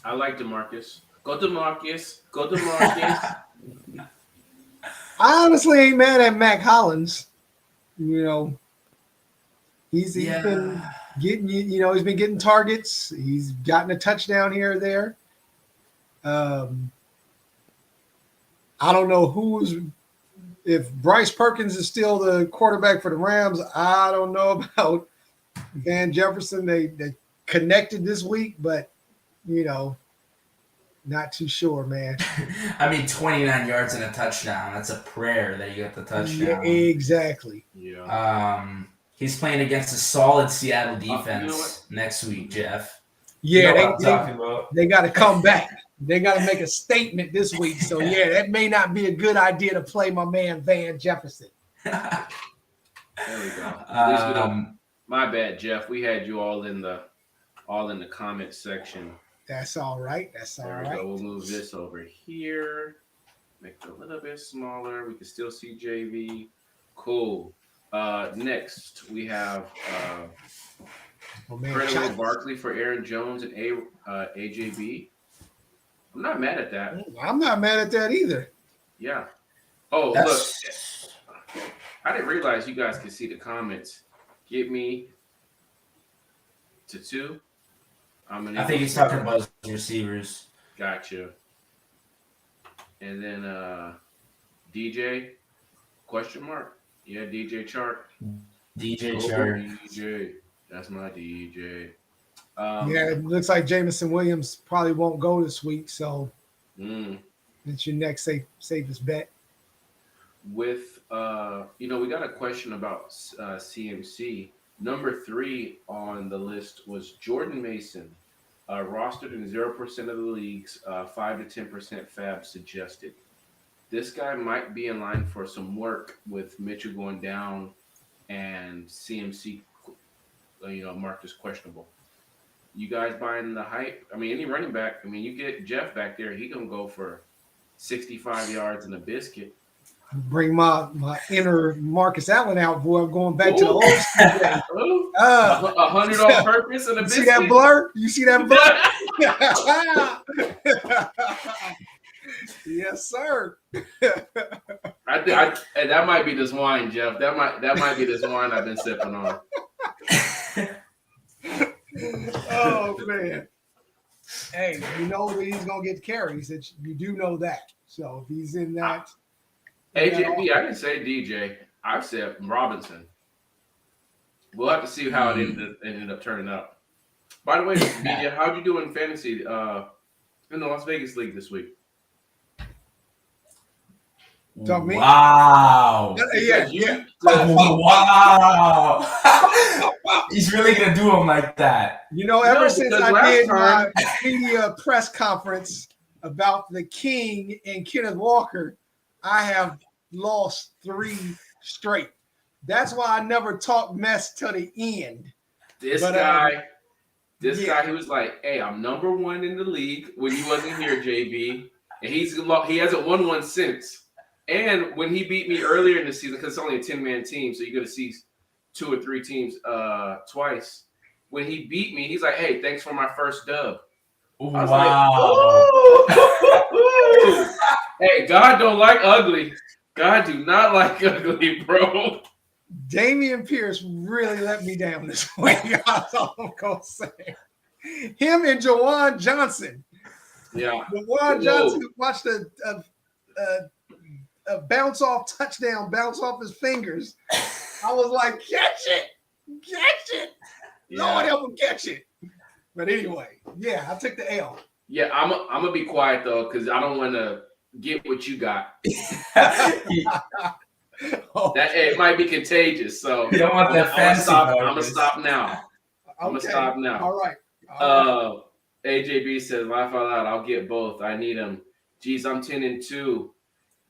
I like DeMarcus. Go DeMarcus. Go DeMarcus. I honestly ain't mad at Mac Hollins. You know, he's been getting he's been getting targets. He's gotten a touchdown here or there. I don't know if Bryce Perkins is still the quarterback for the Rams. I don't know about Van Jefferson. They connected this week, but not too sure, man. I mean, 29 yards and a touchdown. That's a prayer that you got the touchdown. Yeah, exactly. Yeah. He's playing against a solid Seattle defense next week, Jeff. Yeah, what I'm talking about. They got to come back. They got to make a statement this week. So, yeah, that may not be a good idea to play my man Van Jefferson. There we go. At least we don't. My bad, Jeff. We had you all in the comment section. That's all right. That's all right. We'll move this over here. Make it a little bit smaller. We can still see JV. Cool. Next, we have Credible Barkley for Aaron Jones and AJB. I'm not mad at that. I'm not mad at that either. Yeah. Oh, look. I didn't realize you guys could see the comments. Get me to 2. I think he's talking about his receivers. Gotcha. And then DJ, question mark. Yeah, DJ Chark. DJ Chark. DJ. That's my DJ. Yeah, it looks like Jameson Williams probably won't go this week, so it's your next safest bet. With we got a question about CMC. Number 3 on the list was Jordan Mason, rostered in 0% of the leagues, 5 to 10% fab suggested. This guy might be in line for some work with Mitchell going down and CMC, marked as questionable. You guys buying the hype? I mean, any running back. I mean, you get Jeff back there, he gonna go for 65 yards and a biscuit. Bring my inner Marcus Allen out, boy. I'm going back to the old school days. 100 on purpose and a biscuit. See that blur? You see that blur? Yes, sir. That might be this wine, Jeff. That might be this wine I've been sipping on. Oh man. Hey, you know that he's gonna get carries. You do know that. So if he's in that. AJB, I didn't say DJ. I said Robinson. We'll have to see how it ended up turning out. By the way, MEedia, how'd you do in fantasy in the Las Vegas League this week? Talk me? Wow. Yeah. Wow. He's really going to do him like that. Ever since I did my media press conference about the King and Kenneth Walker, I have lost 3 straight. That's why I never talk mess till the end. This guy, he was like, "Hey, I'm number 1 in the league." When you wasn't here, JB, and he hasn't won one since. And when he beat me earlier in the season, because it's only a 10-man team, so you're gonna see 2 or 3 teams twice. When he beat me, he's like, "Hey, thanks for my first dub." Wow. Like, hey, God don't like ugly. God do not like ugly, bro. Damian Pierce really let me down this week. That's all I'm gonna say. Him and Jawan Johnson. Yeah. Jawan Johnson watched a bounce off touchdown, bounce off his fingers. I was like, catch it. Yeah. Lord help him catch it. But anyway, yeah, I took the L. Yeah, I'm gonna be quiet though, because I don't want to get what you got. It might be contagious. So you don't want that fancy. I'm gonna stop now. I'm gonna stop now. All right. AJB says, laugh out loud. I'll get both. I need them. Geez, I'm 10-2,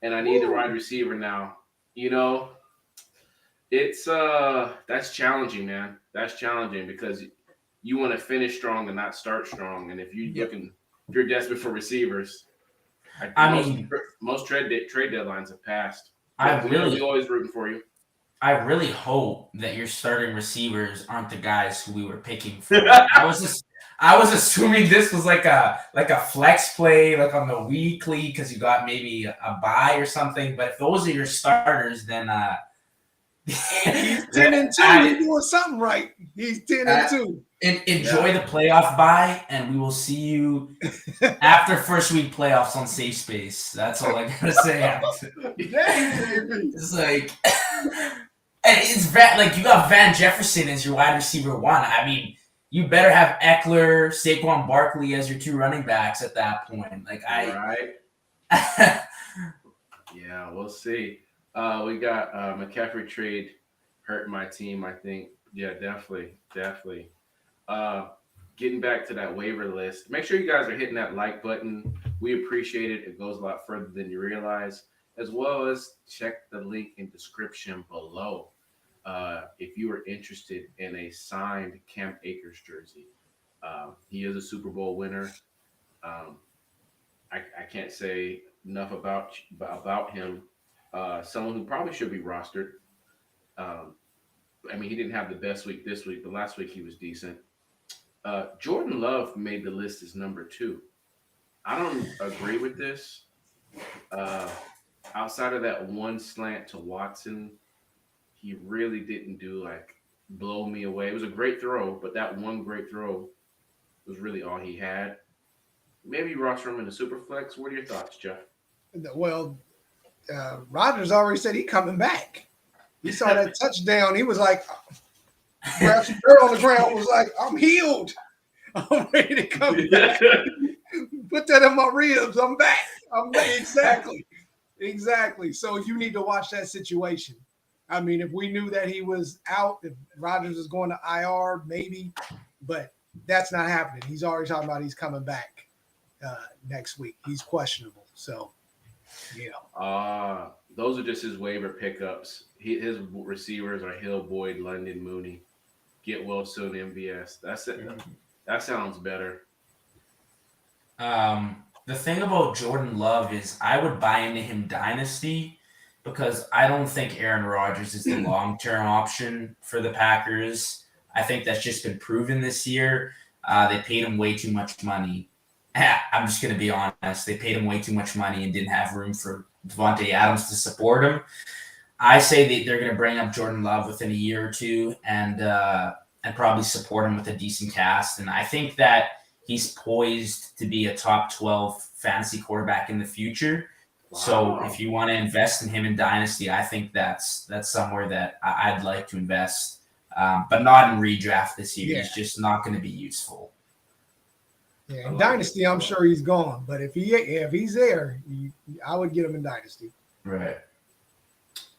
and I need the wide receiver now. It's that's challenging, man. That's challenging because you want to finish strong and not start strong. And if you're desperate for receivers, I mean, most trade deadlines have passed. I really, we always rooting for you. I really hope that your starting receivers aren't the guys who we were picking for. I was assuming this was like a flex play, like on the weekly, because you got maybe a bye or something. But if those are your starters, then he's 10-2. He's doing something right. He's 10-2. Enjoy the playoff bye, and we will see you after first week playoffs on Safe Space. That's all I gotta say. It's like, and it's like you got Van Jefferson as your wide receiver 1. I mean, you better have Eckler, Saquon Barkley as your 2 running backs at that point. Like right. Yeah, we'll see. We got McCaffrey trade hurt my team, I think. Yeah, definitely. Getting back to that waiver list, make sure you guys are hitting that like button. We appreciate it. It goes a lot further than you realize, as well as check the link in description below if you are interested in a signed Cam Akers jersey. He is a Super Bowl winner. I can't say enough about him. Someone who probably should be rostered. I mean, he didn't have the best week this week, but last week he was decent. Jordan Love made the list as number 2. I don't agree with this. Outside of that one slant to Watson, he really didn't blow me away. It was a great throw, but that one great throw was really all he had. Maybe roster him in a super flex. What are your thoughts, Jeff? Well, Rodgers already said he's coming back. He saw that touchdown. He was like, grabbed some dirt on the ground, was like, I'm healed. I'm ready to come back. Put that in my ribs. I'm back. Exactly. So you need to watch that situation. I mean, if we knew that he was out, if Rodgers is going to IR, maybe, but that's not happening. He's already talking about he's coming back next week. He's questionable. So, those are just his waiver pickups. His receivers are Hill, Boyd, London, Mooney. Get well soon, MVS. That's it. That sounds better. The thing about Jordan Love is I would buy into him dynasty because I don't think Aaron Rodgers is the long-term option for the Packers. I think that's just been proven this year. They paid him way too much money. I'm just going to be honest. They paid him way too much money and didn't have room for Devontae Adams to support him. I say that they're going to bring up Jordan Love within a year or two and probably support him with a decent cast. And I think that he's poised to be a top 12 fantasy quarterback in the future. Wow. So if you want to invest in him in Dynasty, I think that's somewhere that I'd like to invest, but not in redraft this year. Yeah. He's just not going to be useful. Yeah, in Dynasty, I'm sure he's gone. But if he's there, I would get him in Dynasty. Right.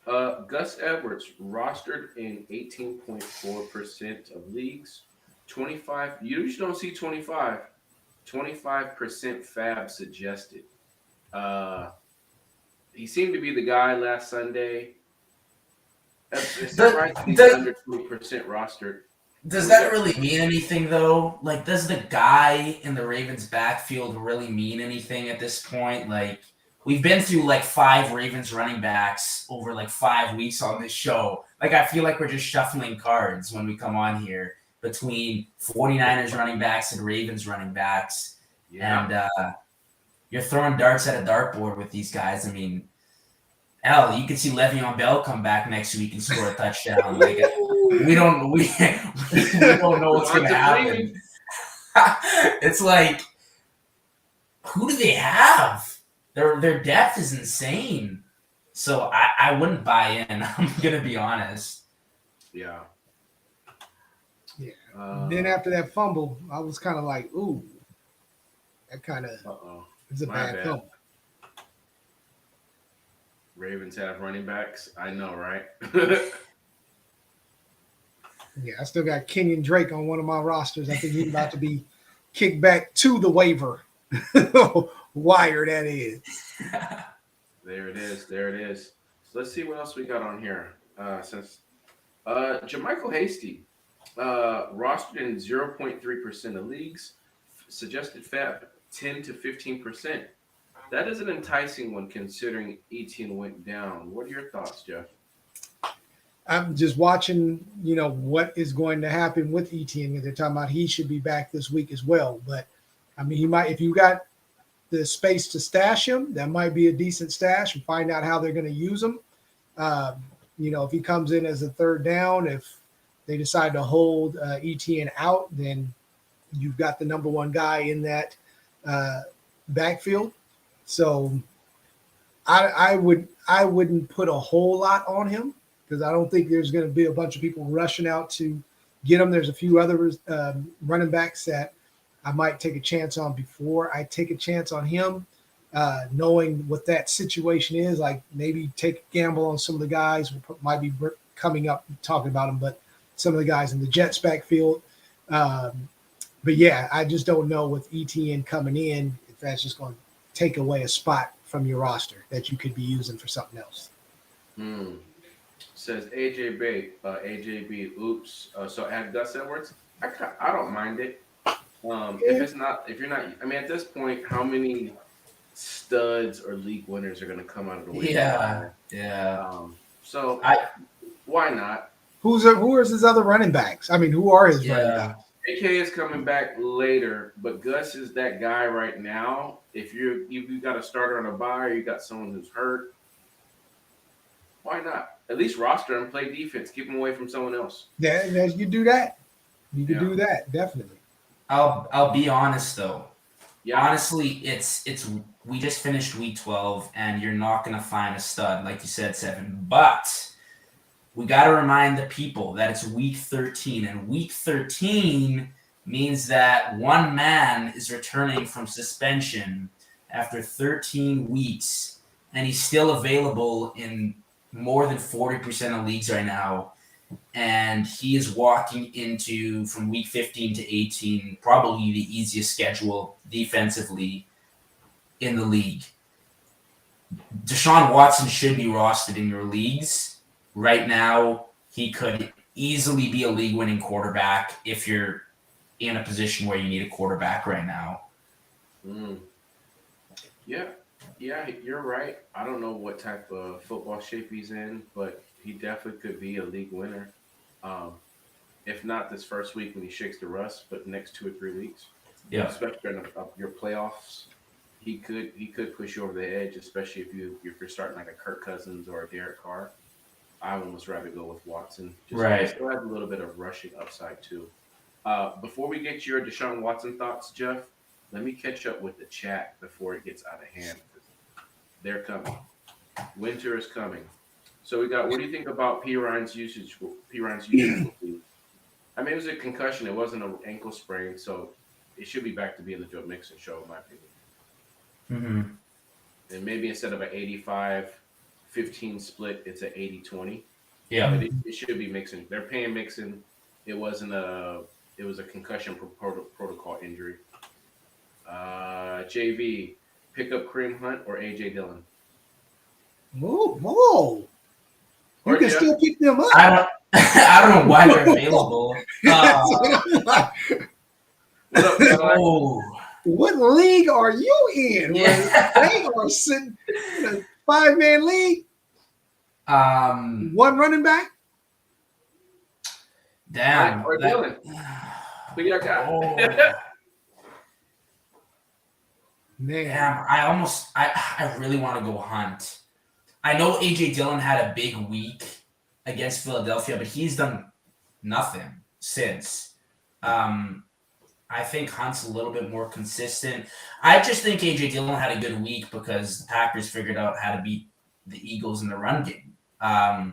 Gus Edwards rostered in 18.4% of leagues. 25. You usually don't see 25. 25% fab suggested. He seemed to be the guy last Sunday. It's right. He's under 2% rostered. Does that really mean anything, though? Like, does the guy in the Ravens' backfield really mean anything at this point? Like, we've been through, 5 Ravens running backs over, 5 weeks on this show. Like, I feel like we're just shuffling cards when we come on here between 49ers running backs and Ravens running backs. Yeah. And you're throwing darts at a dartboard with these guys. I mean, hell, you could see Le'Veon Bell come back next week and score a touchdown. We don't know what's going to happen. It's like, who do they have? Their depth is insane. So I wouldn't buy in. I'm going to be honest. Yeah. Yeah. Then after that fumble, I was kind of like, ooh, that kind of is a bad fumble. Ravens have running backs. I know, right? Yeah, I still got Kenyon Drake on one of my rosters. I think he's about to be kicked back to the waiver wire, that is. There it is. So let's see what else we got on here. Jermichael Hasty, rostered in 0.3% of leagues, suggested fab 10 to 15%. That is an enticing one considering Etienne went down. What are your thoughts, Jeff? I'm just watching, what is going to happen with Etienne. They're talking about he should be back this week as well. But, I mean, he might, if you got the space to stash him, that might be a decent stash and find out how they're going to use him. If he comes in as a third down, if they decide to hold Etienne out, then you've got the number one guy in that backfield. So I wouldn't put a whole lot on him because I don't think there's going to be a bunch of people rushing out to get him. There's a few other running backs that I might take a chance on before I take a chance on him, knowing what that situation is. Like maybe take a gamble on some of the guys who might be coming up talking about them, but some of the guys in the Jets backfield. But yeah, I just don't know with ETN coming in if that's just going to take away a spot from your roster that you could be using for something else. Says AJB, oops. So add Gus Edwards. I don't mind it. If you're not, I mean, at this point, how many studs or league winners are going to come out of the way? Yeah. Why not? Who is his other running backs? I mean, who are his running backs? AK is coming back later, but Gus is that guy right now. If you got a starter on a bye or you got someone who's hurt, why not? At least roster him, play defense, keep him away from someone else. Yeah, you do that. You can do that, definitely. I'll be honest though. Yeah. Honestly, it's we just finished week 12 and you're not gonna find a stud, like you said, Seven. But we got to remind the people that it's week 13, and week 13 means that one man is returning from suspension after 13 weeks, and he's still available in more than 40% of leagues right now. And he is walking into, from week 15 to 18, probably the easiest schedule defensively in the league. Deshaun Watson should be rostered in your leagues. Right now, he could easily be a league-winning quarterback if you're in a position where you need a quarterback right now. Yeah, you're right. I don't know what type of football shape he's in, but he definitely could be a league winner. If not this first week when he shakes the rust, but next 2 or 3 weeks. Yeah, especially in your playoffs, he could push you over the edge, especially if you're starting like a Kirk Cousins or a Derek Carr. I would almost rather go with Watson. Right. Still has a little bit of rushing upside too. Before we get your Deshaun Watson thoughts, Jeff, let me catch up with the chat before it gets out of hand. They're coming. Winter is coming. So we got. What do you think about P. Ryan's usage? I mean, it was a concussion. It wasn't an ankle sprain, so it should be back to being the Joe Mixon show, in my opinion. And maybe instead of an 85-15 split, it's an 80-20. Yeah. It should be Mixon. They're paying Mixon. It was a concussion protocol injury. JV, pick up Kareem Hunt or AJ Dillon. Whoa. You can still pick them up. I don't know why they're available. What league are you in? Yeah. They are sitting in a 5-man league. One running back. Damn. Or Dillon. Who you got? Man. Damn, I really want to go Hunt. I know AJ Dillon had a big week against Philadelphia, but he's done nothing since. I think Hunt's a little bit more consistent. I just think AJ Dillon had a good week because the Packers figured out how to beat the Eagles in the run game. I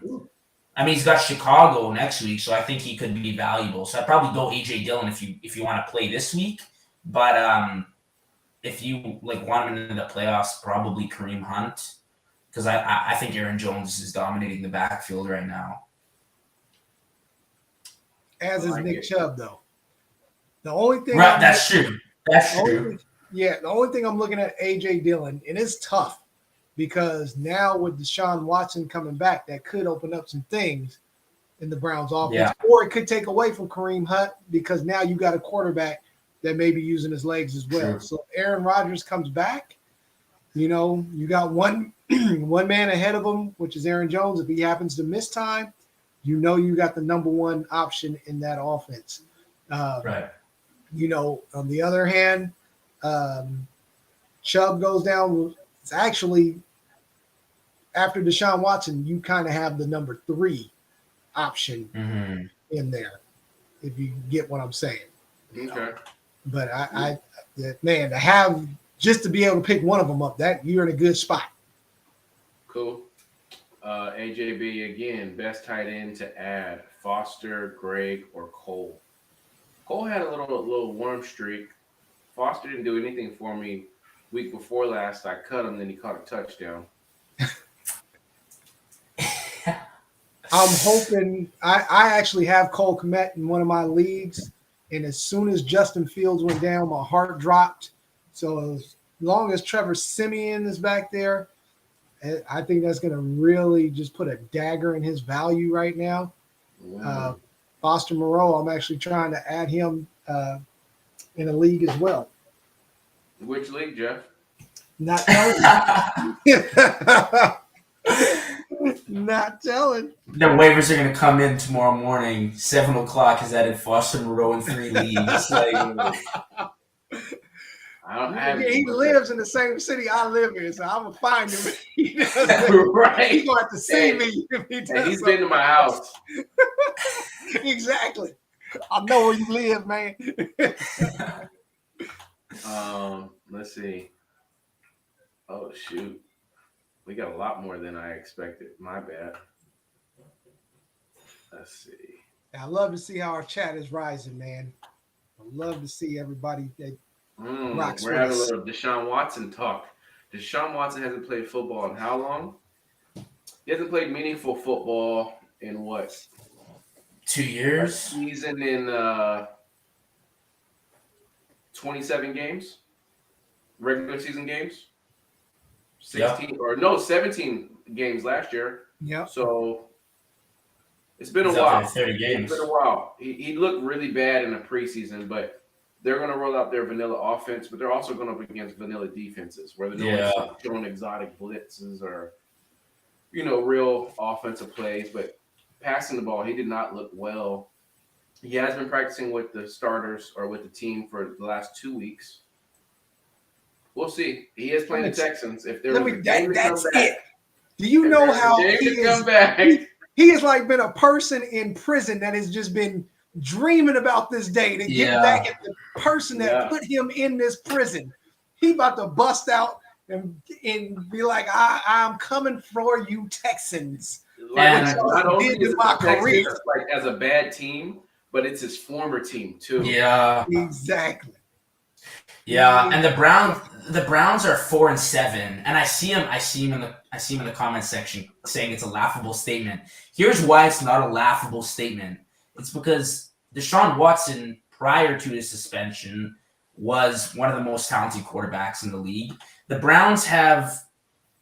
mean, he's got Chicago next week, so I think he could be valuable. So I'd probably go AJ Dillon if you want to play this week. But if you want him in the playoffs, probably Kareem Hunt, because I think Aaron Jones is dominating the backfield right now. As is Nick Chubb, though. The only thing that's true. The only thing I'm looking at AJ Dillon, and it's tough because now with Deshaun Watson coming back, that could open up some things in the Browns offense, or it could take away from Kareem Hunt because now you got a quarterback that may be using his legs as well. True. So Aaron Rodgers comes back, You got one man ahead of him, which is Aaron Jones. If he happens to miss time, you got the number one option in that offense. Right. On the other hand, Chubb goes down. It's actually after Deshaun Watson, you kind of have the number 3 option in there, if you get what I'm saying. Okay. But man, to have just to be able to pick one of them up, that you're in a good spot. Cool. AJB again, best tight end to add: Foster, Greg, or Cole. Cole had a little warm streak. Foster didn't do anything for me week before last. I cut him, then he caught a touchdown. I'm hoping I actually have Cole Kmet in one of my leagues, and as soon as Justin Fields went down, my heart dropped. So as long as Trevor Siemian is back there, I think that's going to really just put a dagger in his value right now. Foster Moreau, I'm actually trying to add him in a league as well. Which league, Jeff? Not telling. Not telling. The waivers are going to come in tomorrow morning. 7 o'clock is added Foster Moreau in 3 leagues. He lives in the same city I live in, so I'm going to find him. Right. He's going to have to see me if he does. He's been to my house. Exactly. I know where you live, man. Let's see. Oh, shoot. We got a lot more than I expected. My bad. Let's see. I love to see how our chat is rising, man. I love to see everybody that rocks we're with having us. a little Deshaun Watson talk. Deshaun Watson hasn't played football in how long? He hasn't played meaningful football in what? 2 years? A season in 27 games? Regular season games? 16 or no, 17 games last year. Yeah. So it's been a He's up while. there 30 games. It's been a while. He looked really bad in the preseason, but they're going to roll out their vanilla offense, but they're also going up against vanilla defenses where they're showing exotic blitzes or, real offensive plays. But passing the ball, he did not look well. He has been practicing with the starters or with the team for the last 2 weeks. We'll see. He is playing the Texans. If there was a game to come back, do you know how come back? He has like been a person in prison that has just been dreaming about this day to get back at the person that put him in this prison. He about to bust out and be like, I'm coming for you, Texans. Like, not only is my career like as a bad team, but it's his former team too. Yeah, exactly. Yeah, and the Browns are 4-7, and I see him in the comment section saying it's a laughable statement. Here's why it's not a laughable statement. It's because Deshaun Watson, prior to his suspension, was one of the most talented quarterbacks in the league. The Browns have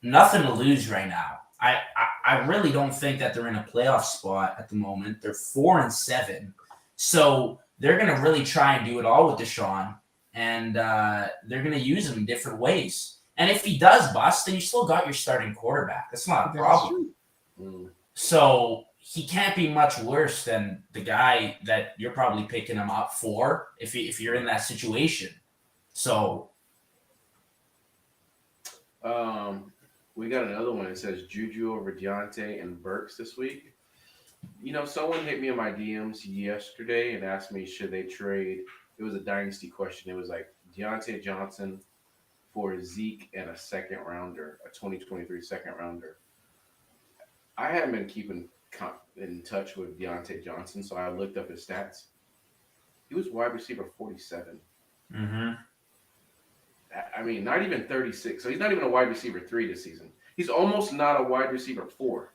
nothing to lose right now. I really don't think that they're in a playoff spot at the moment. They're 4-7, so they're going to really try and do it all with Deshaun. And they're going to use him in different ways. And if he does bust, then you still got your starting quarterback. That's not a problem. So he can't be much worse than the guy that you're probably picking him up for if you're in that situation. So we got another one that says Juju over Deontay and Burks this week. Someone hit me in my DMs yesterday and asked me, should they trade? It was a dynasty question. It was like Deontay Johnson for Zeke and a second rounder, a 2023 second rounder. I haven't been keeping in touch with Deontay Johnson, so I looked up his stats. He was wide receiver 47. Mm-hmm. I mean, not even 36. So he's not even a wide receiver 3 this season. He's almost not a wide receiver 4.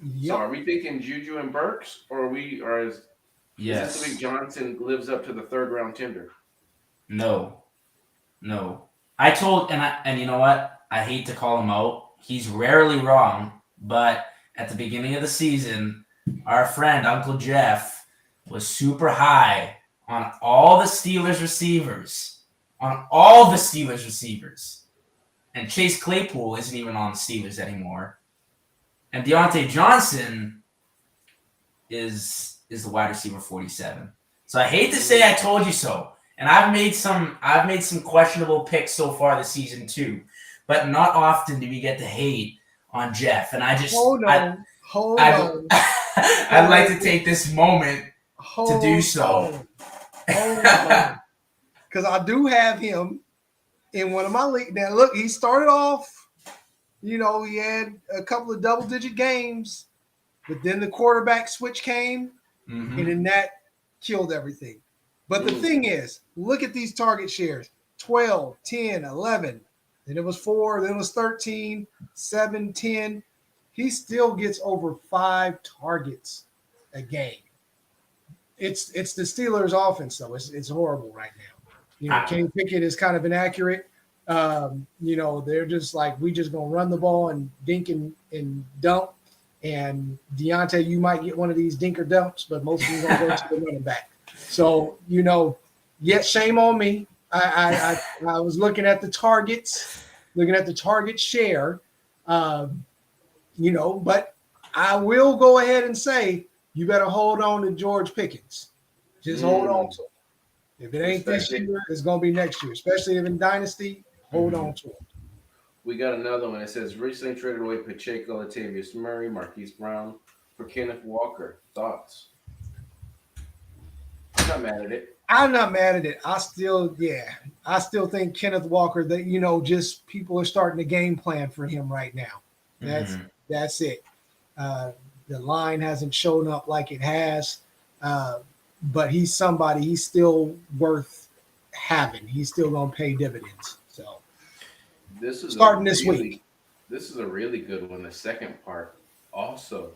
Yep. So are we thinking Juju and Burks, or is this the week Johnson lives up to the 3rd round tender? No. I told, and you know what? I hate to call him out. He's rarely wrong, but at the beginning of the season, our friend Uncle Jeff was super high on all the Steelers receivers. on all the Steelers receivers. And Chase Claypool isn't even on the Steelers anymore. And Deontay Johnson is the wide receiver 47. So I hate to say I told you so. And I've made some questionable picks so far this season too. But not often do we get to hate on Jeff. And I just Hold on. I'd like to take this moment to do so. Hold on. Because I do have him in one of my leagues. Now, look, he started off, he had a couple of double-digit games, but then the quarterback switch came, and then that killed everything. But the thing is, look at these target shares. 12, 10, 11. Then it was 4. Then it was 13, 7, 10. He still gets over 5 targets a game. It's the Steelers' offense, though. It's horrible right now. Kenny Pickett is kind of inaccurate. They're just like, we just going to run the ball and dink and dump. And Deontay, you might get one of these dinker dumps, but most of you going to go to the running back. So, yet shame on me. I was looking at the targets, looking at the target share, but I will go ahead and say you better hold on to George Pickens. Just hold on to him. If it ain't this year, it's going to be next year, especially if in Dynasty, hold on to him. We got another one. It says, recently traded away Pacheco, Latavius Murray, Marquise Brown for Kenneth Walker. Thoughts? I'm not mad at it. I'm not mad at it. I still think Kenneth Walker, that, just people are starting to game plan for him right now. That's it. The line hasn't shown up like it has, but he's somebody, he's still worth having. He's still going to pay dividends. So this is starting this week. This is a really good one. The second part. Also,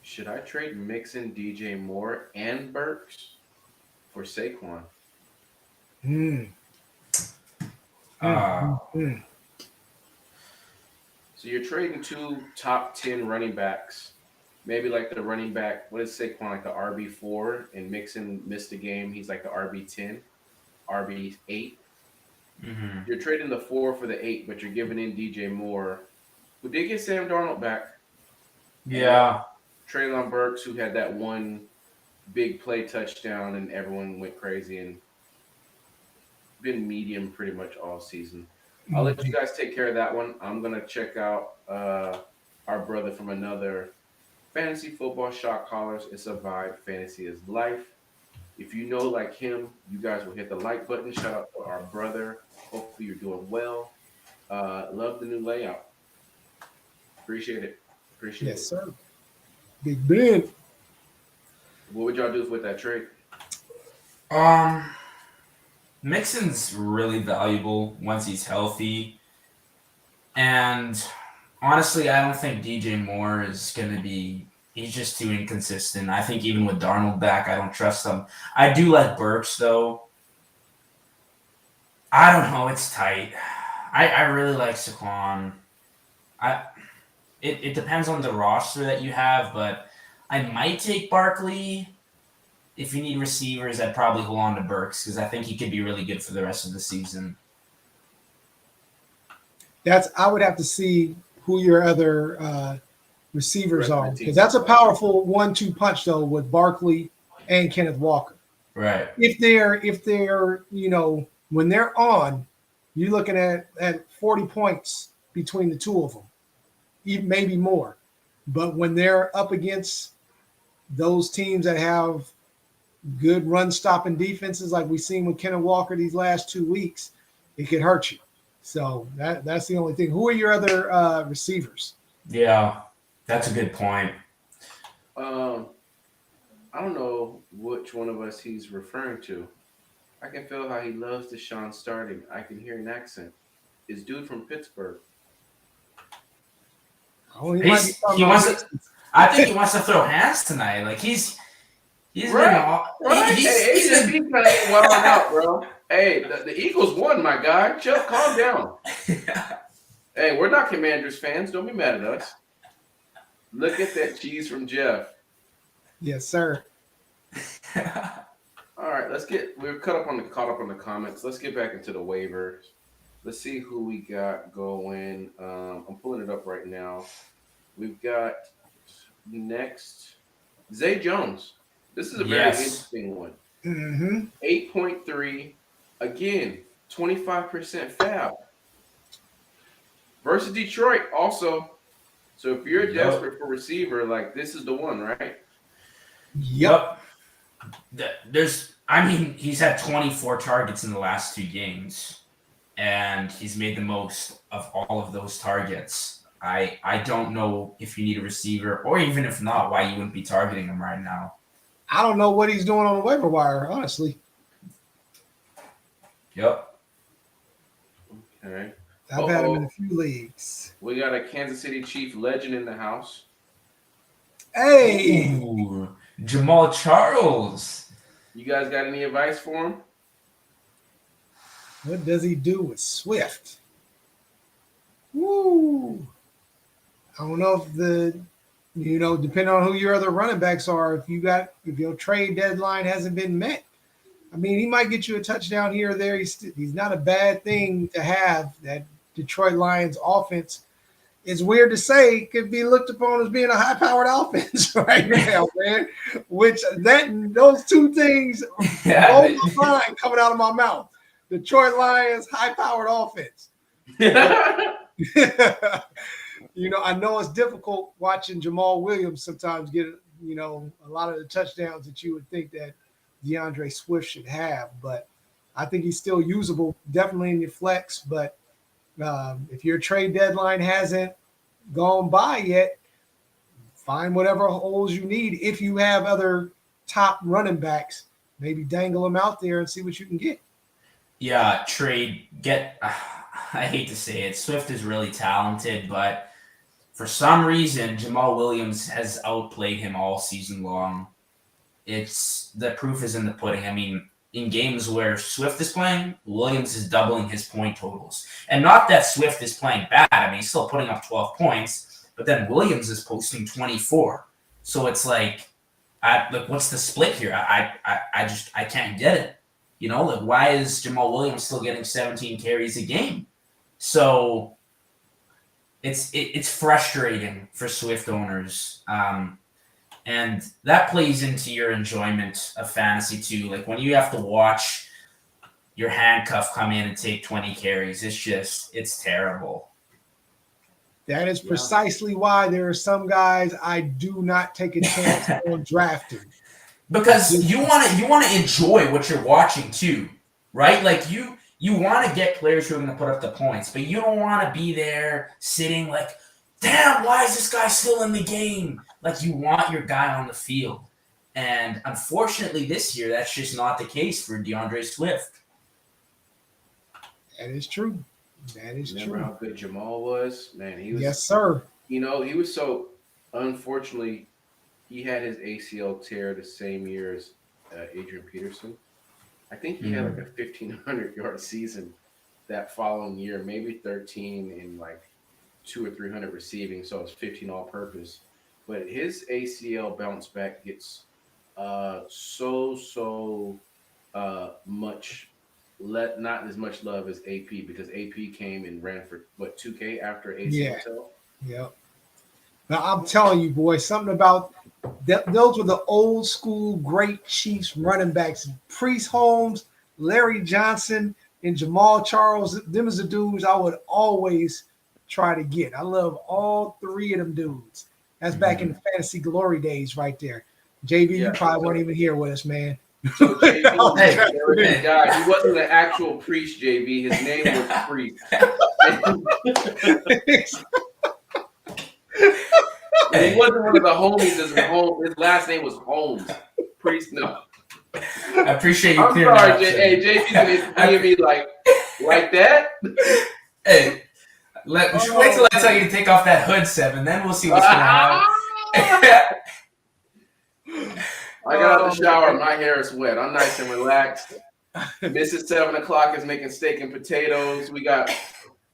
should I trade Mixon, DJ Moore, and Burks for Saquon? So you're trading 2 top 10 running backs. Maybe like the running back, what is Saquon, like the RB4, and Mixon missed a game. He's like the RB10, RB8. You're trading the 4 for the 8, but you're giving in DJ Moore, who did get Sam Darnold back. Yeah. Treylon Burks, who had that one big play touchdown, and everyone went crazy, and been medium pretty much all season. I'll let you guys take care of that one. I'm going to check out our brother from another fantasy football shot callers. It's a vibe. Fantasy is life. If you know like him, you guys will hit the like button. Shout out to our brother. Hopefully you're doing well. Love the new layout. Appreciate it. Yes, sir. Big Ben. What would y'all do with that trade? Mixon's really valuable once he's healthy. And honestly, I don't think DJ Moore is going to be – he's just too inconsistent. I think even with Darnold back, I don't trust him. I do like Burks, though. I don't know. It's tight. I really like Saquon. It depends on the roster that you have, but I might take Barkley. If you need receivers, I'd probably hold on to Burks because I think he could be really good for the rest of the season. I would have to see who your other receivers are, because that's a powerful 1-2 punch though with Barkley and Kenneth Walker. Right. If they're when they're on, you're looking at 40 points between the two of them, even maybe more. But when they're up against those teams that have good run stopping defenses like we've seen with Kenneth Walker these last 2 weeks, it could hurt you. So that's the only thing. Who are your other receivers? Yeah, that's a good point. I don't know which one of us he's referring to. I can feel how he loves Deshaun starting. I can hear an accent. Is dude from Pittsburgh? Oh, I think he wants to throw hands tonight. Like he's right. He's kind of wilding out, bro. Hey, the Eagles won, my guy. Chill, calm down. Hey, we're not Commanders fans. Don't be mad at us. Look at that cheese from Jeff. Yes, sir. All right, we're caught up on the comments. Let's get back into the waivers. Let's see who we got going. I'm pulling it up right now. We've got next Zay Jones. This is a very interesting one. 8.3. Again, 25% foul. Versus Detroit also. So if you're desperate for receiver, like this is the one, right? Yep. He's had 24 targets in the last 2 games, and he's made the most of all of those targets. I don't know if you need a receiver, or even if not, why you wouldn't be targeting him right now. I don't know what he's doing on the waiver wire, honestly. Yep. Okay. I've had him in a few leagues. We got a Kansas City Chief legend in the house. Hey! Ooh, Jamal Charles. You guys got any advice for him? What does he do with Swift? Woo! I don't know if depending on who your other running backs are, if your trade deadline hasn't been met. I mean, he might get you a touchdown here or there. He's not a bad thing to have. That Detroit Lions offense, it's weird to say, could be looked upon as being a high-powered offense right now, man. Which those two things blow my mind coming out of my mouth. Detroit Lions, high-powered offense. I know it's difficult watching Jamal Williams sometimes get, a lot of the touchdowns that you would think that DeAndre Swift should have, but I think he's still usable, definitely in your flex. But if your trade deadline hasn't gone by yet, find whatever holes you need. If you have other top running backs, maybe dangle them out there and see what you can get. Yeah, I hate to say it, Swift is really talented, but for some reason, Jamal Williams has outplayed him all season long. The proof is in the pudding. I mean, in games where Swift is playing, Williams is doubling his point totals. And not that Swift is playing bad. I mean, he's still putting up 12 points, but then Williams is posting 24. So it's like, what's the split here? I can't get it. Why is Jamal Williams still getting 17 carries a game? So it's frustrating for Swift owners. And that plays into your enjoyment of fantasy too. Like when you have to watch your handcuff come in and take 20 carries, it's terrible. That is precisely why there are some guys I do not take a chance on drafting. Because you want to enjoy what you're watching too, right? Like you want to get players who are going to put up the points, but you don't want to be there sitting like, damn, why is this guy still in the game? Like you want your guy on the field. And unfortunately this year, that's just not the case for DeAndre Swift. That is true. Remember how good Jamal was? Man, he was. Yes, sir. He was so, unfortunately, he had his ACL tear the same year as Adrian Peterson. I think he had like a 1,500-yard season that following year, maybe 13 in like 200 or 300 receiving, so it's 15 all-purpose. But his ACL bounce back gets so much, not as much love as AP, because AP came and ran for 2K after ACL. Yeah. Now I'm telling you, boy, something about those were the old school great Chiefs running backs: Priest Holmes, Larry Johnson, and Jamal Charles. Them is the dudes I would always try to get. I love all three of them dudes. That's back in the fantasy glory days right there. JB, you probably weren't even here with us, man. So JB, guy, he wasn't the actual priest, JB. His name was Priest. And he wasn't one of the homies. His last name was Holmes. Priest, no. I appreciate you. I'm sorry, JB. Gonna be like that. Hey. Wait till I tell you to take off that hood, Seven. Then we'll see what's going on. I got out the shower. My hair is wet. I'm nice and relaxed. Mrs. 7 o'clock is making steak and potatoes. We got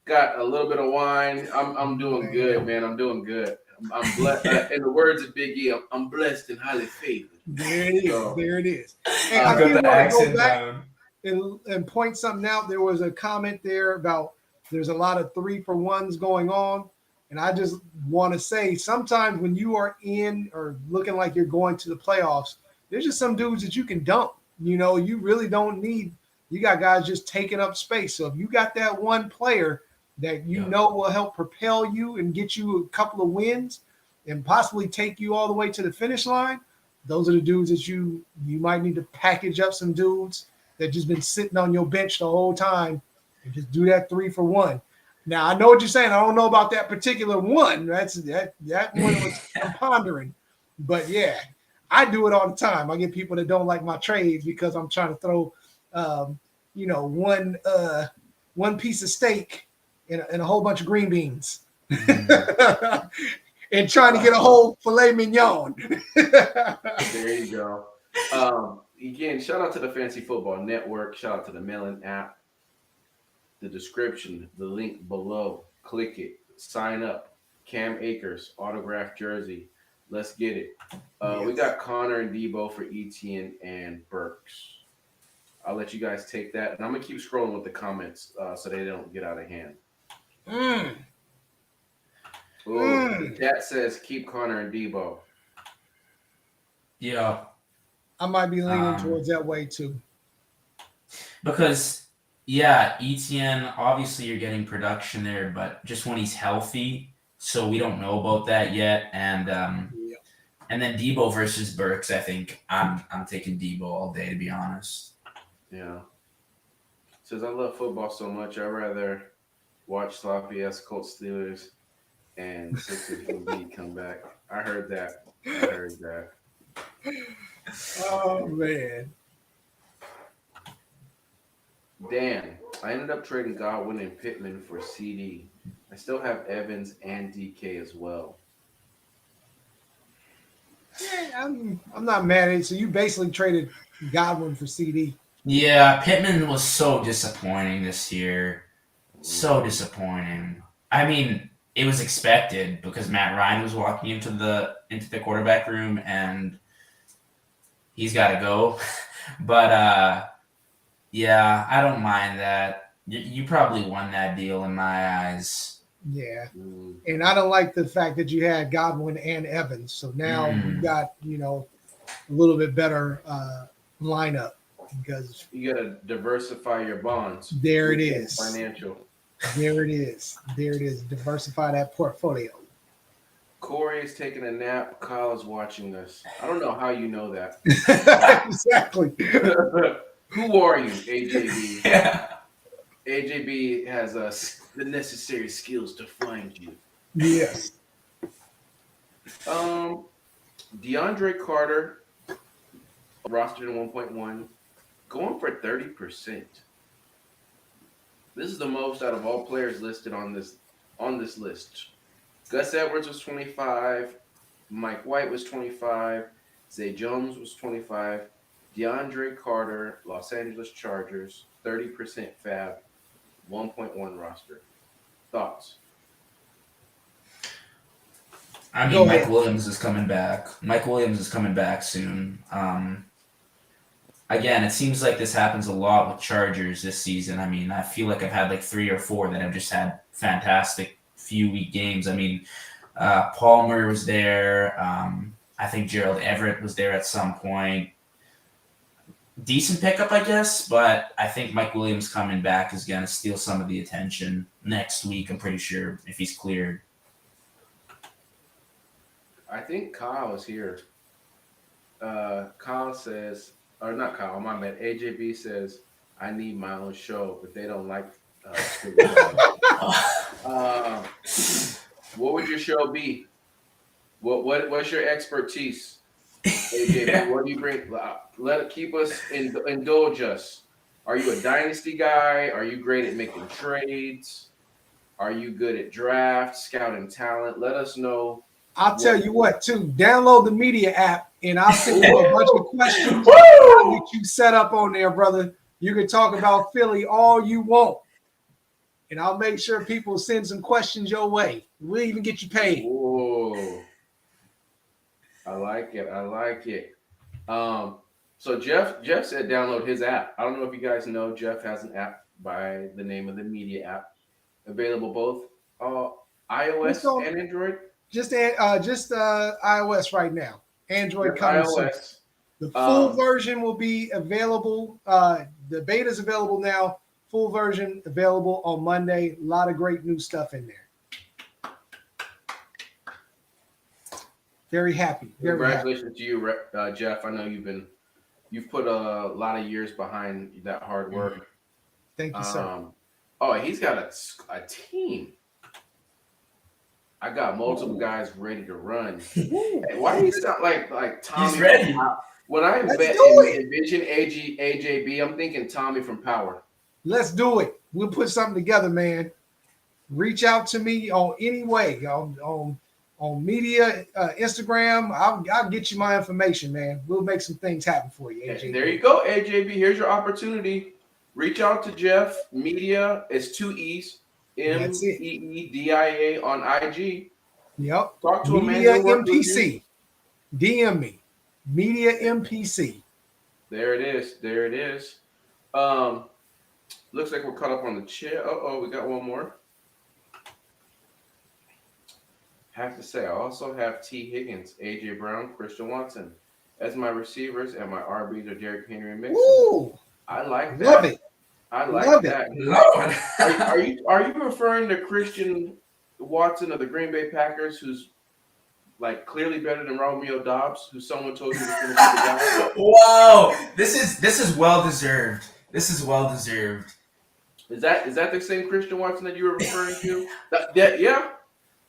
a little bit of wine. I'm doing good, man. I'm doing good. I'm blessed. In the words of Big E, I'm blessed and highly favored. There it is. So, There it is. Hey, I I got do the want to go accent back down. and point something out. There was a comment there about there's a lot of 3-for-1s going on. And I just want to say sometimes when you are in or looking like you're going to the playoffs, there's just some dudes that you can dump. You know, you really don't need – you got guys just taking up space. So if you got that one player that you know will help propel you and get you a couple of wins and possibly take you all the way to the finish line, those are the dudes that you might need to package up some dudes that just been sitting on your bench the whole time and just do that 3-for-1. Now I know what you're saying. I don't know about that particular one. That one was I'm pondering, but yeah, I do it all the time. I get people that don't like my trades because I'm trying to throw, one piece of steak and a whole bunch of green beans, and trying to get a whole filet mignon. There you go. Again, shout out to the Fantasy Football Network. Shout out to the Melon app. The description, the link below. Click it. Sign up. Cam Akers, autographed jersey. Let's get it. We got Connor and Debo for Etienne and Burks. I'll let you guys take that. And I'm going to keep scrolling with the comments so they don't get out of hand. The chat says keep Connor and Debo. Yeah. I might be leaning towards that way too. Because Etienne, obviously you're getting production there, but just when he's healthy, so we don't know about that yet. And then Debo versus Burks, I think I'm taking Debo all day, to be honest. Yeah. Says I love football so much, I'd rather watch sloppy ass Colts Steelers and Sixers come back. I heard that. Oh man. Dan, I ended up trading Godwin and Pittman for CD. I still have Evans and DK as well. Yeah, I'm not mad at it. So you basically traded Godwin for CD. Yeah, Pittman was so disappointing this year. So disappointing. I mean, it was expected because Matt Ryan was walking into the quarterback room and he's got to go. But I don't mind that. You probably won that deal in my eyes. Yeah. And I don't like the fact that you had Godwin and Evans. So now you've got, a little bit better lineup because you got to diversify your bonds. There it is. Financial. There it is. Diversify that portfolio. Corey is taking a nap. Kyle is watching us. I don't know how you know that. Exactly. Who are you, AJB? Yeah. AJB has the necessary skills to find you. Yes. DeAndre Carter, rostered in 1.1, going for 30%. This is the most out of all players listed on this list. Gus Edwards was 25, Mike White was 25, Zay Jones was 25, DeAndre Carter, Los Angeles Chargers, 30% fab, 1.1 roster. Thoughts? I mean, Mike Williams is coming back. Mike Williams is coming back soon. Again, it seems like this happens a lot with Chargers this season. I mean, I feel like I've had like 3 or 4 that have just had fantastic few week games. I mean, Palmer was there. I think Gerald Everett was there at some point. Decent pickup, I guess, but I think Mike Williams coming back is going to steal some of the attention next week, I'm pretty sure, if he's cleared. I think Kyle is here. Kyle says, or not Kyle, my bad. AJB says, I need my own show, but they don't like what would your show be? What's your expertise? AJB, what do you bring? Let it keep us, indulge us. Are you a dynasty guy? Are you great at making trades? Are you good at drafts, scouting talent? Let us know. I'll tell you what, too. Download the MEedia app, and I'll send you a bunch of questions that you set up on there, brother. You can talk about Philly all you want, and I'll make sure people send some questions your way. We'll even get you paid. Whoa. I like it. I like it. So Jeff said download his app. I don't know if you guys know, Jeff has an app by the name of the MEedia app, available both iOS and Android. Just iOS right now. Android coming soon. iOS. The full version will be available. The beta is available now. Full version available on Monday. A lot of great new stuff in there. Very happy. Congratulations to you, Jeff. I know you've put a lot of years behind that hard work. Thank you, sir. He's got a team. I got multiple guys ready to run. Hey, why do you sound like Tommy? He's ready. When I envision AJB, I'm thinking Tommy from Power. Let's do it. We'll put something together, man. Reach out to me on any way on MEedia, Instagram. I'll get you my information, man. We'll make some things happen for you, AJB. There you go, AJB. Here's your opportunity. Reach out to Jeff. MEedia is 2 E's. MEedia on IG. Yep. Talk to MEedia him, man. MPC. DM me. MEedia MPC. There it is. There it is. Looks like we're caught up on the chat. We got one more. Have to say, I also have T. Higgins, AJ Brown, Christian Watson as my receivers, and my RBs are Derrick Henry and Mixon. Ooh, I like that. love it. I like Love that. Lord. Are you referring to Christian Watson of the Green Bay Packers, who's like clearly better than Romeo Dobbs, who someone told you was going to be the guy? Whoa, this is well deserved. This is well deserved. Is that the same Christian Watson that you were referring to? Yeah.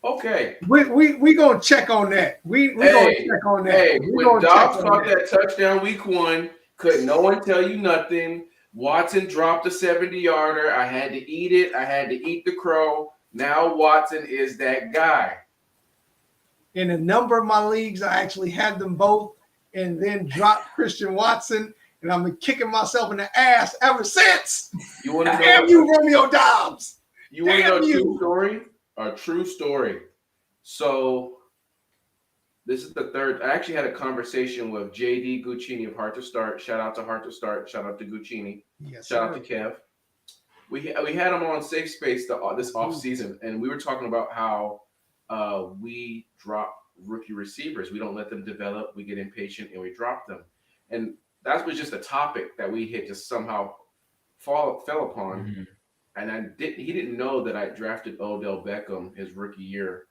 Okay. We gonna check on that. We gonna check on that. Hey, when Dobbs caught that touchdown week 1, couldn't no one tell you nothing. Watson dropped a 70-yarder. I had to eat it. I had to eat the crow. Now Watson is that guy. In a number of my leagues, I actually had them both and then dropped Christian Watson, and I've been kicking myself in the ass ever since. You want to know? Damn you, Romeo Dobbs. You want to know a true story? A true story. So this is the third. I actually had a conversation with JD Guccini of Heart to Start. Shout out to Heart to Start. Shout out to Guccini. Yes, Shout out to Kev. We had him on Safe Space this off season, and we were talking about how we drop rookie receivers. We don't let them develop. We get impatient and we drop them. And that was just a topic that we had just somehow fell upon. Mm-hmm. And he didn't know that I drafted Odell Beckham his rookie year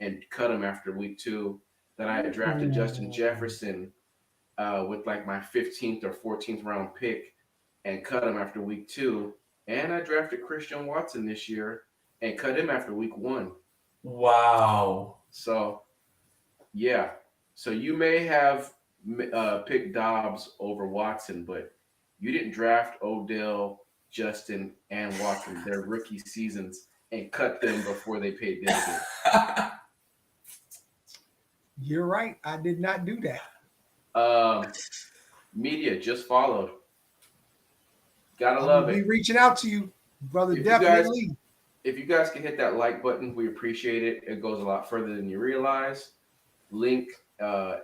and cut him after week 2. That I had drafted Justin Jefferson with like my 15th or 14th round pick and cut him after week 2. And I drafted Christian Watson this year and cut him after week 1. Wow. So, yeah. So you may have picked Dobbs over Watson, but you didn't draft Odell, Justin, and Watson their rookie seasons and cut them before they paid dividends. You're right. I did not do that. MEedia just followed. Gotta love it. Be reaching out to you, brother. Definitely. If you guys can hit that like button, we appreciate it. It goes a lot further than you realize. Link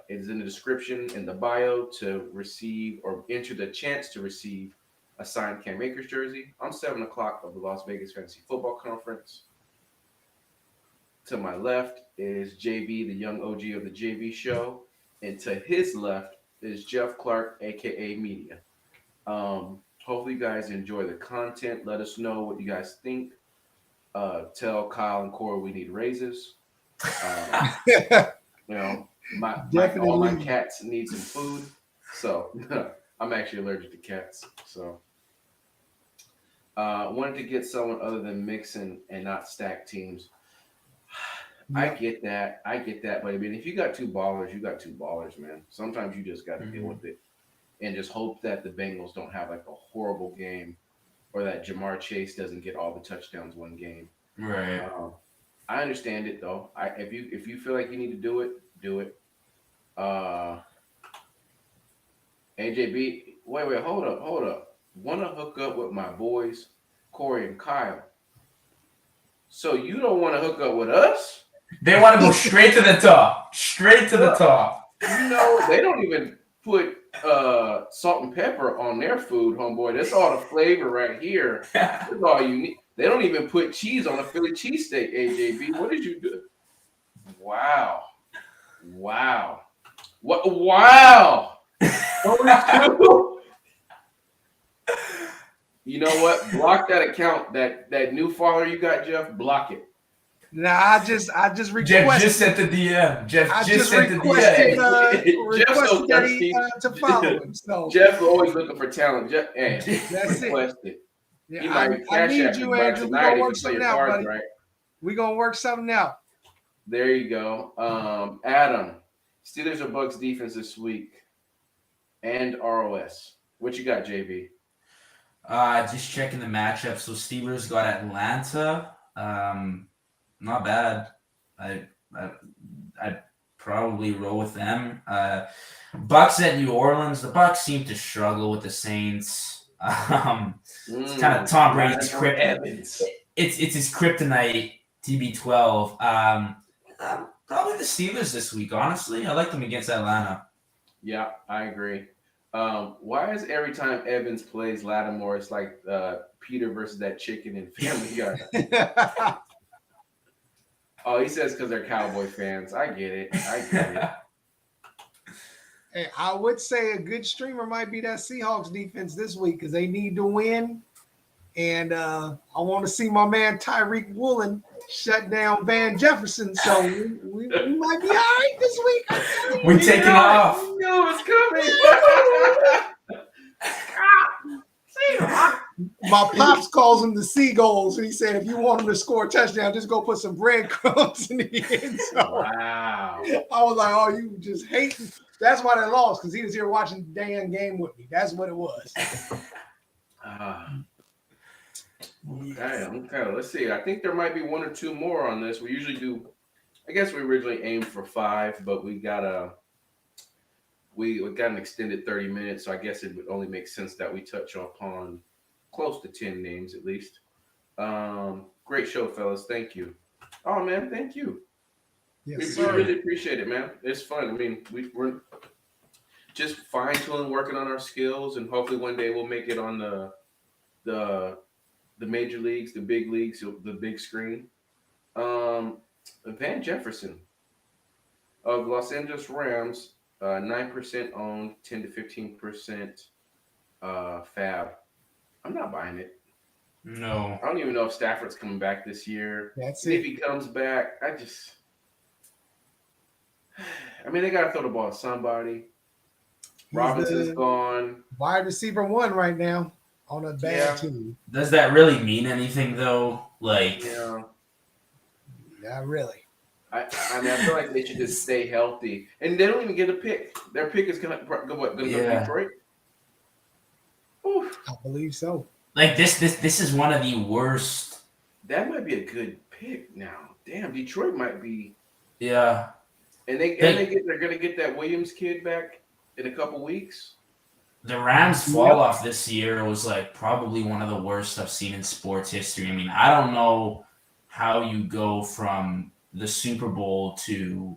is in the description in the bio to receive or enter the chance to receive a signed Cam Akers jersey on 7 o'clock of the Las Vegas Fantasy Football Conference. To my left is JB, the young OG of the JV show. And to his left is Jeff Clark, a.k.a. MEedia. Hopefully you guys enjoy the content. Let us know what you guys think. Tell Kyle and Corey we need raises. All my cats need some food. So I'm actually allergic to cats. So wanted to get someone other than Mixon and not stack teams. I get that. But I mean, if you got 2 ballers, you got 2 ballers, man. Sometimes you just got to deal with it and just hope that the Bengals don't have like a horrible game or that Jamar Chase doesn't get all the touchdowns one game. Right. I understand it though. If you feel like you need to do it, do it. AJB, wait, hold up. Want to hook up with my boys, Corey and Kyle. So you don't want to hook up with us? They want to go straight to the top. Straight to the top. You know, they don't even put salt and pepper on their food, homeboy. That's all the flavor right here. That's all you need. They don't even put cheese on a Philly cheesesteak, AJB. What did you do? Wow. What? Wow. You know what? Block that account. That new follower you got, Jeff. Block it. Nah, I just requested. Jeff just sent the DM. I just requested that he, to follow him. So Jeff always looking for talent. Jeff, hey, that's request it. Yeah, He might I cash need app you, by Andrew. We're tonight gonna if work you play something your out, cards buddy. right. We're gonna work something out. There you go. Adam, Steelers or Bucks defense this week and ROS. What you got, JB? Just checking the matchup. So Steelers got Atlanta. Not bad. I'd probably roll with them. Bucks at New Orleans. The Bucks seem to struggle with the Saints. It's kind of Tom Brady's kryptonite. It's his kryptonite. TB12. Probably the Steelers this week. Honestly, I like them against Atlanta. Yeah, I agree. Why is every time Evans plays Lattimore, it's like Peter versus that chicken in Family Guy? Oh, he says because they're Cowboy fans. I get it. Hey, I would say a good streamer might be that Seahawks defense this week because they need to win. And I want to see my man Tyreek Woolen shut down Van Jefferson. So we might be all right this week. We're taking off. You know it's coming. My pops calls them the seagulls, and he said if you want them to score a touchdown, just go put some breadcrumbs in the end zone. Wow. I was like, oh, you just hate me. That's why they lost, because he was here watching the damn game with me. That's what it was. Okay, let's see. I think there might be one or two more on this. We usually do, I guess we originally aimed for 5, but we got an extended 30 minutes, so I guess it would only make sense that we touch upon close to 10 names at least. Great show, fellas. Thank you. Oh, man, thank you. Yes, we really appreciate it, man. It's fun. I mean, we're just fine-tuning, working on our skills, and hopefully one day we'll make it on the major leagues, the big leagues, the big screen. Van Jefferson of Los Angeles Rams, 9% owned, 10 to 15% fab. I'm not buying it. No. I don't even know if Stafford's coming back this year. That's If it. he comes back, I mean, they got to throw the ball at somebody. Robinson's gone. Wide receiver 1 right now on a bad team. Does that really mean anything though? Like, Yeah. Not really. I mean, I feel like they should just stay healthy, and they don't even get a pick. Their pick is gonna go to Detroit. Oof. I believe so. like this is one of the worst. That might be a good pick now. Damn, Detroit might be. Yeah. And they're gonna get that Williams kid back in a couple weeks. The Rams' fall off this year was like probably one of the worst I've seen in sports history. I mean, I don't know how you go from the Super Bowl to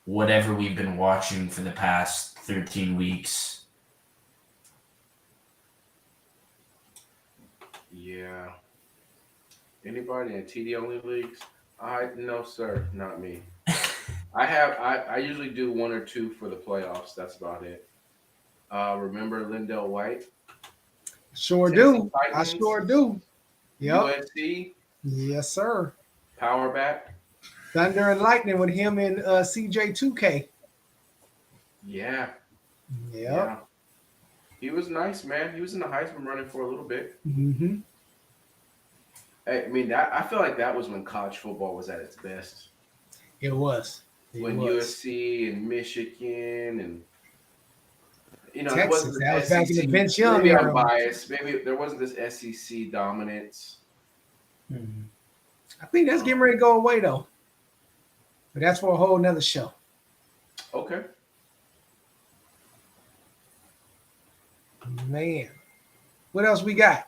whatever we've been watching for the past 13 weeks. Yeah. Anybody in TD only leagues? No, sir, not me. I usually do 1 or 2 for the playoffs. That's about it. Remember Lindell White? Sure Tennessee do. Titans, I sure do. Yep. USC, Yes, sir. power back. Thunder and Lightning with him and CJ2K. Yeah. Yep. Yeah. He was nice, man. He was in the Heisman running for a little bit. Mm-hmm. I mean, I feel like that was when college football was at its best. It was. When USC and Michigan and Texas, it wasn't that was this back in the SEC. Vince Young Maybe I'm era. biased. Maybe there wasn't this SEC dominance. I think that's getting ready to go away, though. But that's for a whole nother show. Okay. Man. What else we got?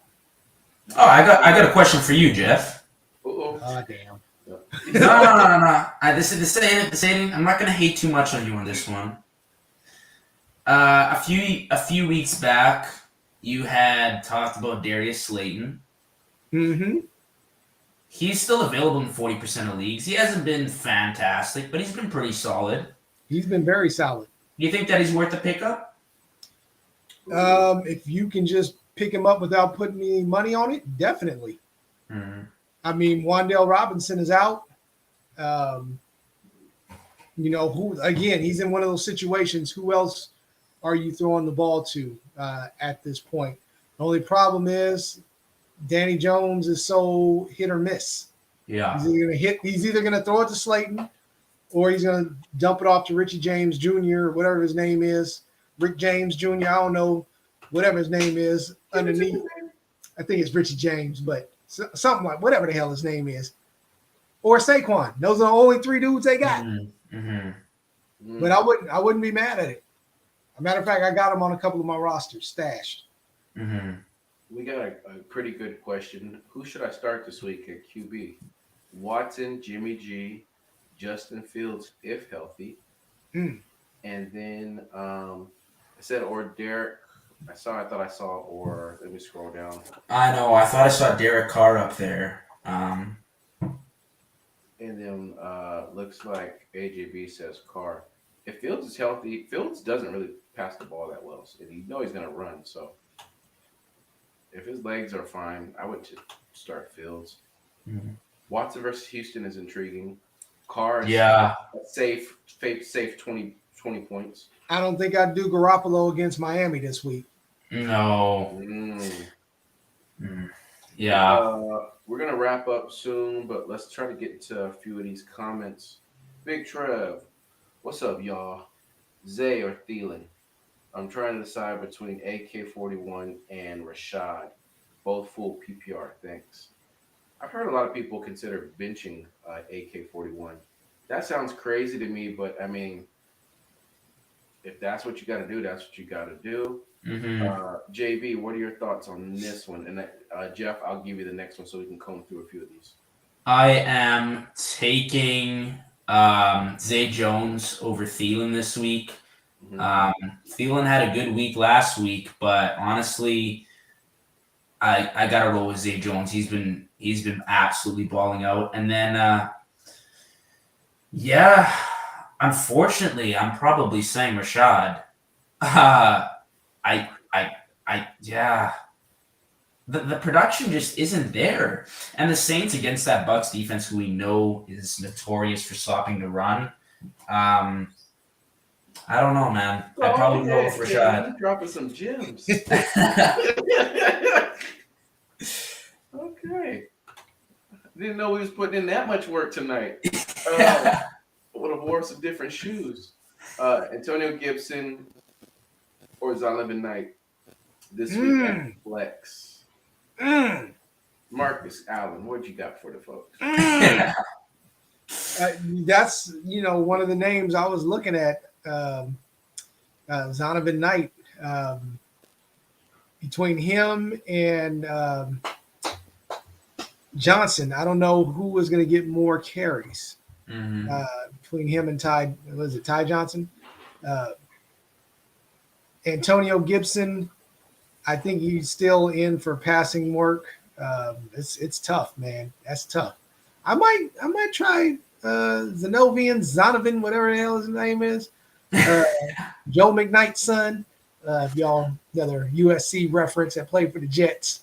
Oh, I got a question for you, Jeff. Uh-oh. Oh, damn. No. This ain't. I'm not gonna hate too much on you on this one. A few weeks back, you had talked about Darius Slayton. Mm-hmm. He's still available in 40% of leagues. He hasn't been fantastic, but he's been pretty solid. He's been very solid. Do you think that he's worth the pickup? If you can just pick him up without putting any money on it, definitely. Mm-hmm. I mean, Wan'Dale Robinson is out. Who again? He's in one of those situations. Who else are you throwing the ball to at this point? The only problem is Danny Jones is so hit or miss. Yeah. He's either gonna throw it to Slayton, or he's gonna dump it off to Richie James Jr. Whatever his name is, Rick James Jr. I don't know, whatever his name is underneath. I think it's Richie James, but something like whatever the hell his name is, or Saquon. Those are the only three dudes they got. Mm-hmm. But I wouldn't be mad at it. As a matter of fact, I got him on a couple of my rosters stashed. Mm-hmm. We got a pretty good question. Who should I start this week at QB? Watson, Jimmy G, Justin Fields, if healthy. Mm. And then I said, or Derek. I thought I saw, or let me scroll down. I know. I thought I saw Derek Carr up there. And then looks like AJB says Carr. If Fields is healthy, Fields doesn't really pass the ball that well. So you know he's going to run. So if his legs are fine, I would just start Fields. Mm-hmm. Watson versus Houston is intriguing. Carr is safe 20 points. I don't think I'd do Garoppolo against Miami this week. No. Yeah. We're going to wrap up soon, but let's try to get into a few of these comments. Big Trev, what's up, y'all? Zay or Thielen? I'm trying to decide between AK-41 and Rashad. Both full PPR, thanks. I've heard a lot of people consider benching AK-41. That sounds crazy to me, but I mean, if that's what you got to do, that's what you got to do. Mm-hmm. JB, what are your thoughts on this one? And Jeff, I'll give you the next one so we can comb through a few of these. I am taking Zay Jones over Thielen this week. Mm-hmm. Thielen had a good week last week, but honestly, I gotta roll with Zay Jones. He's been absolutely balling out. And then unfortunately, I'm probably saying Rashad. The production just isn't there. And the Saints against that Bucs defense, who we know is notorious for stopping the run. I don't know, man. I'd probably go with Rashad. You're dropping some gems. Okay. Didn't know we was putting in that much work tonight. Would have wore some different shoes. Antonio Gibson or Zonovan Knight this week at Flex. Marcus Allen, what you got for the folks? That's one of the names I was looking at. Zonovan Knight. Between him and Johnson, I don't know who was going to get more carries. Mm-hmm. Between him and Ty Johnson? Antonio Gibson, I think he's still in for passing work. It's tough, man. That's tough. I might try Zonovan, whatever the hell his name is. Joe McKnight's son. If y'all another USC reference that played for the Jets.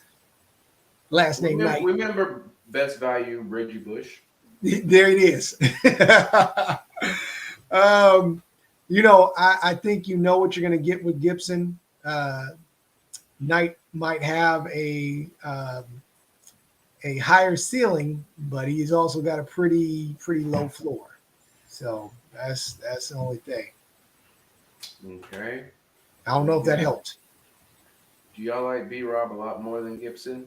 Last name Knight. Remember best value Reggie Bush? There it is. I think you know what you're going to get with Gibson. Knight might have a higher ceiling, but he's also got a pretty low floor. So that's the only thing. Okay. I don't know if that helped. Do y'all like B-Rob a lot more than Gibson?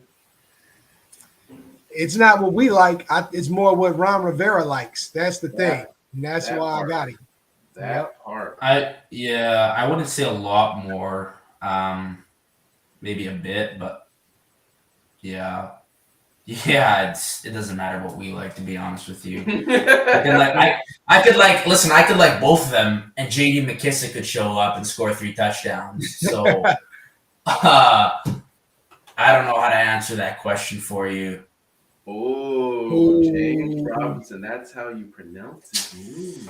It's not what we like. It's more what Ron Rivera likes. That's the thing. And that's why I got him. That part. I wouldn't say a lot more. Maybe a bit, but Yeah. Yeah, it doesn't matter what we like, to be honest with you. I could like both of them, and J.D. McKissick could show up and score 3 touchdowns. So I don't know how to answer that question for you. Oh, James Robinson. That's how you pronounce his name.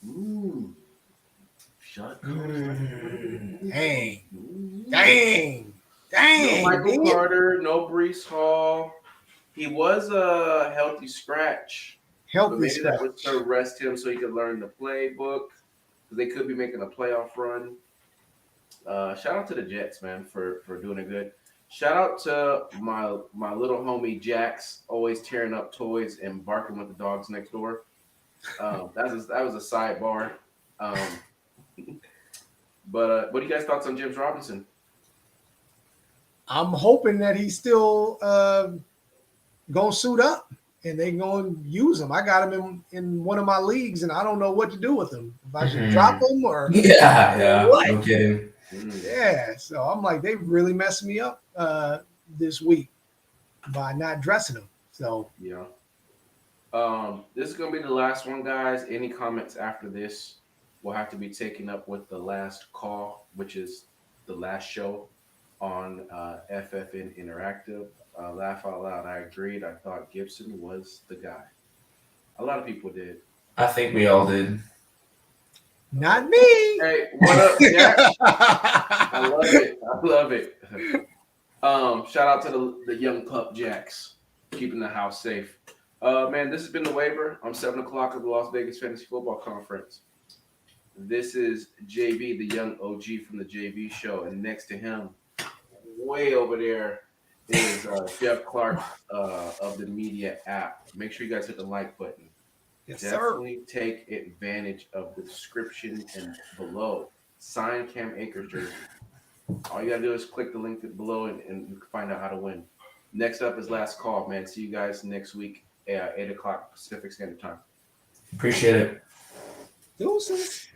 Ooh. Shut Dang. No Michael man. Carter, no Brees Hall. He was a healthy scratch. But maybe that was to rest him so he could learn the playbook. Because they could be making a playoff run. Shout out to the Jets, man, for doing it good. Shout out to my little homie Jax, always tearing up toys and barking with the dogs next door. That was a sidebar. But what do you guys' thoughts on James Robinson? I'm hoping that he's still gonna suit up and they're gonna use him. I got him in one of my leagues, and I don't know what to do with him. If I should drop him or what? No kidding. Yeah, so I'm like, they really messed me up this week by not dressing him. So yeah. This is gonna be the last one, guys. Any comments after this will have to be taken up with the last call, which is the last show on FFN Interactive. Laugh out loud. I agreed. I thought Gibson was the guy. A lot of people did. I think we all did. Not me. Hey, what up, Jack? I love it. Shout out to the young pup Jacks, keeping the house safe. Man, this has been the Waiver. I'm 7 o'clock at the Las Vegas Fantasy Football Conference. This is JV, the young OG from the JV show, and next to him, way over there, is Jeff Clark of the MEedia app. Make sure you guys hit the like button. Yes, Definitely take advantage of the description and below. Sign Cam Akers jersey. All you gotta do is click the link below and you can find out how to win. Next up is last call, man. See you guys next week at 8 o'clock Pacific Standard Time. Appreciate it. Deuces.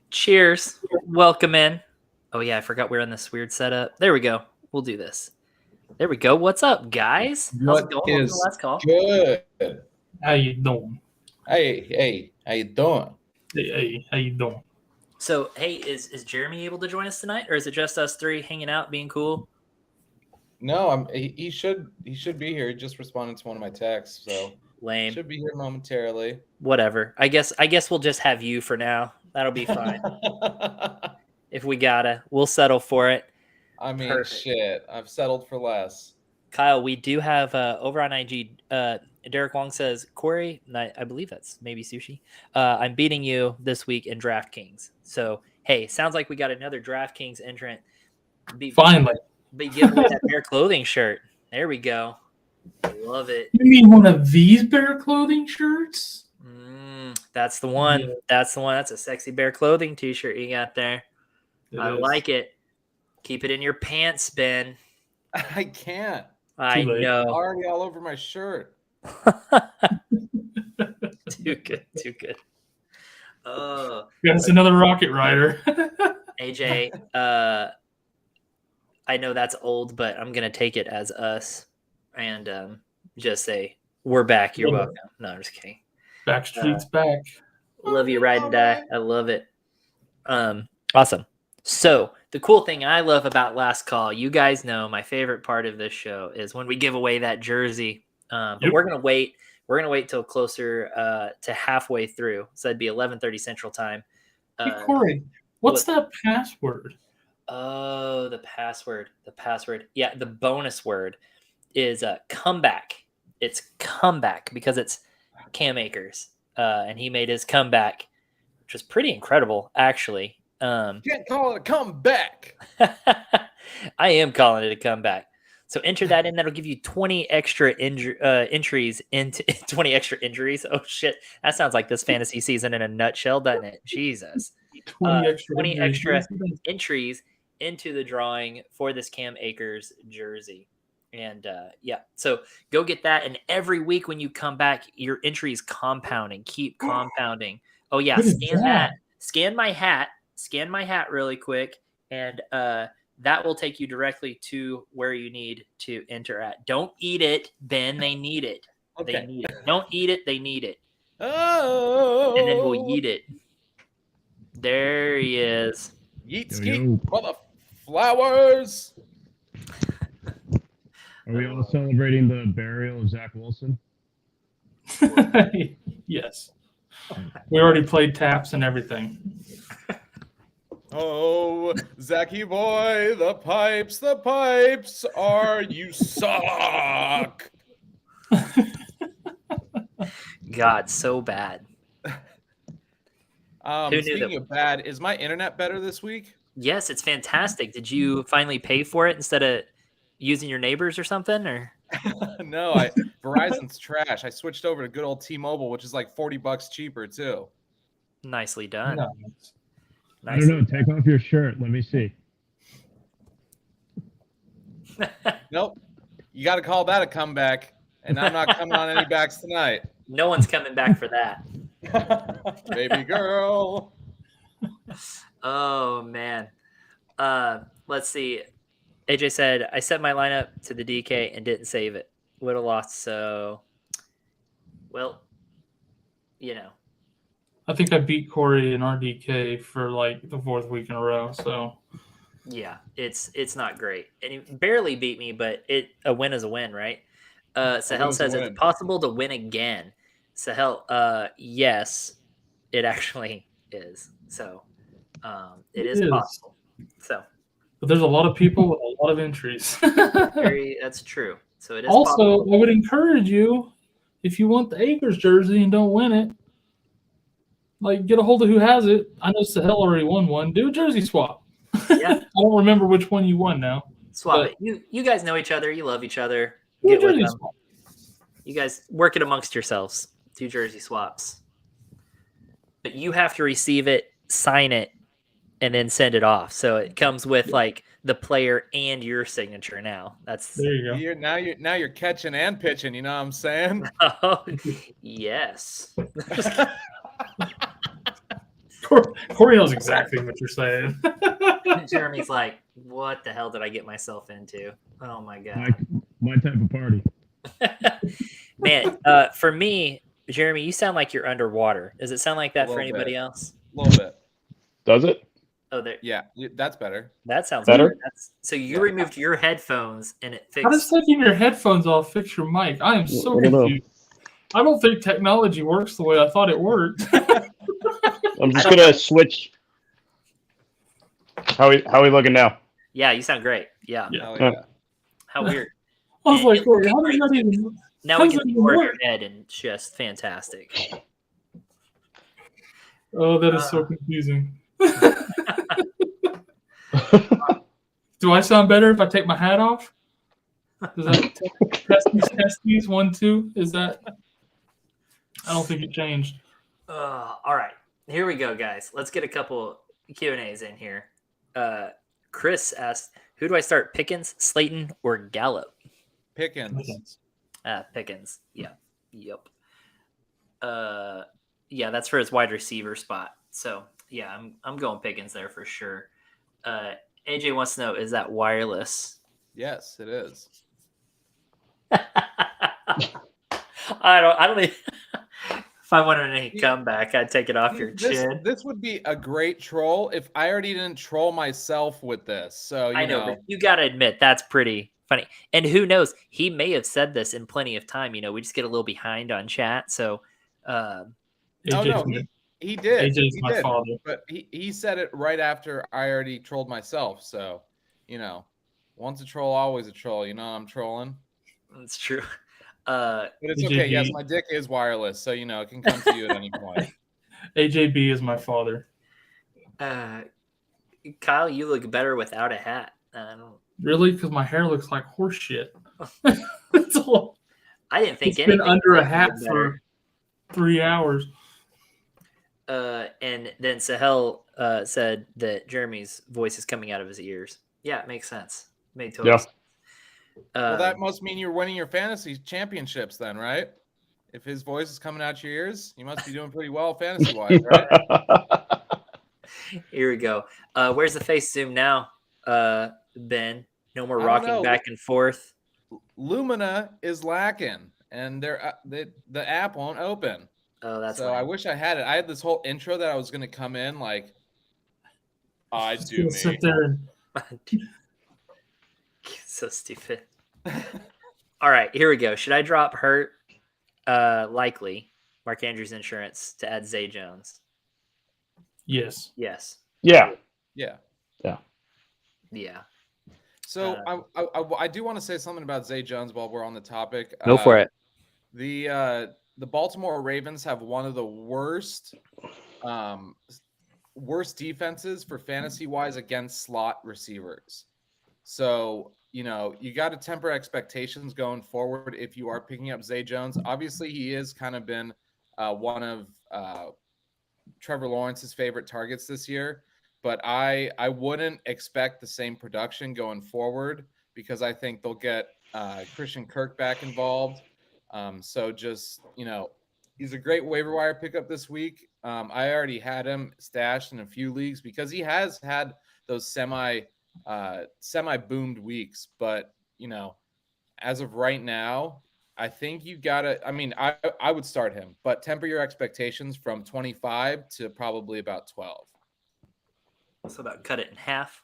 Cheers. Welcome in. Oh yeah, I forgot we're in this weird setup. There we go. We'll do this. There we go. What's up, guys? How's it going? Welcome to the last call. Good. How you doing? Hey, how you doing? Hey, how you doing? So, hey, is Jeremy able to join us tonight, or is it just us three hanging out, being cool? No, he should be here. He just responded to one of my texts, so Lame. should be here momentarily. Whatever. I guess we'll just have you for now. That'll be fine. If we gotta, we'll settle for it. I mean, Perfect. shit, I've settled for less. Kyle, we do have over on IG. Derek Wong says, Corey, and I believe that's maybe Sushi. I'm beating you this week in DraftKings. So hey, sounds like we got another DraftKings entrant. Finally, be giving away that Bear Clothing shirt. There we go. Love it. You mean one of these Bear Clothing shirts? That's the one. Yeah. That's the one. That's a sexy Bear Clothing t-shirt you got there. I like it. Keep it in your pants, Ben. I can't. I know. Already all over my shirt. Too good. That's another Rocket Rider. AJ, I know that's old, but I'm gonna take it as us and just say we're back. You're welcome. No, I'm just kidding. Backstreet's back. Love you, ride and die. I love it. Awesome. So the cool thing I love about Last Call, you guys know my favorite part of this show is when we give away that jersey. But we're gonna wait. We're gonna wait till closer to halfway through. So that'd be 11:30 Central Time. Hey, Corey, what's that password? Oh, the password. Yeah, the bonus word is comeback. It's comeback because it's Cam Akers, and he made his comeback, which was pretty incredible, actually. Can't call it a comeback. I am calling it a comeback. So enter that in. That'll give you 20 extra entries into 20 extra injuries. Oh shit, that sounds like this fantasy season in a nutshell, doesn't it? Jesus. 20 extra entries into the drawing for this Cam Akers jersey. And yeah, so go get that. And every week when you come back, your entries compounding. Keep compounding. Oh yeah, scan that. Scan my hat really quick, and that will take you directly to where you need to enter at. Don't eat it, Ben. They need it. Okay. They need it. Don't eat it. They need it. Oh. And then we'll eat it. There he is. Yeet skeet, mother flowers. Are we all celebrating the burial of Zach Wilson? Yes. We already played taps and everything. Oh, Zachy boy, the pipes are you suck. God, so bad. Speaking of bad, is my internet better this week? Yes, it's fantastic. Did you finally pay for it instead of using your neighbors or something? Or no, Verizon's trash. I switched over to good old T-Mobile, which is like $40 cheaper too. Nicely done. Nice. I don't know. Take off your shirt. Let me see. Nope. You got to call that a comeback. And I'm not coming on any backs tonight. No one's coming back for that. Baby girl. Oh, man. Let's see. AJ said, I set my lineup to the DK and didn't save it. Would have lost. So, well, you know. I think I beat Corey in RDK for like the 4th week in a row. So yeah, it's not great. And he barely beat me, but a win is a win, right? Sahel says it's possible to win again. Sahel, yes, it actually is. So it is possible. So, but there's a lot of people with a lot of entries. That's true. So it is also possible. I would encourage you, if you want the Akers jersey and don't win it, like, get a hold of who has it. I know Sahel already won one. Do a jersey swap. Yeah. I don't remember which one you won now. Swap it. You guys know each other. You love each other. Do a Get with jersey them. swap. You guys work it amongst yourselves. Do jersey swaps. But you have to receive it, sign it, and then send it off. So it comes with like the player and your signature now. That's there you go. Now you're catching and pitching, you know what I'm saying? Oh, yes. Corey knows exactly what you're saying. Jeremy's like, what the hell did I get myself into? Oh my god. My type of party. Man, for me, Jeremy, you sound like you're underwater. Does it sound like that for anybody else? A little bit. Does it? Oh, there. Yeah, that's better. That sounds Better? better. So you removed your headphones and it How does fixed. taking your headphones off fix your mic? I am so I don't know. confused. I don't think technology works the way I thought it worked. I'm just gonna switch. How we looking now? Yeah, you sound great. Yeah. Hell yeah. How weird. I was And like, it Corey, looks how does great, that too. even? Now how we does can that see even more of work? your head and it's just fantastic. Oh, that is so confusing. Do I sound better if I take my hat off? Does that testes 1 2? Is that? I don't think it changed. All right, here we go, guys. Let's get a couple Q&As in here. Chris asked, who do I start, Pickens, Slayton, or Gallup? Pickens. Pickens. Yeah. Yep. Yeah, that's for his wide receiver spot. So yeah, I'm going Pickens there for sure. AJ wants to know, is that wireless? Yes, it is. I don't even, if I wanted any comeback, I'd take it off your chin. This would be a great troll if I already didn't troll myself with this. So I know, but you got to admit that's pretty funny. And who knows? He may have said this in plenty of time. We just get a little behind on chat. So, he did. AJ's my father. But he said it right after I already trolled myself. So, once a troll, always a troll. I'm trolling. That's true. But it's okay. Yes, my dick is wireless, so it can come to you at any point. AJB is my father. Kyle, you look better without a hat. Really? Because my hair looks like horse shit. I didn't think it's been under a hat better. for 3 hours. And then Sahel said that Jeremy's voice is coming out of his ears. Yeah, it makes sense. Made total sense. Well, that must mean you're winning your fantasy championships then, right? If his voice is coming out your ears, you must be doing pretty well fantasy-wise, right? Here we go. Where's the face zoom now, Ben? No more rocking back and forth. Lumina is lacking, and the app won't open. Oh, that's so. I wish I had it. I had this whole intro that I was going to come in like, I do me. Sit there and... So stupid. All right, here we go. Should I drop Hurt? Likely. Mark Andrews Insurance to add Zay Jones. Yes. Yes. Yeah. Yeah. Yeah. Yeah. So I do want to say something about Zay Jones while we're on the topic. Go for it. The Baltimore Ravens have one of the worst defenses for fantasy-wise against slot receivers. So, you got to temper expectations going forward if you are picking up Zay Jones. Obviously, he has kind of been one of Trevor Lawrence's favorite targets this year, but I wouldn't expect the same production going forward because I think they'll get Christian Kirk back involved. So just, he's a great waiver wire pickup this week. I already had him stashed in a few leagues because he has had those semi-boomed weeks. But, as of right now, I think you got to – I would start him. But temper your expectations from 25 to probably about 12. So about cut it in half.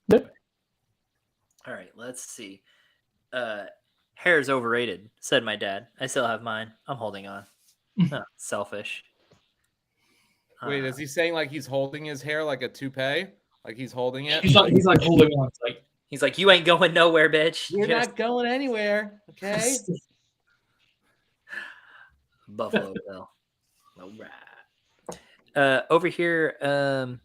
Yep. All right, let's see. Hair is overrated, said my dad. I still have mine. I'm holding on. Selfish. Wait, is he saying like he's holding his hair like a toupee? Like he's holding it? He's like holding on. He's like, you ain't going nowhere, bitch. You're not going anywhere, okay? Buffalo Bill. All right. Over here,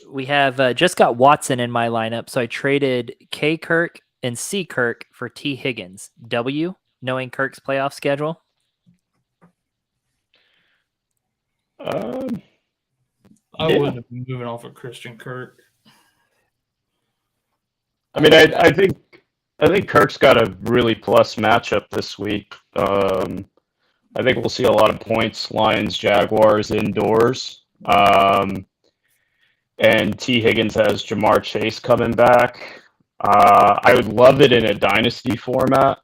we have just got Watson in my lineup, so I traded K. Kirk and C. Kirk for T. Higgins. W, knowing Kirk's playoff schedule? I wouldn't have been moving off of Christian Kirk. I think Kirk's got a really plus matchup this week I think we'll see a lot of points, Lions, Jaguars indoors. And T. Higgins has Jamar Chase coming back. I would love it in a dynasty format,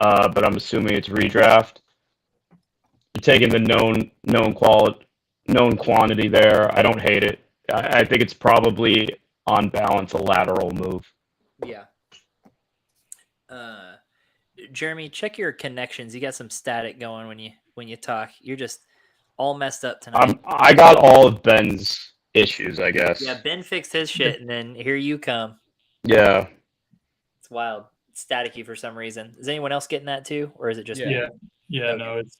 but I'm assuming it's redraft. You're taking the known quantity there. I don't hate it. I think it's probably on balance a lateral move. Yeah. Jeremy, check your connections. You got some static going when you talk. You're just all messed up tonight. I got all of Ben's issues, I guess. Yeah, Ben fixed his shit, and then here you come. Yeah. It's wild. It's staticky for some reason. Is anyone else getting that too, or is it just me? Yeah. Okay. No, it's.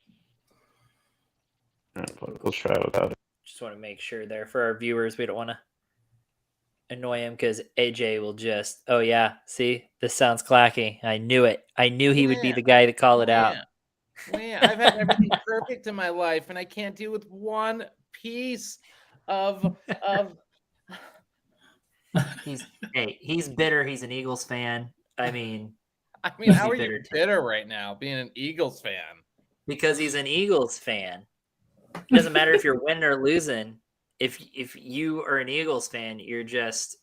Let's try without it. Just want to make sure there for our viewers. We don't want to annoy him because AJ will just, oh yeah, see, this sounds clacky. I knew it. I knew he would be the guy to call it out. Man, I've had everything perfect in my life, and I can't deal with one piece of. He's bitter. He's an Eagles fan. I mean, how are you bitter right now, being an Eagles fan? Because he's an Eagles fan. It doesn't matter if you're winning or losing. If you are an Eagles fan, you're just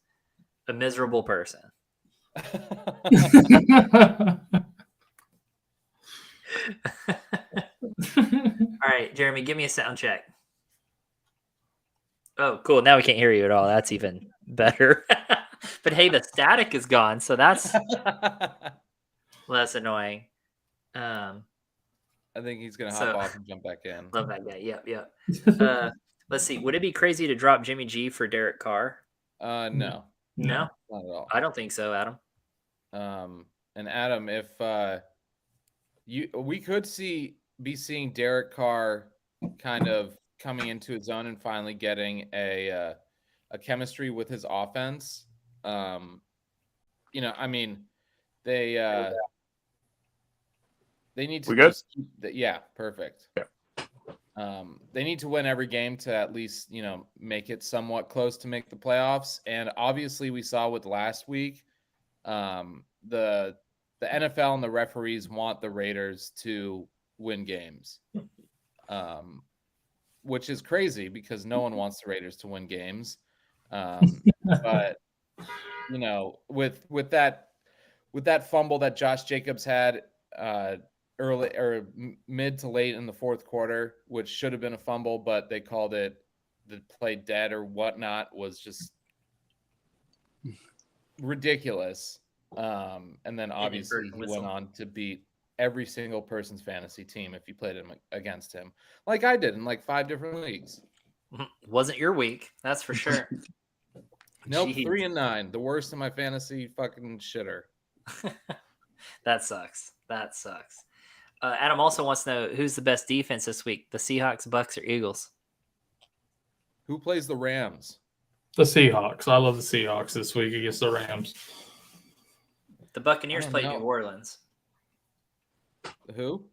a miserable person. All right, Jeremy, give me a sound check. Oh, cool. Now we can't hear you at all. That's even better. But hey, the static is gone, so that's less annoying. I think he's going to hop off and jump back in. Love that guy. Yep. Let's see. Would it be crazy to drop Jimmy G for Derek Carr? No. No? Not at all. I don't think so, Adam. And Adam, if we could be seeing Derek Carr kind of coming into his own and finally getting a chemistry with his offense. They need to. We good? Yeah, perfect. Yeah. They need to win every game to at least, make it somewhat close to make the playoffs. And obviously, we saw with last week, the NFL and the referees want the Raiders to win games, which is crazy because no one wants the Raiders to win games. But with that fumble that Josh Jacobs had early or mid to late in the fourth quarter, which should have been a fumble, but they called it the play dead or whatnot, was just ridiculous. And then obviously he went on to beat every single person's fantasy team if you played him against him, like I did in like 5 different leagues. Wasn't your week, that's for sure. Nope, 3-9, the worst in my fantasy fucking shitter. That sucks. Adam also wants to know who's the best defense this week: the Seahawks, Bucks, or Eagles? Who plays the Rams? The Seahawks. I love the Seahawks this week against the Rams. The Buccaneers play New Orleans. Who?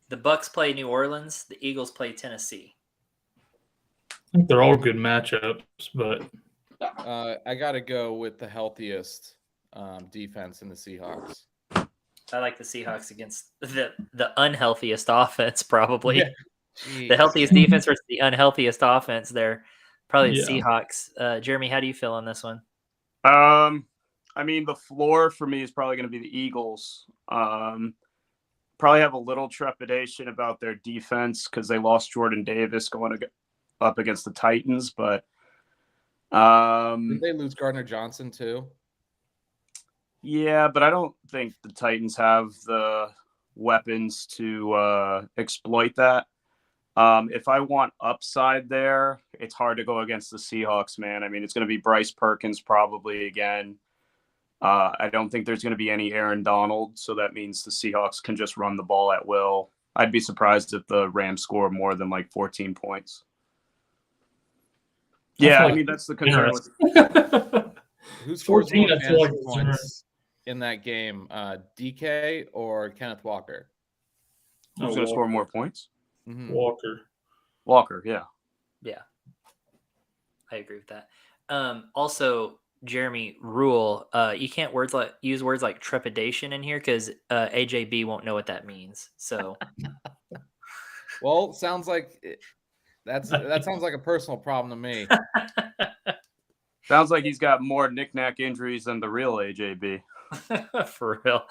The Bucks play New Orleans. The Eagles play Tennessee. I think they're all good matchups, but I got to go with the healthiest defense in the Seahawks. I like the Seahawks against the unhealthiest offense, probably. Yeah. The healthiest defense versus the unhealthiest offense. They're probably the Seahawks. Jeremy, how do you feel on this one? The floor for me is probably going to be the Eagles. Probably have a little trepidation about their defense because they lost Jordan Davis going up against the Titans, but did they lose Gardner Johnson too? Yeah, but I don't think the Titans have the weapons to exploit that. If I want upside there, it's hard to go against the Seahawks, man. It's going to be Bryce Perkins probably again. I don't think there's going to be any Aaron Donald, so that means the Seahawks can just run the ball at will. I'd be surprised if the Rams score more than like 14 points. Yeah, that's the concern. Who scores more fantasy points in that game, DK or Kenneth Walker? Who's going to score more points? Mm-hmm. Walker, yeah. Yeah, I agree with that. Also, Jeremy, rule, you can't use words like trepidation in here because AJB won't know what that means. So Well, sounds like that sounds like a personal problem to me. Sounds like he's got more knick-knack injuries than the real AJB. For real.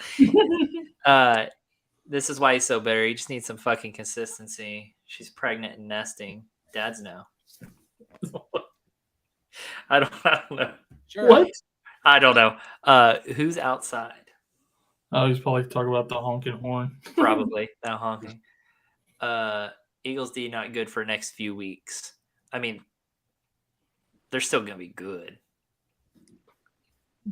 This is why he's so bitter. He just needs some fucking consistency. She's pregnant and nesting. Dads know. I don't know. Sure. What? I don't know. Who's outside? Oh, he's probably talking about the honking horn. Probably that honking. Eagles D not good for next few weeks. I mean, they're still gonna be good.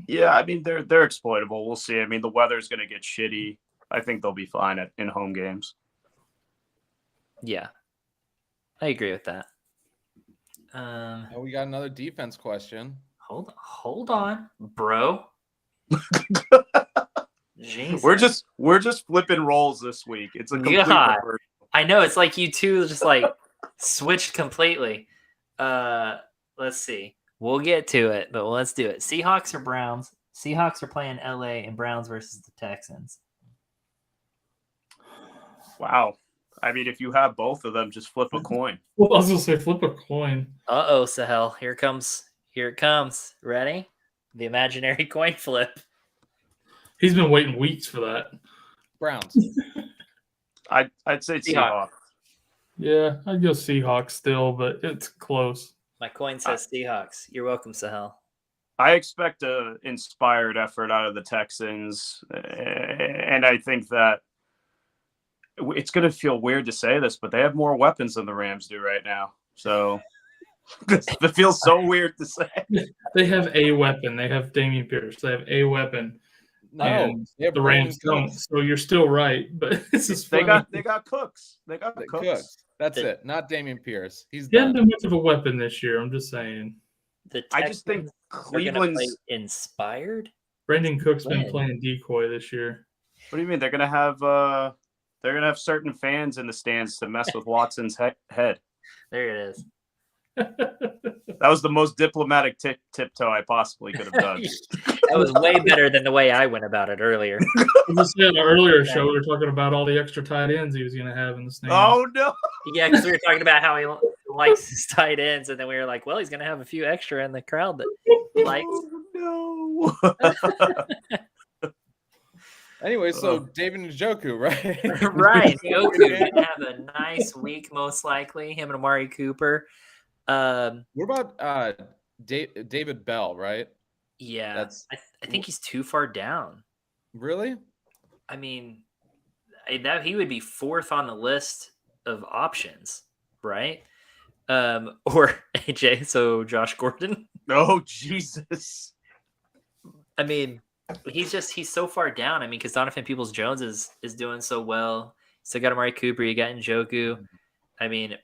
Yeah, I mean they're exploitable. We'll see. I mean the weather's going to get shitty. I think they'll be fine in home games. Yeah, I agree with that. Oh, we got another defense question. Hold on, bro. Jesus. We're just flipping roles this week. It's a complete reversal. I know, it's like you two just like switched completely. Let's see. We'll get to it, but let's do it. Seahawks or Browns? Seahawks are playing LA and Browns versus the Texans. Wow. I mean, if you have both of them, just flip a coin. Well, I was gonna say flip a coin. Uh-oh, Sahel. Here it comes. Ready? The imaginary coin flip. He's been waiting weeks for that. Browns. I'd say Seahawks. Yeah, I'd go Seahawks still, but it's close. My coin says Seahawks. You're welcome, Sahel. I expect an inspired effort out of the Texans, and I think that it's going to feel weird to say this, but they have more weapons than the Rams do right now. So it feels so weird to say. They have a weapon. They have Dameon Pierce. They have a weapon. No, the Rams don't. So you're still right, but this is funny. They got Cooks. They got Cooks. That's it. Not Dameon Pierce. He's he hasn't been much of a weapon this year. I'm just saying. I just think Cleveland's inspired. Brandon Cook's been playing decoy this year. What do you mean? They're gonna have certain fans in the stands to mess with Watson's head. There it is. That was the most diplomatic tiptoe I possibly could have done. That was way better than the way I went about it earlier. In the earlier show, we were talking about all the extra tight ends he was going to have in the stand. Oh, no. Yeah, because we were talking about how he likes his tight ends, and then we were like, well, he's going to have a few extra in the crowd that he likes. Oh, no. Anyway, so David Njoku, right? Right. Njoku did have a nice week, most likely. Him and Amari Cooper. What about David Bell, right? Yeah, I think he's too far down. Really? I mean, that he would be fourth on the list of options, right? Or AJ, so Josh Gordon. Oh, Jesus. I mean, he's so far down. I mean, because Donovan Peoples-Jones is doing so well. So you got Amari Cooper, you got Njoku. I mean,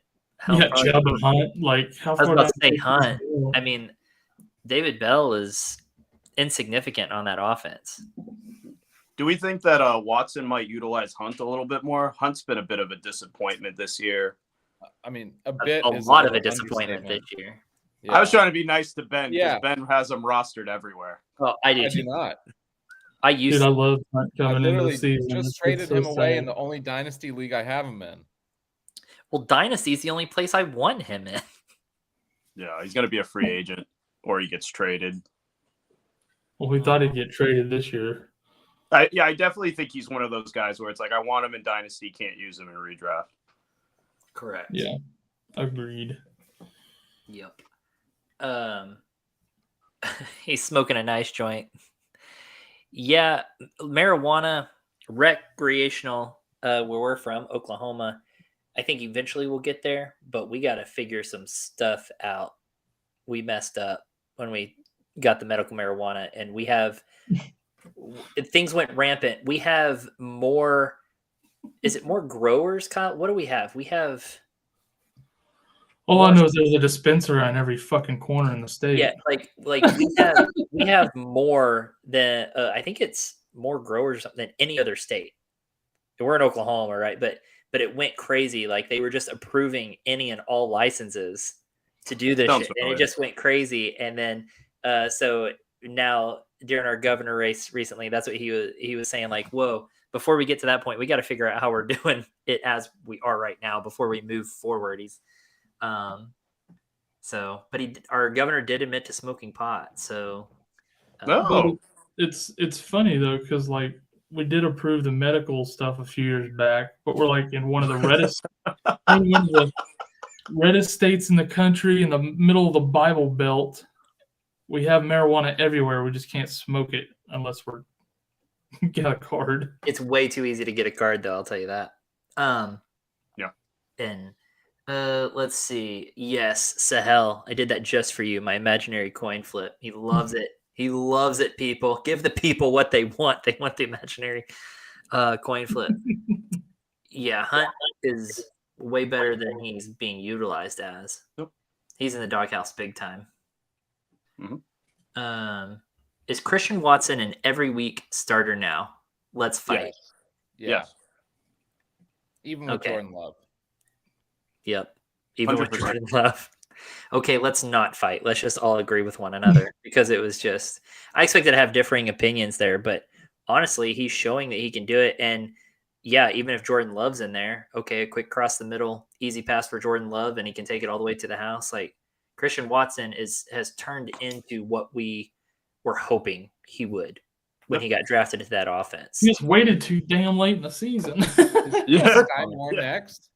you got Chubb and Hunt. Like, how far I was about to say Hunt. I mean, David Bell is insignificant on that offense. Do we think that Watson might utilize Hunt a little bit more? Hunt's been a bit of a disappointment this year. I mean, a lot of a disappointment this year. Yeah. I was trying to be nice to Ben because Yeah. Ben has him rostered everywhere. Well, I do not. I love Hunt coming into the literally season. just traded him away in the only dynasty league I have him in. Well, Dynasty is the only place I want him in. Yeah, he's going to be a free agent or he gets traded. Well, we thought he'd get traded this year. I definitely think he's one of those guys where it's like, I want him in Dynasty, can't use him in redraft. Correct. Yeah, agreed. Yep. He's smoking a nice joint. Yeah, marijuana, recreational, where we're from, Oklahoma. I think eventually we'll get there, but we got to figure some stuff out. We messed up when we got the medical marijuana, and we have things went rampant. We have more. Is it more growers, Kyle? What do we have? We have. All I know is there's a dispensary on every fucking corner in the state. Yeah, like we have more than I think it's more growers than any other state. We're in Oklahoma, right? But it went crazy. Like they were just approving any and all licenses to do this shit, and it just went crazy. And then so now during our governor race recently, that's what he was saying. Like, whoa, before we get to that point, we got to figure out how we're doing it as we are right now before we move forward. But our governor did admit to smoking pot. So, But it's funny though, because like we did approve the medical stuff a few years back, but we're like in one of the reddest states in the country, in the middle of the Bible Belt. We have marijuana everywhere. We just can't smoke it unless we're get a card. It's way too easy to get a card, though. I'll tell you that. Yeah. And let's see. Yes, Sahel. I did that just for you. My imaginary coin flip. He loves it. He loves it. People, give the people what they want. They want the imaginary coin flip. Yeah, Hunt is way better than he's being utilized as. Yep. He's in the doghouse big time. Mm-hmm. Is Christian Watson an every week starter now? Let's fight. Yes. Even with Jordan Love. Yep. Even 100%. with Jordan Love. Okay, let's not fight. Let's just all agree with one another because it was just I expected to have differing opinions there, but honestly, he's showing that he can do it. And yeah, even if Jordan Love's in there, okay, a quick cross the middle, easy pass for Jordan Love, and he can take it all the way to the house. Like Christian Watson has turned into what we were hoping he would when he got drafted into that offense. He just waited too damn late in the season. Yeah. Sky Moore next.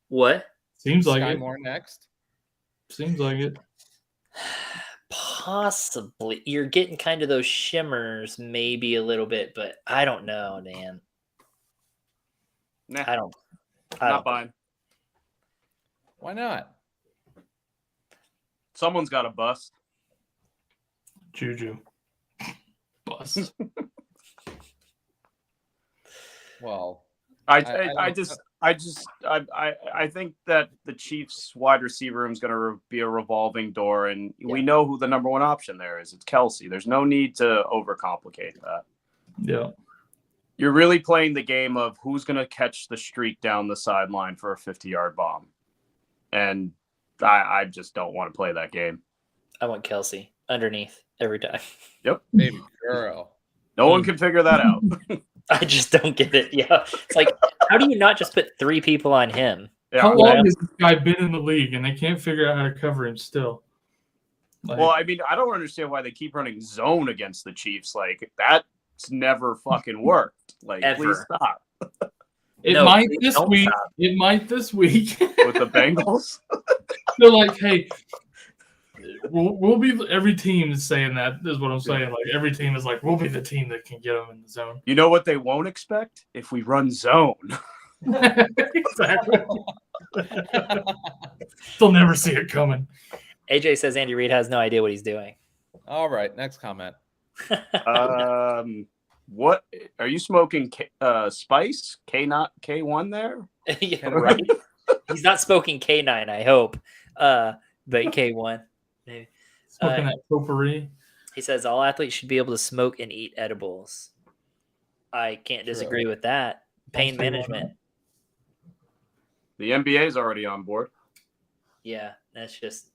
What? Seems like Sky it. Moore next. Seems like it. Possibly. You're getting kind of those shimmers maybe a little bit, but I don't know, Dan. Nah, I don't buying. Why not? Someone's got a bust. Juju. Bust. Well, I think that the Chiefs wide receiver room is going to be a revolving door, and we know who the number one option there is. It's Kelsey. There's no need to overcomplicate that. Yeah. You're really playing the game of who's going to catch the streak down the sideline for a 50-yard bomb. And I just don't want to play that game. I want Kelsey underneath every time. Yep. Baby girl. No one can figure that out. I just don't get it. Yeah. It's like, how do you not just put 3 people on him? Yeah. How long has this guy been in the league and they can't figure out how to cover him still? Like, Well, I mean, I don't understand why they keep running zone against the Chiefs. Like, that's never fucking worked. Like, Ever. please stop. it No, might please this don't week. stop. It might this week. With the Bengals. They're like, hey, we'll be every team is saying that is what I'm saying. Like every team is like, we'll be the team that can get them in the zone. You know what they won't expect? If we run zone. Exactly. They'll never see it coming. AJ says Andy Reid has no idea what he's doing. All right, next comment. What are you smoking? Spice K1 there? Yeah, right. He's not smoking K9, I hope. But K1. Maybe. Smoking that potpourri. He says all athletes should be able to smoke and eat edibles. I can't disagree with that. Pain management. The NBA is already on board. Yeah, that's just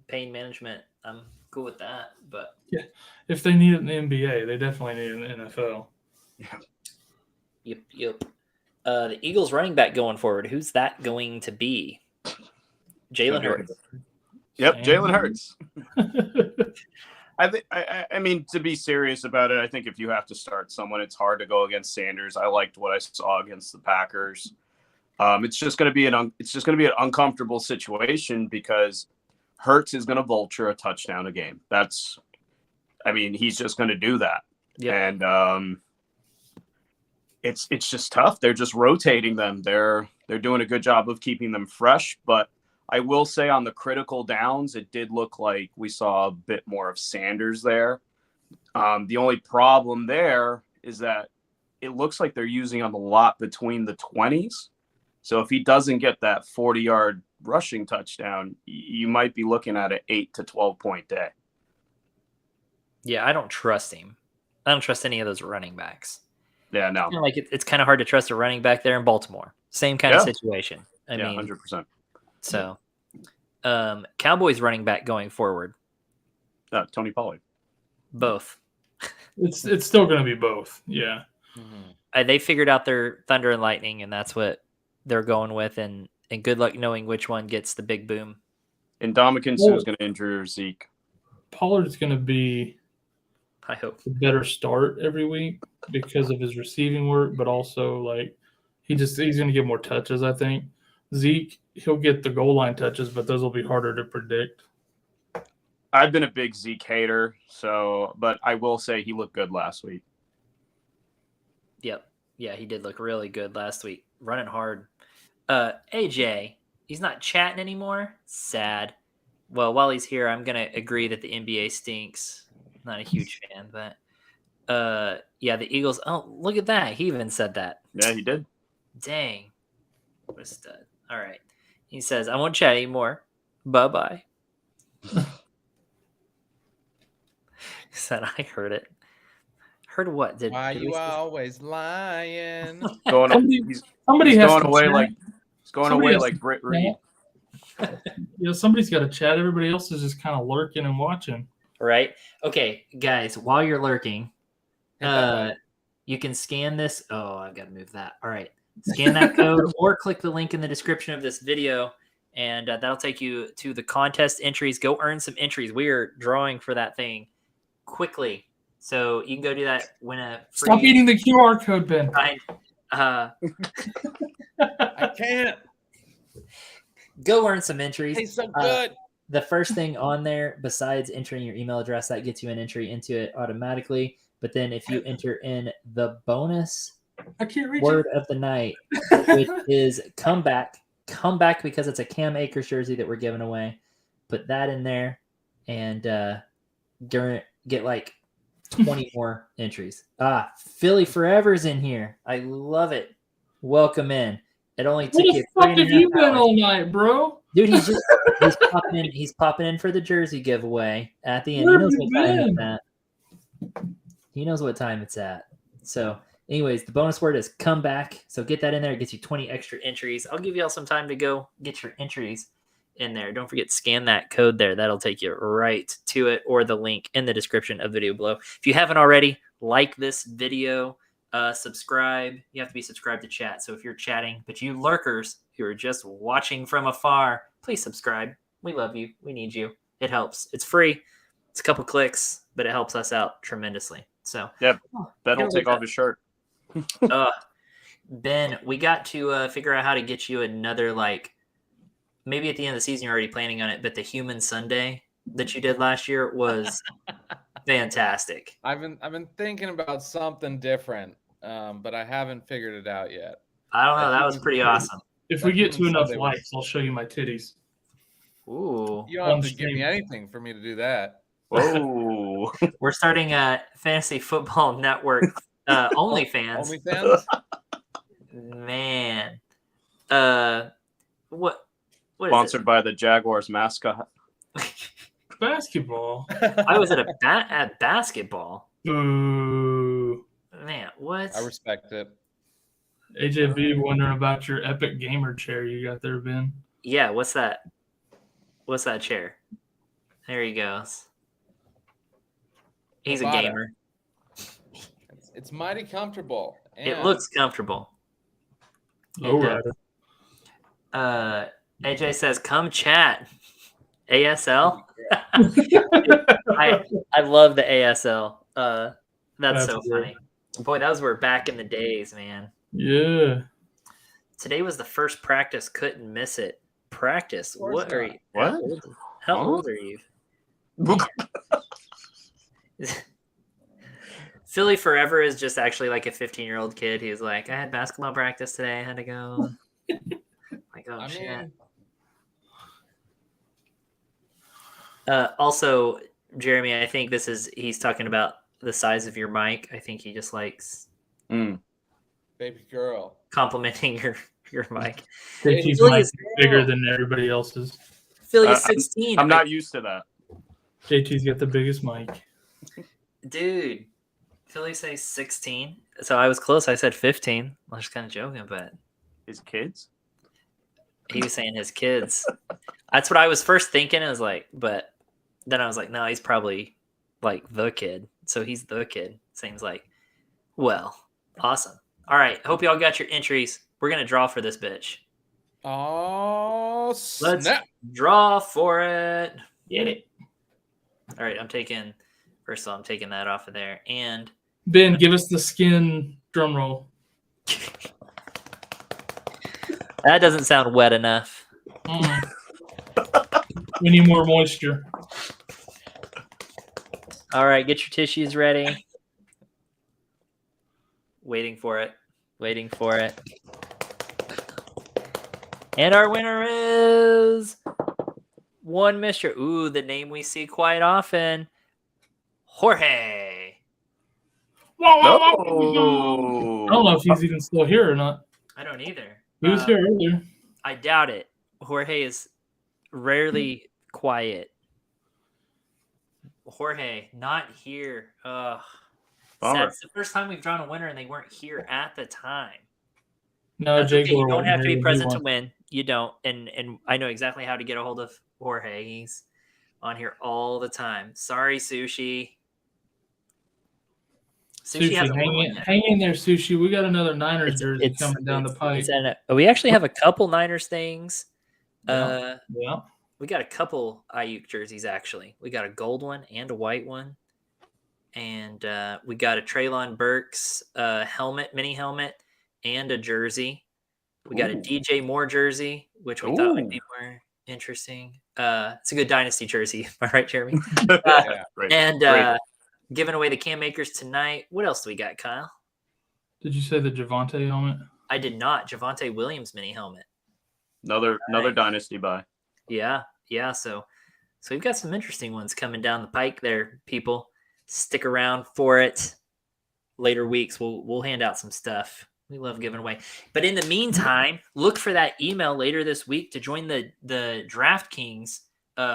pain management. I'm cool with that. But yeah, if they need it in the NBA, they definitely need it in the NFL. Yeah. Yep. The Eagles running back going forward. Who's that going to be? Jalen Hurts. Yep, Jalen Hurts. I mean, to be serious about it, I think if you have to start someone, it's hard to go against Sanders. I liked what I saw against the Packers. It's just going to be an uncomfortable situation because Hurts is going to vulture a touchdown a game. He's just going to do that. Yeah. And it's just tough. They're just rotating them. They're doing a good job of keeping them fresh, but I will say on the critical downs, it did look like we saw a bit more of Sanders there. The only problem there is that it looks like they're using him a lot between the 20s. So if he doesn't get that 40-yard rushing touchdown, you might be looking at an 8 to 12-point day. Yeah, I don't trust him. I don't trust any of those running backs. Yeah, no. It's kind of hard to trust a running back there in Baltimore. Same kind of situation. I mean, 100%. So, Cowboys running back going forward. Tony Pollard. Both. It's still going to be both. Yeah. Mm-hmm. they figured out their Thunder and Lightning, and that's what they're going with. And good luck knowing which one gets the big boom. And Ndamukong Suh's going to injure Zeke. Pollard's going to be, I hope, a better start every week because of his receiving work, but also like he's going to get more touches. I think Zeke, he'll get the goal line touches, but those will be harder to predict. I've been a big Zeke hater, but I will say he looked good last week. Yep. Yeah, he did look really good last week. Running hard. AJ, he's not chatting anymore. Sad. Well, while he's here, I'm going to agree that the NBA stinks. Not a huge fan, but yeah, the Eagles. Oh, look at that. He even said that. Yeah, he did. Dang. What a stud. All right. He says, I won't chat anymore. Bye-bye. He said, I heard it. Heard what? Why you always lying? He's going away like Britt Reed. Somebody's got to chat. Everybody else is just kind of lurking and watching. Right. Okay, guys, while you're lurking, you can scan this. Oh, I've got to move that. All right. Scan that code or click the link in the description of this video, and that'll take you to the contest entries. Go earn some entries. We are drawing for that thing quickly. So you can go do that. Win a free... Stop eating the QR code, Ben. I can't. Go earn some entries. It's so good. The first thing on there, besides entering your email address, that gets you an entry into it automatically. But then if you enter in the bonus word of the night, which is comeback because it's a Cam Akers jersey that we're giving away, put that in there and get like 20 more entries. Philly Forever's in here. I love it. Welcome in. It only took you. What the fuck have you been all night, bro? Dude, he's popping in for the jersey giveaway at the end. He knows what time it's at. So, anyways, the bonus word is comeback. So get that in there. It gets you 20 extra entries. I'll give you all some time to go get your entries in there. Don't forget, scan that code there. That'll take you right to it, or the link in the description of the video below. If you haven't already, like this video. Subscribe. You have to be subscribed to chat. So if you're chatting, but you lurkers who are just watching from afar, please subscribe. We love you. We need you. It helps. It's free. It's a couple clicks, but it helps us out tremendously. So yeah, Ben will take off his shirt. Ben, we got to figure out how to get you another, like, maybe at the end of the season you're already planning on it, but the Human Sunday that you did last year was fantastic. I've been thinking about something different. But I haven't figured it out yet. I don't know. That was pretty awesome. If we get to enough likes, I'll show you my titties. Ooh. You don't have to give me anything for me to do that. Whoa. We're starting a Fantasy Football Network OnlyFans. OnlyFans? Man. What Sponsored by the Jaguars mascot. Basketball. I was at basketball. Ooh. Man, what? I respect it. AJB wondering about your epic gamer chair you got there, Ben. Yeah, what's that? What's that chair? There he goes. He's a gamer. It's mighty comfortable. It looks comfortable. All right. AJ says, "Come chat." ASL. I love the ASL. That's so funny. Boy, those were back in the days, man. Yeah. Today was the first practice. Couldn't miss it. Practice. What are you? What? How old are you? Philly Forever is just actually like a 15-year-old kid. He's like, I had basketball practice today. I had to go. Like, oh, shit. Also, Jeremy, I think he's talking about the size of your mic. I think he just likes baby girl complimenting your mic. His mic is bigger than everybody else's. Philly is 16. I'm not used to that. JT's got the biggest mic. Dude, Philly say 16. So I was close. I said 15. I was just kind of joking, but his kids? He was saying his kids. That's what I was first thinking. I was like, but then I was like, no, he's probably like the kid. So he's the kid. Seems like, well, awesome. All right. Hope y'all got your entries. We're going to draw for this bitch. Oh, Let's snap. draw for it. Get it. All right. I'm taking that off of there. And Ben, give us the skin drum roll. that doesn't sound wet enough. We need more moisture. All right. Get your tissues ready. Waiting for it. And our winner is one Mr. Ooh, the name we see quite often. Jorge. I Oh. don't know if he's even still here or not. I don't either. He was here earlier. I doubt it. Jorge is rarely quiet. Jorge, not here. Ugh. Bummer. It's the first time we've drawn a winner and they weren't here at the time. No, That's Jake. okay. You don't have to be present to win. You don't. And I know exactly how to get a hold of Jorge. He's on here all the time. Sorry, Sushi. Sushi, hang in there, Sushi. We got another Niners jersey coming down the pipe. We actually have a couple Niners things. Yeah. We got a couple Ayuk jerseys, actually. We got a gold one and a white one. And we got a Treylon Burks mini helmet, and a jersey. We got a DJ Moore jersey, which we thought would be more interesting. It's a good dynasty jersey. Am I right, Jeremy? And giving away the Cam Akers tonight. What else do we got, Kyle? Did you say the Javonte helmet? I did not. Javonte Williams mini helmet. Another dynasty buy. Yeah. So we've got some interesting ones coming down the pike there, people. Stick around for it. Later weeks, we'll hand out some stuff. We love giving away. But in the meantime, look for that email later this week to join the DraftKings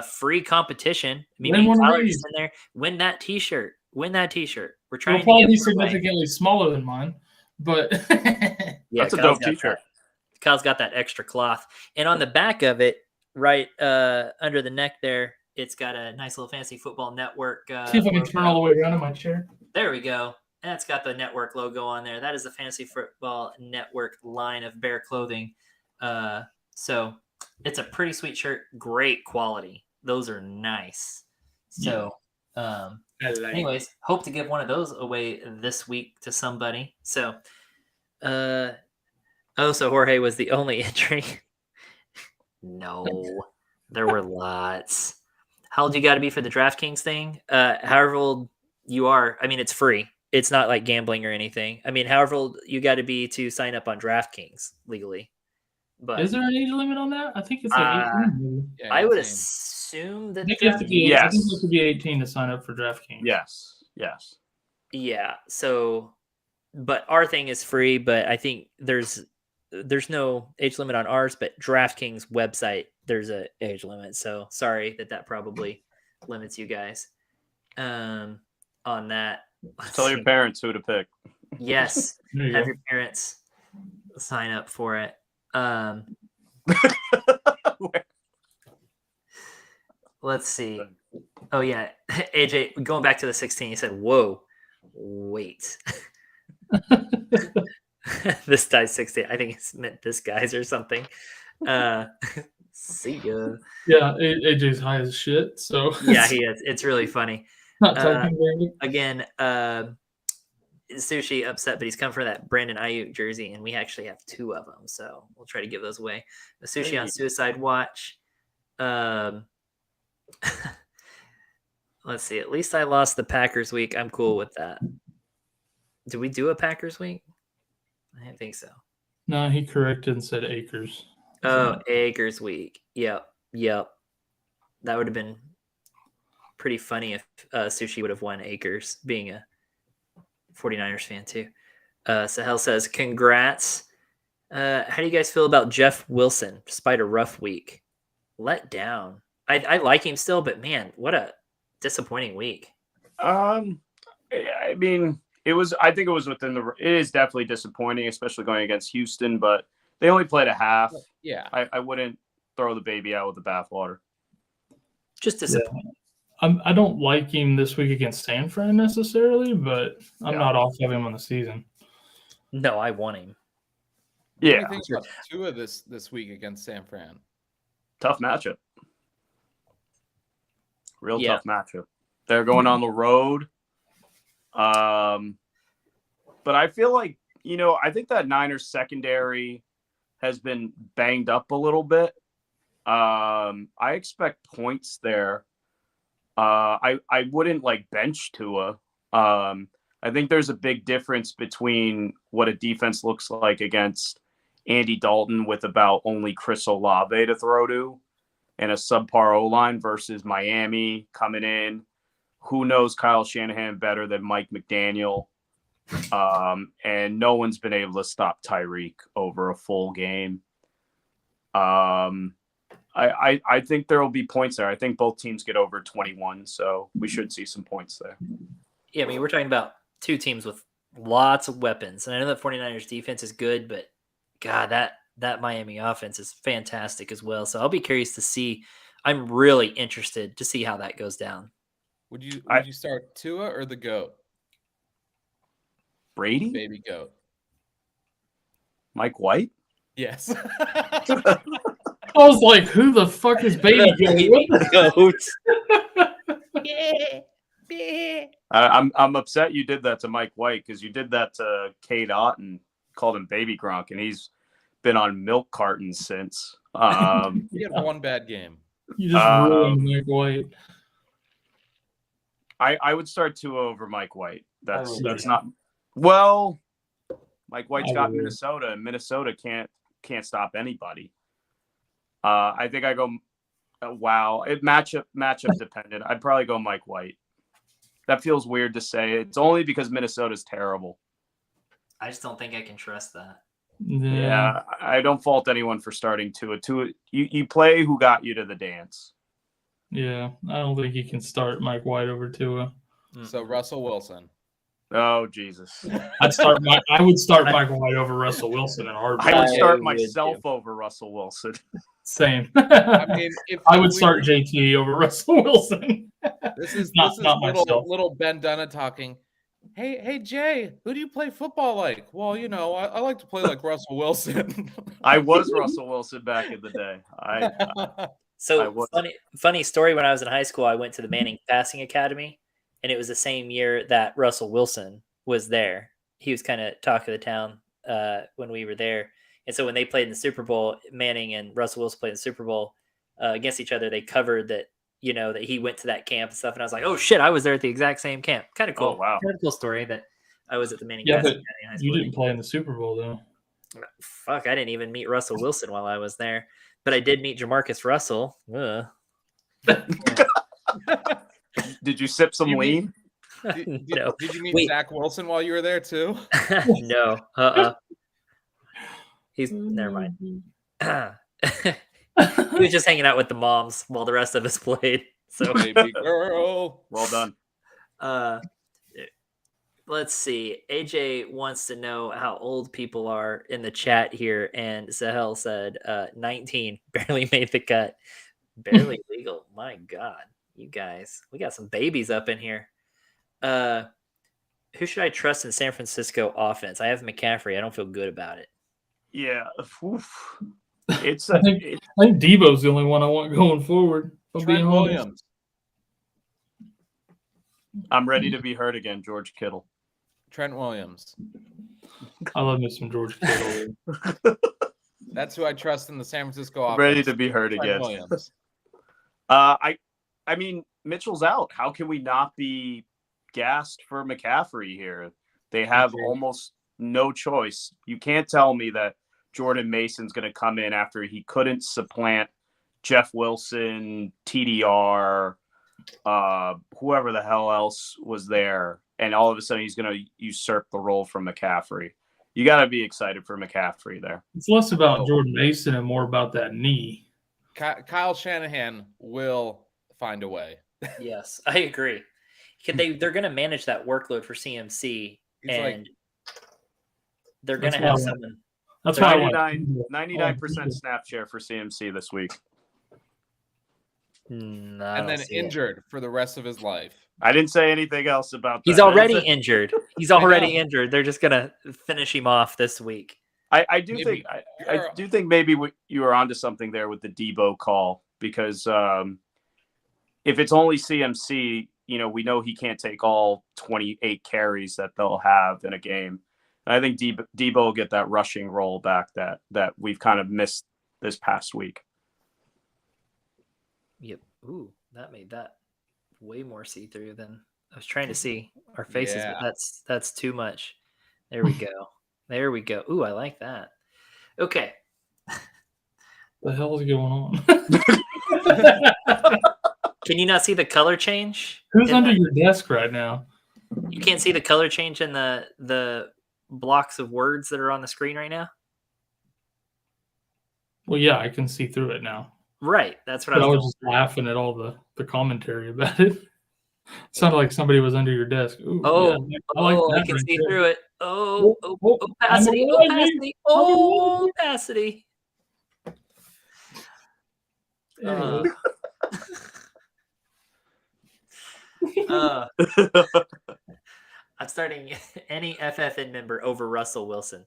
free competition. I mean, Tyler's in there. Win that T-shirt. We're trying. It'll probably be significantly smaller than mine, but yeah, that's a dope T-shirt. Kyle's got that extra cloth, and on the back of it, right under the neck there, it's got a nice little Fantasy Football Network. See if I can turn all the way around in my chair. There we go. And it's got the network logo on there. That is the Fantasy Football Network line of Bear clothing. So it's a pretty sweet shirt. Great quality. Those are nice. So, anyways, hope to give one of those away this week to somebody. So, so Jorge was the only entry. No, there were lots. How old you got to be for the DraftKings thing? However old you are. I mean, it's free. It's not like gambling or anything. I mean, however old you got to be to sign up on DraftKings legally. But is there an age limit on that? I think it's like 18. Yeah, I would assume that you have to be. I think you have to be 18 to sign up for DraftKings. Yes. Yeah. So, but our thing is free. But I think there's no age limit on ours. But DraftKings website, there's a age limit. So sorry that probably limits you guys. On that. Tell your parents who to pick. Yes. Have your parents sign up for it. Let's see. Oh yeah. AJ, going back to the 16, he said, whoa, wait. This guy's 16. I think it's meant this guy's or something. See ya. Yeah, AJ's high as shit. So yeah, he is. It's really funny. Not talking very again, Sushi upset, but he's come for that Brandon Ayuk jersey, and we actually have 2 of them, so we'll try to give those away. The Sushi on Suicide Watch. Let's see. At least I lost the Packers week. I'm cool with that. Did we do a Packers week? I didn't think so. No, he corrected and said Akers. Oh, Akers week. Yep. That would have been pretty funny if Sushi would have won Akers, being a 49ers fan too. Sahel says, congrats. How do you guys feel about Jeff Wilson despite a rough week? Let down. I like him still, but man, what a disappointing week. I mean, I think it was it is definitely disappointing, especially going against Houston, but they only played a half. Yeah. I wouldn't throw the baby out with the bathwater. Just disappointing. I don't like him this week against San Fran necessarily, but I'm not off of him on the season. No, I want him. What do Yeah, you think about Tua this week against San Fran? tough matchup. Real Yeah. tough matchup. They're going on the road. But I feel like, I think that Niners secondary has been banged up a little bit. I expect points there. I wouldn't bench Tua. I think there's a big difference between what a defense looks like against Andy Dalton with about only Chris Olave to throw to and a subpar O-line versus Miami coming in. Who knows Kyle Shanahan better than Mike McDaniel? And no one's been able to stop Tyreek over a full game. I think there will be points there. I think both teams get over 21, so we should see some points there. Yeah, I mean, we're talking about two teams with lots of weapons. And I know the 49ers defense is good, but God, that Miami offense is fantastic as well. So I'll be curious to see. I'm really interested to see how that goes down. Would you start Tua or the GOAT? Brady? Baby GOAT. Mike White? Yes. I was like, who the fuck is Baby Goat? I'm upset you did that to Mike White because you did that to Kate Otten, called him Baby Gronk, and he's been on milk cartons since. He had one bad game. You just ruined Mike White. I would start Tua over Mike White. That's not well. Mike White's got Minnesota, and Minnesota can't stop anybody. I think I go. Wow, it matchup dependent. I'd probably go Mike White. That feels weird to say. It's only because Minnesota's terrible. I just don't think I can trust that. Yeah, I don't fault anyone for starting Tua. You play who got you to the dance. Yeah, I don't think you can start Mike White over Tua. So Russell Wilson. Oh Jesus! I would start Mike White over Russell Wilson in heartbeat. I would start myself over Russell Wilson. Same. I mean, I would start JT over Russell Wilson. This is not little Ben Dunna talking. Hey Jay, who do you play football like? Well, I like to play like Russell Wilson. I was Russell Wilson back in the day. So funny story. When I was in high school, I went to the Manning Passing Academy, and it was the same year that Russell Wilson was there. He was kind of talk of the town when we were there. And so when they played in the Super Bowl, Manning and Russell Wilson played in the Super Bowl against each other. They covered that, that he went to that camp and stuff. And I was like, oh shit, I was there at the exact same camp. Kind of cool. Oh, wow. Kind of cool story that I was at the Manning. Yeah, but you didn't play in the Super Bowl though. Fuck, I didn't even meet Russell Wilson while I was there, but I did meet Jamarcus Russell. Did you sip some lean? No. Did you meet Zach Wilson while you were there too? No. He's never mind. He was just hanging out with the moms while the rest of us played. So baby girl. Well done. Let's see. AJ wants to know how old people are in the chat here, and Sahel said 19, barely made the cut. Barely legal. My God, you guys, we got some babies up in here. Who should I trust in San Francisco offense? I have McCaffrey. I don't feel good about it. Yeah. Oof. I think Debo's the only one I want going forward. Trent Williams. I'm ready to be hurt again, George Kittle. Trent Williams. I love me some George Kittle. That's who I trust in the San Francisco offense. Ready to be hurt Trent again. Williams. I mean, Mitchell's out. How can we not be gassed for McCaffrey here? They have almost no choice. You can't tell me that Jordan Mason's going to come in after he couldn't supplant Jeff Wilson, TDR, whoever the hell else was there, and all of a sudden he's going to usurp the role from McCaffrey. You got to be excited for McCaffrey there. It's less about Jordan Mason and more about that knee. Kyle Shanahan will find a way. Yes, I agree. They're going to manage that workload for CMC, and they're going to have someone. That's why 99% snap share for CMC this week. and then injured for the rest of his life. I didn't say anything else about that. He's already injured. He's already injured. They're just gonna finish him off this week. I do think maybe you were onto something there with the Debo call, because if it's only CMC, we know he can't take all 28 carries that they'll have in a game. And I think Debo will get that rushing role back that we've kind of missed this past week. Yep. Ooh, that made that way more see-through than I was trying to see our faces, but that's too much. There we go. There we go. Ooh, I like that. Okay. The hell is going on? Can you not see the color change? Who's under your desk right now? You can't see the color change in the blocks of words that are on the screen right now? Well, yeah, I can see through it now. Right. That's what But I was just laughing at all the commentary about it. It sounded like somebody was under your desk. Ooh, yeah, I can see through it. Opacity. Opacity. Opacity. I'm starting any FFN member over Russell Wilson.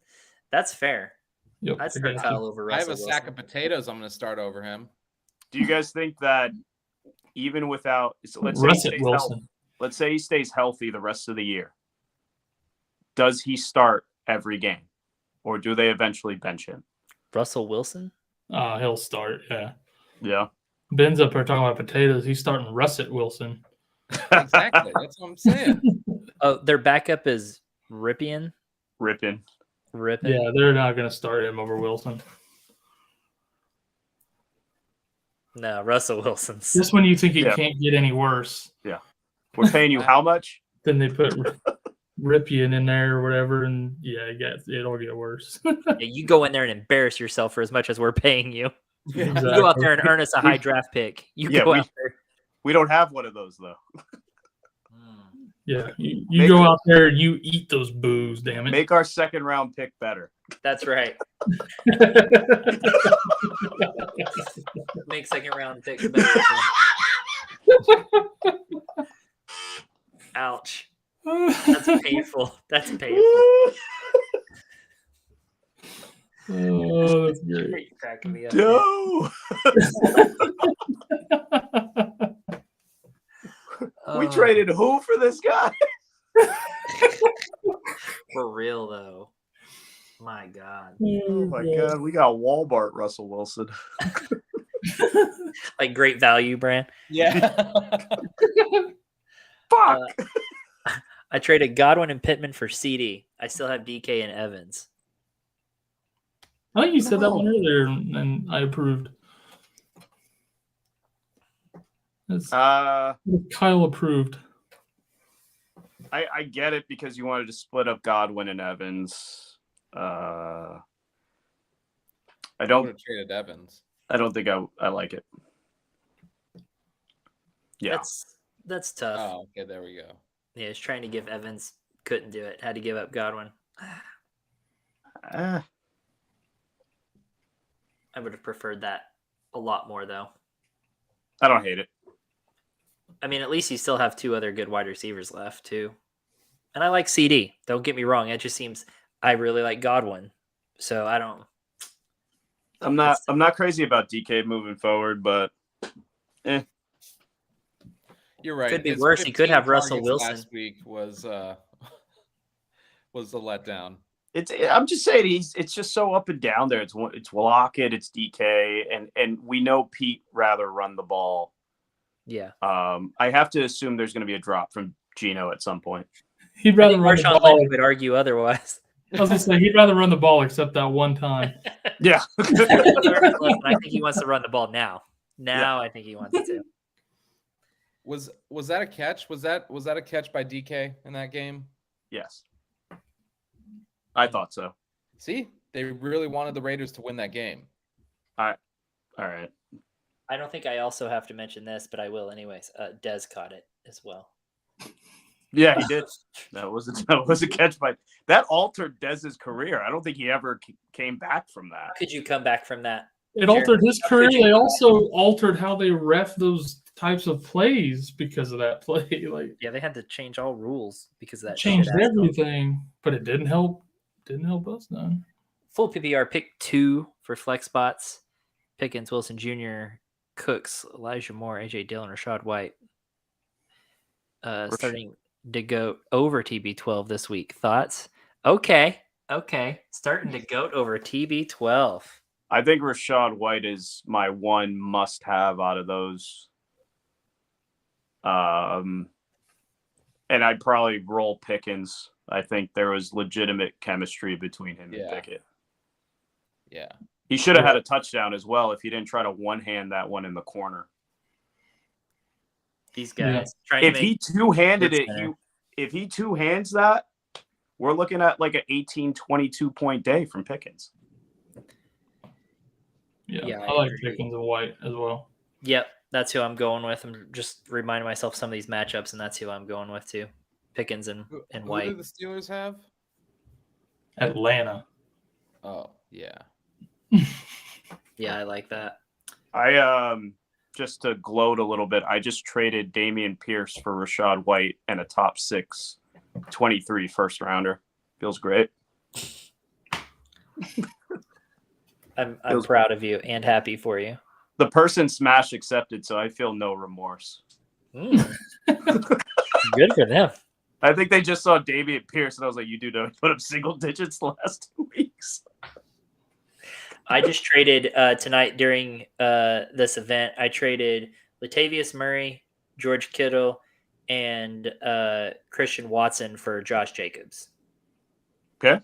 That's fair. Yep, I'd start Kyle over Russell I have a Wilson. sack of potatoes I'm going to start over him. Do you guys think that even without, let's say he stays healthy the rest of the year, does he start every game, or do they eventually bench him? Russell Wilson? He'll start. Yeah. Ben's up there talking about potatoes. He's starting Russet Wilson. Exactly. That's what I'm saying. Oh, their backup is Ripien. Rippin. Yeah, they're not going to start him over Wilson. No, Russell Wilson's. Just when you think it can't get any worse. Yeah. We're paying you how much? Then they put Ripien in there or whatever, and it'll get worse. You go in there and embarrass yourself for as much as we're paying you. Yeah, exactly. You go out there and earn us a high draft pick. Go out there. We don't have one of those, though. Yeah, you go out there and you eat those boos, damn it. Make our second round pick better. That's right. Make second round picks better. Ouch. That's painful. That's painful. Oh, that's great. You're cracking me up. No. We traded who for this guy? For real, though. My God. Oh, my God. We got Walmart Russell Wilson. Like great value brand. Yeah. Fuck. I traded Godwin and Pittman for CD. I still have DK and Evans. I think you said that one earlier, and I approved. Kyle approved. I get it because you wanted to split up Godwin and Evans. I don't traded Evans. I don't think I like it. Yeah, that's tough. Oh, okay, there we go. Yeah, he's trying to give Evans, couldn't do it. Had to give up Godwin. I would have preferred that a lot more, though. I don't hate it. I mean, at least you still have two other good wide receivers left, too. And I like CD. Don't get me wrong. It just seems I really like Godwin. So I don't. I'm not crazy about DK moving forward, but You're right. Could be worse. He could have Russell Wilson. Last week was the letdown. I'm just saying it's just so up and down there. It's Lockett, it's DK, and we know Pete rather run the ball. Yeah. I have to assume there's going to be a drop from Geno at some point. He'd rather run the ball. Would argue otherwise. I was going to say he'd rather run the ball except that one time. Yeah. I think he wants to run the ball now. I think he wants to. Was that a catch? Was that a catch by DK in that game? Yes. I thought so. See, they really wanted the Raiders to win that game. All right. I don't think I also have to mention this, but I will anyways. Dez caught it as well. Yeah, he did. That was a catch by that altered Dez's career. I don't think he ever came back from that. How could you come back from that? It altered his career. They also altered how they ref those types of plays because of that play. Like, Yeah, they had to change all rules because of that. changed shit-ass everything, but it didn't help. Didn't help us none. Full PPR pick 2 for flex spots. Pickens, Wilson Jr., Cooks, Elijah Moore, AJ Dillon, Rashad White. Starting to go over TB12 this week. Thoughts? Okay. Starting to goat over TB12. I think Rashad White is my one must-have out of those. And I'd probably roll Pickens. I think there was legitimate chemistry between him and Pickett. Yeah. He should have had a touchdown as well if he didn't try to one-hand that one in the corner. These guys. If he two-handed it, if he two-hands that, we're looking at like an 18, 22-point day from Pickens. Yeah, I like Pickens and White as well. Yep, that's who I'm going with. I'm just reminding myself some of these matchups, and that's who I'm going with too. Pickens and White. Who do the Steelers have? Atlanta. Oh, yeah. Yeah, I like that. I just to gloat a little bit, I just traded Dameon Pierce for Rashad White and a top 6 23 first rounder. Feels great. I'm proud of you and happy for you. The person smash accepted, so I feel no remorse. Good for them. I think they just saw Dameon Pierce, and I was like, you do know he put up single digits the last 2 weeks. I just traded tonight during this event. I traded Latavius Murray, George Kittle, and Christian Watson for Josh Jacobs. Okay.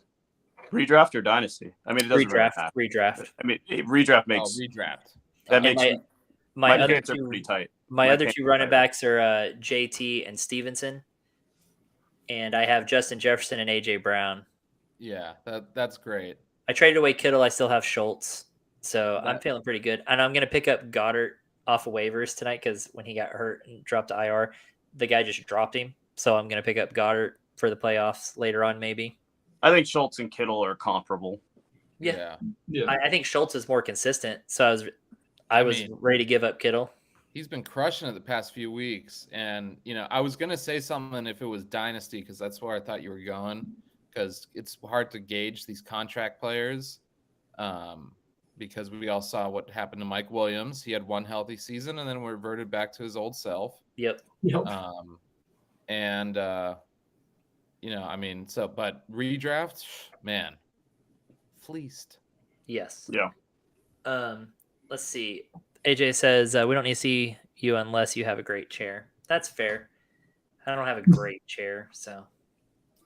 Redraft or dynasty? I mean, it doesn't really matter. Redraft. I mean, redraft makes redraft. That makes my other two pretty tight. My other two running backs are JT and Stevenson, and I have Justin Jefferson and AJ Brown. Yeah, that's great. I traded away Kittle. I still have Schultz, so I'm feeling pretty good. And I'm going to pick up Goddard off of waivers tonight because when he got hurt and dropped to IR, the guy just dropped him. So I'm going to pick up Goddard for the playoffs later on, maybe. I think Schultz and Kittle are comparable. Yeah. I think Schultz is more consistent. So I was ready to give up Kittle. He's been crushing it the past few weeks. And, I was going to say something if it was Dynasty because that's where I thought you were going. Because it's hard to gauge these contract players because we all saw what happened to Mike Williams. He had one healthy season and then reverted back to his old self. Yep. But redraft, man, fleeced. Yes. Yeah. Let's see. AJ says, we don't need to see you unless you have a great chair. That's fair. I don't have a great chair, so.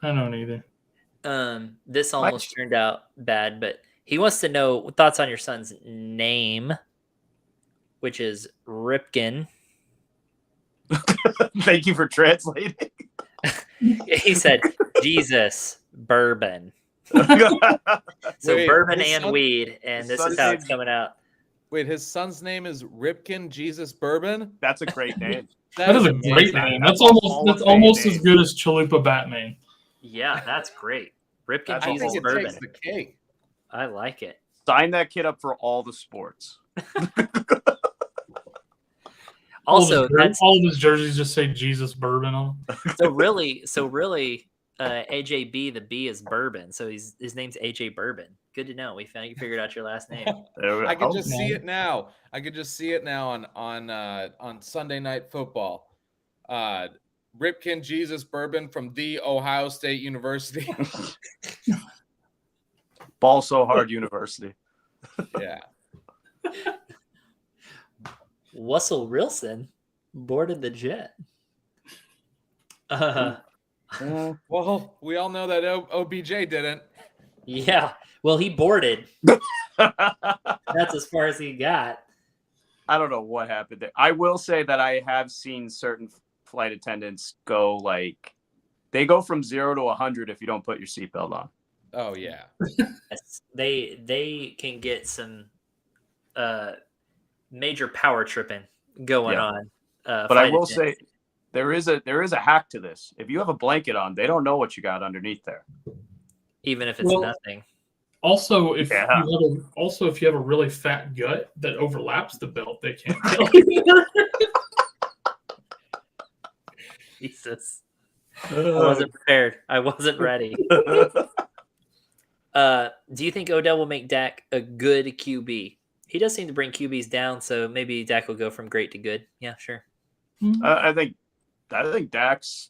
I don't either. This almost turned out bad, but he wants to know thoughts on your son's name, which is Ripken. Thank you for translating. He said, Jesus, bourbon. So bourbon and weed, and this is how it's coming out. Wait, his son's name is Ripken Jesus Bourbon? That's a great name. That is a great name. That's almost as good as Chalupa Batman. Yeah, that's great. Ripken I Jesus think it bourbon. takes the cake. I like it. Sign that kid up for all the sports. Also, all of his jerseys just say Jesus Bourbon on them. So really, AJB, the B is bourbon. So his name's AJ Bourbon. Good to know. You figured out your last name. I can just see it now. I could just see it now on Sunday Night Football. Ripken Jesus Bourbon from the Ohio State University. Ball so hard university. Yeah. Russell Wilson boarded the jet. Well, we all know that OBJ didn't. Yeah. Well, he boarded. That's as far as he got. I don't know what happened there. I will say that I have seen certain flight attendants go they go from 0 to 100 if you don't put your seatbelt on. Oh yeah. They can get some major power tripping going on. But I will say there is a hack to this. If you have a blanket on, they don't know what you got underneath there. Even if it's nothing. Also, if Yeah. if you have a really fat gut that overlaps the belt, they can't tell either. Jesus. I wasn't prepared. I wasn't ready. Do you think Odell will make Dak a good QB? He does seem to bring QBs down, so maybe Dak will go from great to good. Yeah, sure. I think Dak's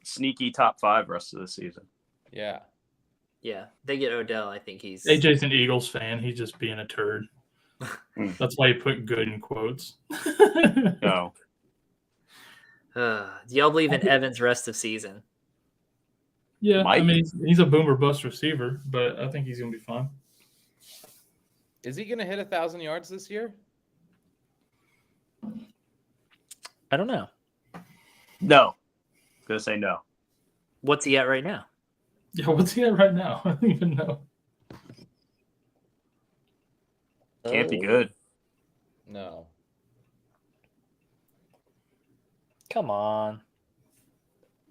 sneaky top 5 rest of the season. Yeah. Yeah, they get Odell. I think he's AJ's an Eagles fan. He's just being a turd. That's why he put good in quotes. No. Do y'all believe in Evans' rest of season? Yeah, Mike? I mean he's a boomer bust receiver, but I think he's gonna be fine. Is he going to hit 1,000 yards this year? I don't know. No. Gonna say no. What's he at right now? Yeah, what's he at right now? I don't even know. Can't be good. No. Come on.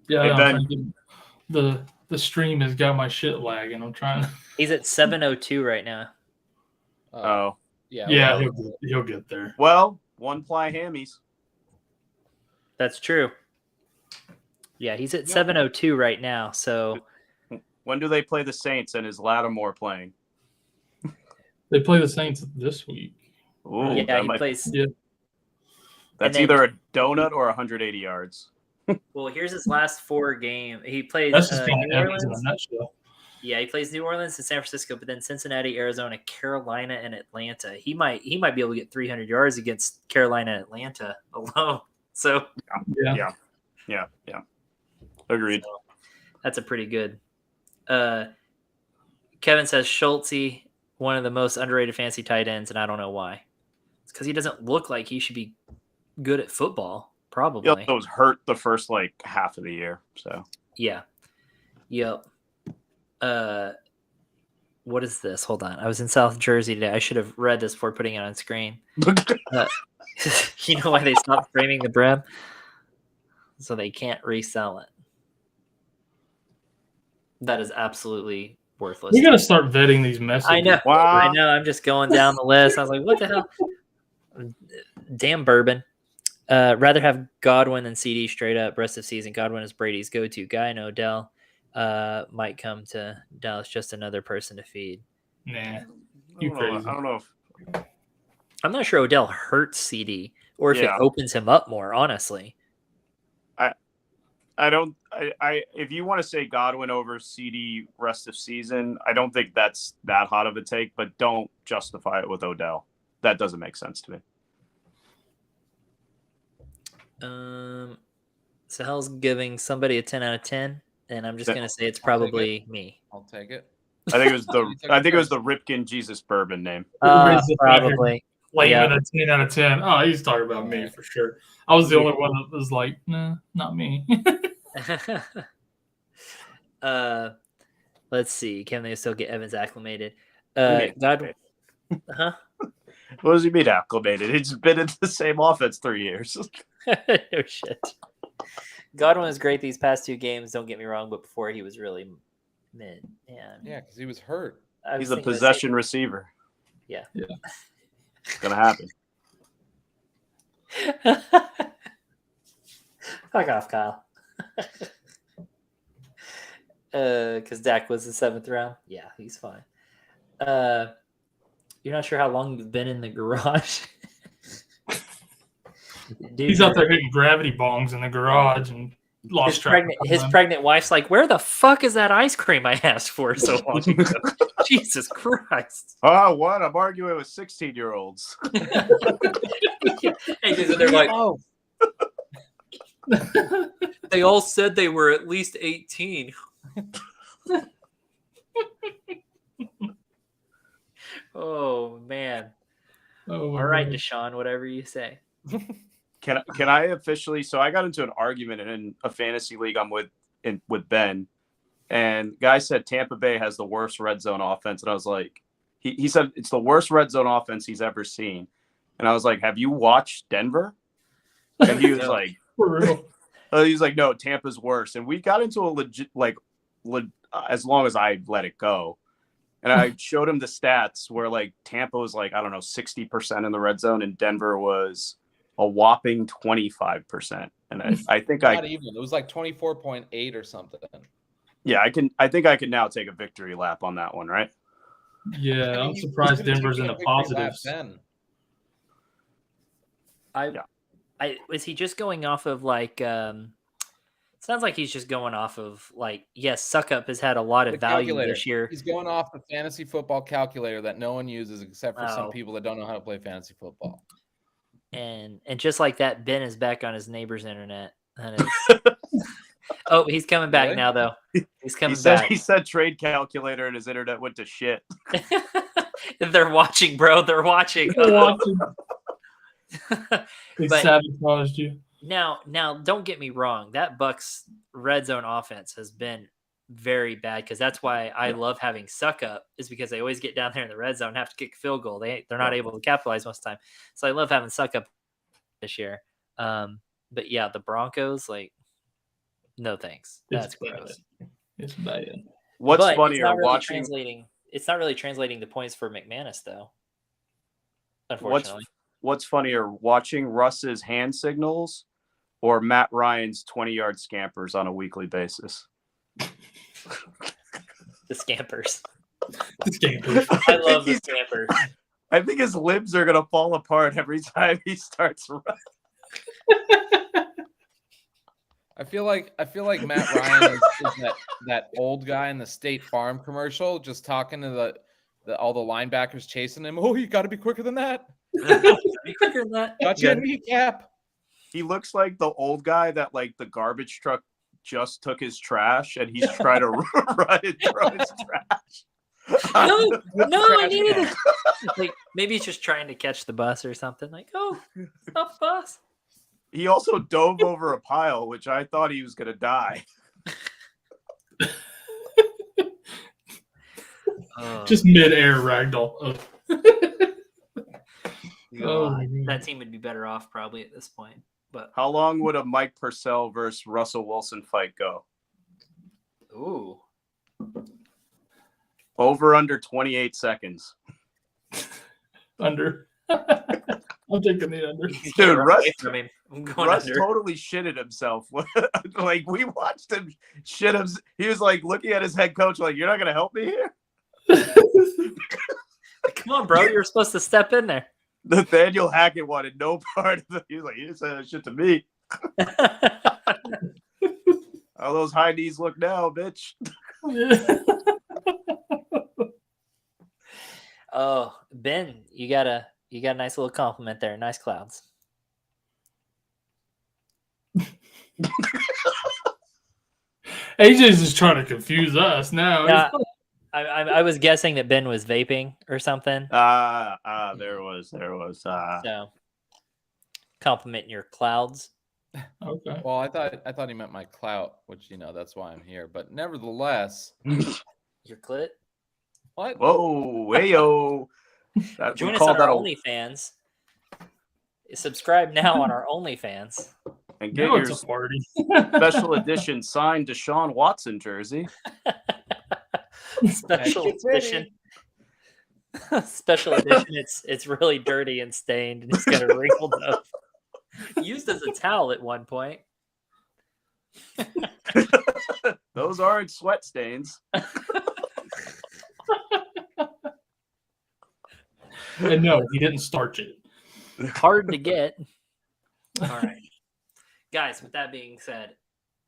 Yeah, Hey, I'm Ben. trying to get- the stream has got my shit lagging. I'm trying to. He's at 702 right now. Oh. Yeah. Yeah, well, he'll get there. Well, one ply hammies. That's true. Yeah, he's at 702 right now. So When do they play the Saints and is Lattimore playing? They play the Saints this week. Ooh, yeah, that he might- plays. Yeah. That's and then- either a donut or 180 yards. Well, here's his last 4 games. He plays That's just kind New of Evans in a Orleans. nutshell. Yeah, he plays New Orleans and San Francisco, but then Cincinnati, Arizona, Carolina, and Atlanta. He might be able to get 300 yards against Carolina and Atlanta alone. So Yeah. Agreed. so that's a pretty good. Kevin says Schultze, one of the most underrated fantasy tight ends, and I don't know why. It's because he doesn't look like he should be good at football. He Probably. also was hurt the first half of the year. So Yeah. Yep. What is this? Hold on. I was in South Jersey today. I should have read this before putting it on screen. You know why they stopped framing the brim? So they can't resell it. That is absolutely worthless. We got to start vetting these messages. I know. Wow. I know. I'm just going down the list. I was like, what the hell? Damn bourbon. Rather have Godwin than CD straight up rest of season. Godwin is Brady's go-to guy. And Odell might come to Dallas, just another person to feed. Nah, you I crazy. don't know if I'm not sure Odell hurts CD or if Yeah. it opens him up more, honestly. if you want to say Godwin over CD rest of season, I don't think that's that hot of a take, but don't justify it with Odell. That doesn't make sense to me. Sahel's giving somebody a 10 out of 10, and I'm just going to say it's probably me. I'll take it. I think it was the Ripken Jesus Bourbon name. Probably. Layman Yeah. a 10 out of 10. Oh, he's talking about me for sure. I was the only one that was like, nah, not me. Let's see. Can they still get Evans acclimated? Okay. God, huh? What does he mean acclimated? He's been in the same offense 3 years. No shit. Godwin was great these past 2 games. Don't get me wrong, but before he was really mid. Yeah. Yeah, because he was hurt. I was He's a thinking the possession receiver. Yeah. It's gonna happen. Fuck off, Kyle. Because Dak was the 7th round. Yeah, he's fine. You're not sure how long you've been in the garage. Dude, He's out there hitting gravity bongs in the garage and lost track. his pregnant wife's like, where the fuck is that ice cream I asked for so long ago? Jesus Christ. Oh, what? I'm arguing with 16-year-olds. Hey, dude, they're like, oh. They all said they were at least 18. Oh, man. Oh, All right, man. Deshaun, whatever you say. Can I officially? So I got into an argument in a fantasy league I'm with Ben, and guy said Tampa Bay has the worst red zone offense, and I was like, he said it's the worst red zone offense he's ever seen, and I was like, have you watched Denver? And he was like, For real. he's like, no, Tampa's worse, and we got into a legit as long as I let it go, And I showed him the stats where like Tampa was like, I don't know, 60% in the red zone, and Denver was a whopping 25%. And I think Not even. It was like 24.8 or something. Yeah, I think I can now take a victory lap on that one, right? Yeah, I mean, I'm surprised Denver's in the positives. Is he just going off of like sounds like he's just going off of like, yes, Suck Up has had a lot of value this year. He's going off the fantasy football calculator that no one uses except for some Oh. people that don't know how to play fantasy football. And just like that, Ben is back on his neighbor's internet. That is... Oh, he's coming back now, though. He's coming back. He said trade calculator and his internet went to shit. They're watching, bro. They're watching. They're watching. They But sabotaged you. now, don't get me wrong. That Bucks red zone offense has been very bad, because that's why I love having Suck Up, is because they always get down there in the red zone and have to kick a field goal. They're not able to capitalize most of the time. So I love having Suck Up this year. But yeah, the Broncos, like, no thanks. That's gross. It's bad. What's But funnier, it's not really translating the points for McManus, though. Unfortunately. What's funnier, watching Russ's hand signals or Matt Ryan's 20-yard scampers on a weekly basis? The scampers. The scampers. I love the scampers. I think his limbs are gonna fall apart every time he starts running. I feel like Matt Ryan is that old guy in the State Farm commercial, just talking to all the linebackers chasing him. Oh, you got to be quicker than that. Be quicker than that. Got your kneecap. He looks like the old guy that like the garbage truck just took his trash and he's trying to run and throw his trash. No, I needed it. Like, maybe he's just trying to catch the bus or something. Like, oh, stop the bus. He also dove over a pile, which I thought he was going to die. Just mid-air ragdoll. That team would be better off probably at this point. But how long would a Mike Purcell versus Russell Wilson fight go? Ooh. Over under 28 seconds. Under. I'm taking the under. Dude, Russ under. totally shitted himself. Like, we watched him shit him. He was like looking at his head coach like, you're not going to help me here? Come on, bro. You're supposed to step in there. Nathaniel Hackett wanted no part of it. He was like, you didn't say that shit to me. How those high knees look now, bitch. Oh, Ben, you got a nice little compliment there. Nice clouds. AJ's just trying to confuse us now. Yeah, I was guessing that Ben was vaping or something. There was. So, complimenting your clouds. Okay. Well, I thought he meant my clout, which, that's why I'm here. But nevertheless, your clit. What? Whoa, wayo. Join us on our OnlyFans. Subscribe now on our OnlyFans. And get your special edition signed Deshaun Watson jersey. Special edition. Special edition. It's really dirty and stained, and it's got a wrinkled up. Used as a towel at one point. Those aren't sweat stains. And no, he didn't starch it. Hard to get. All right, guys. With that being said,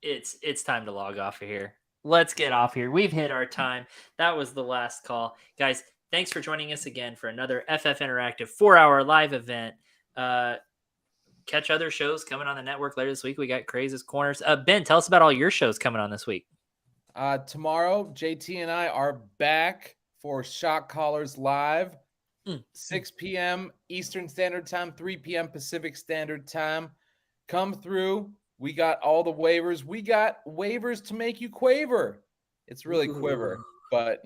it's time to log off of here. Let's get off here. We've hit our time. That was the last call, guys. Thanks for joining us again for another FF Interactive 4-hour live event. Catch other shows coming on the network later this week. We got Crazy's Corners. Ben, tell us about all your shows coming on this week. Tomorrow, JT and I are back for Shot Callers Live. 6 p.m. Eastern Standard Time, 3 p.m. Pacific Standard Time. Come through. We got all the waivers. We got waivers to make you quaver. It's really quiver, but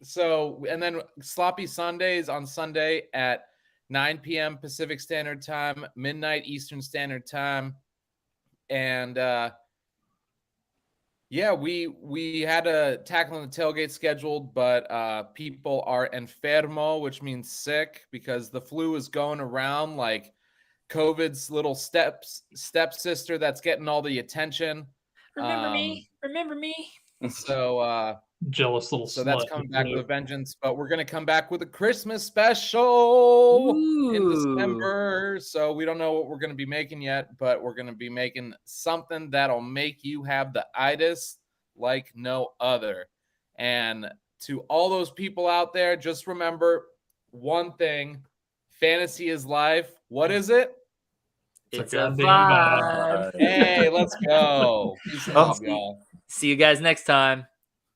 So, and then Sloppy Sundays on Sunday at 9 p.m. Pacific Standard Time, midnight Eastern Standard Time. And Yeah, we had a tackle on the tailgate scheduled, but people are enfermo, which means sick, because the flu is going around like COVID's little stepsister that's getting all the attention. Remember me? Remember me? So Jealous little so that's slut. coming back with a vengeance, but we're gonna come back with a Christmas special in December. So we don't know what we're gonna be making yet, but we're gonna be making something that'll make you have the itis like no other. And to all those people out there, just remember one thing: fantasy is life. What is it? It's a a goddamn vibe. Hey, let's go. Peace and love, y'all. See you guys next time.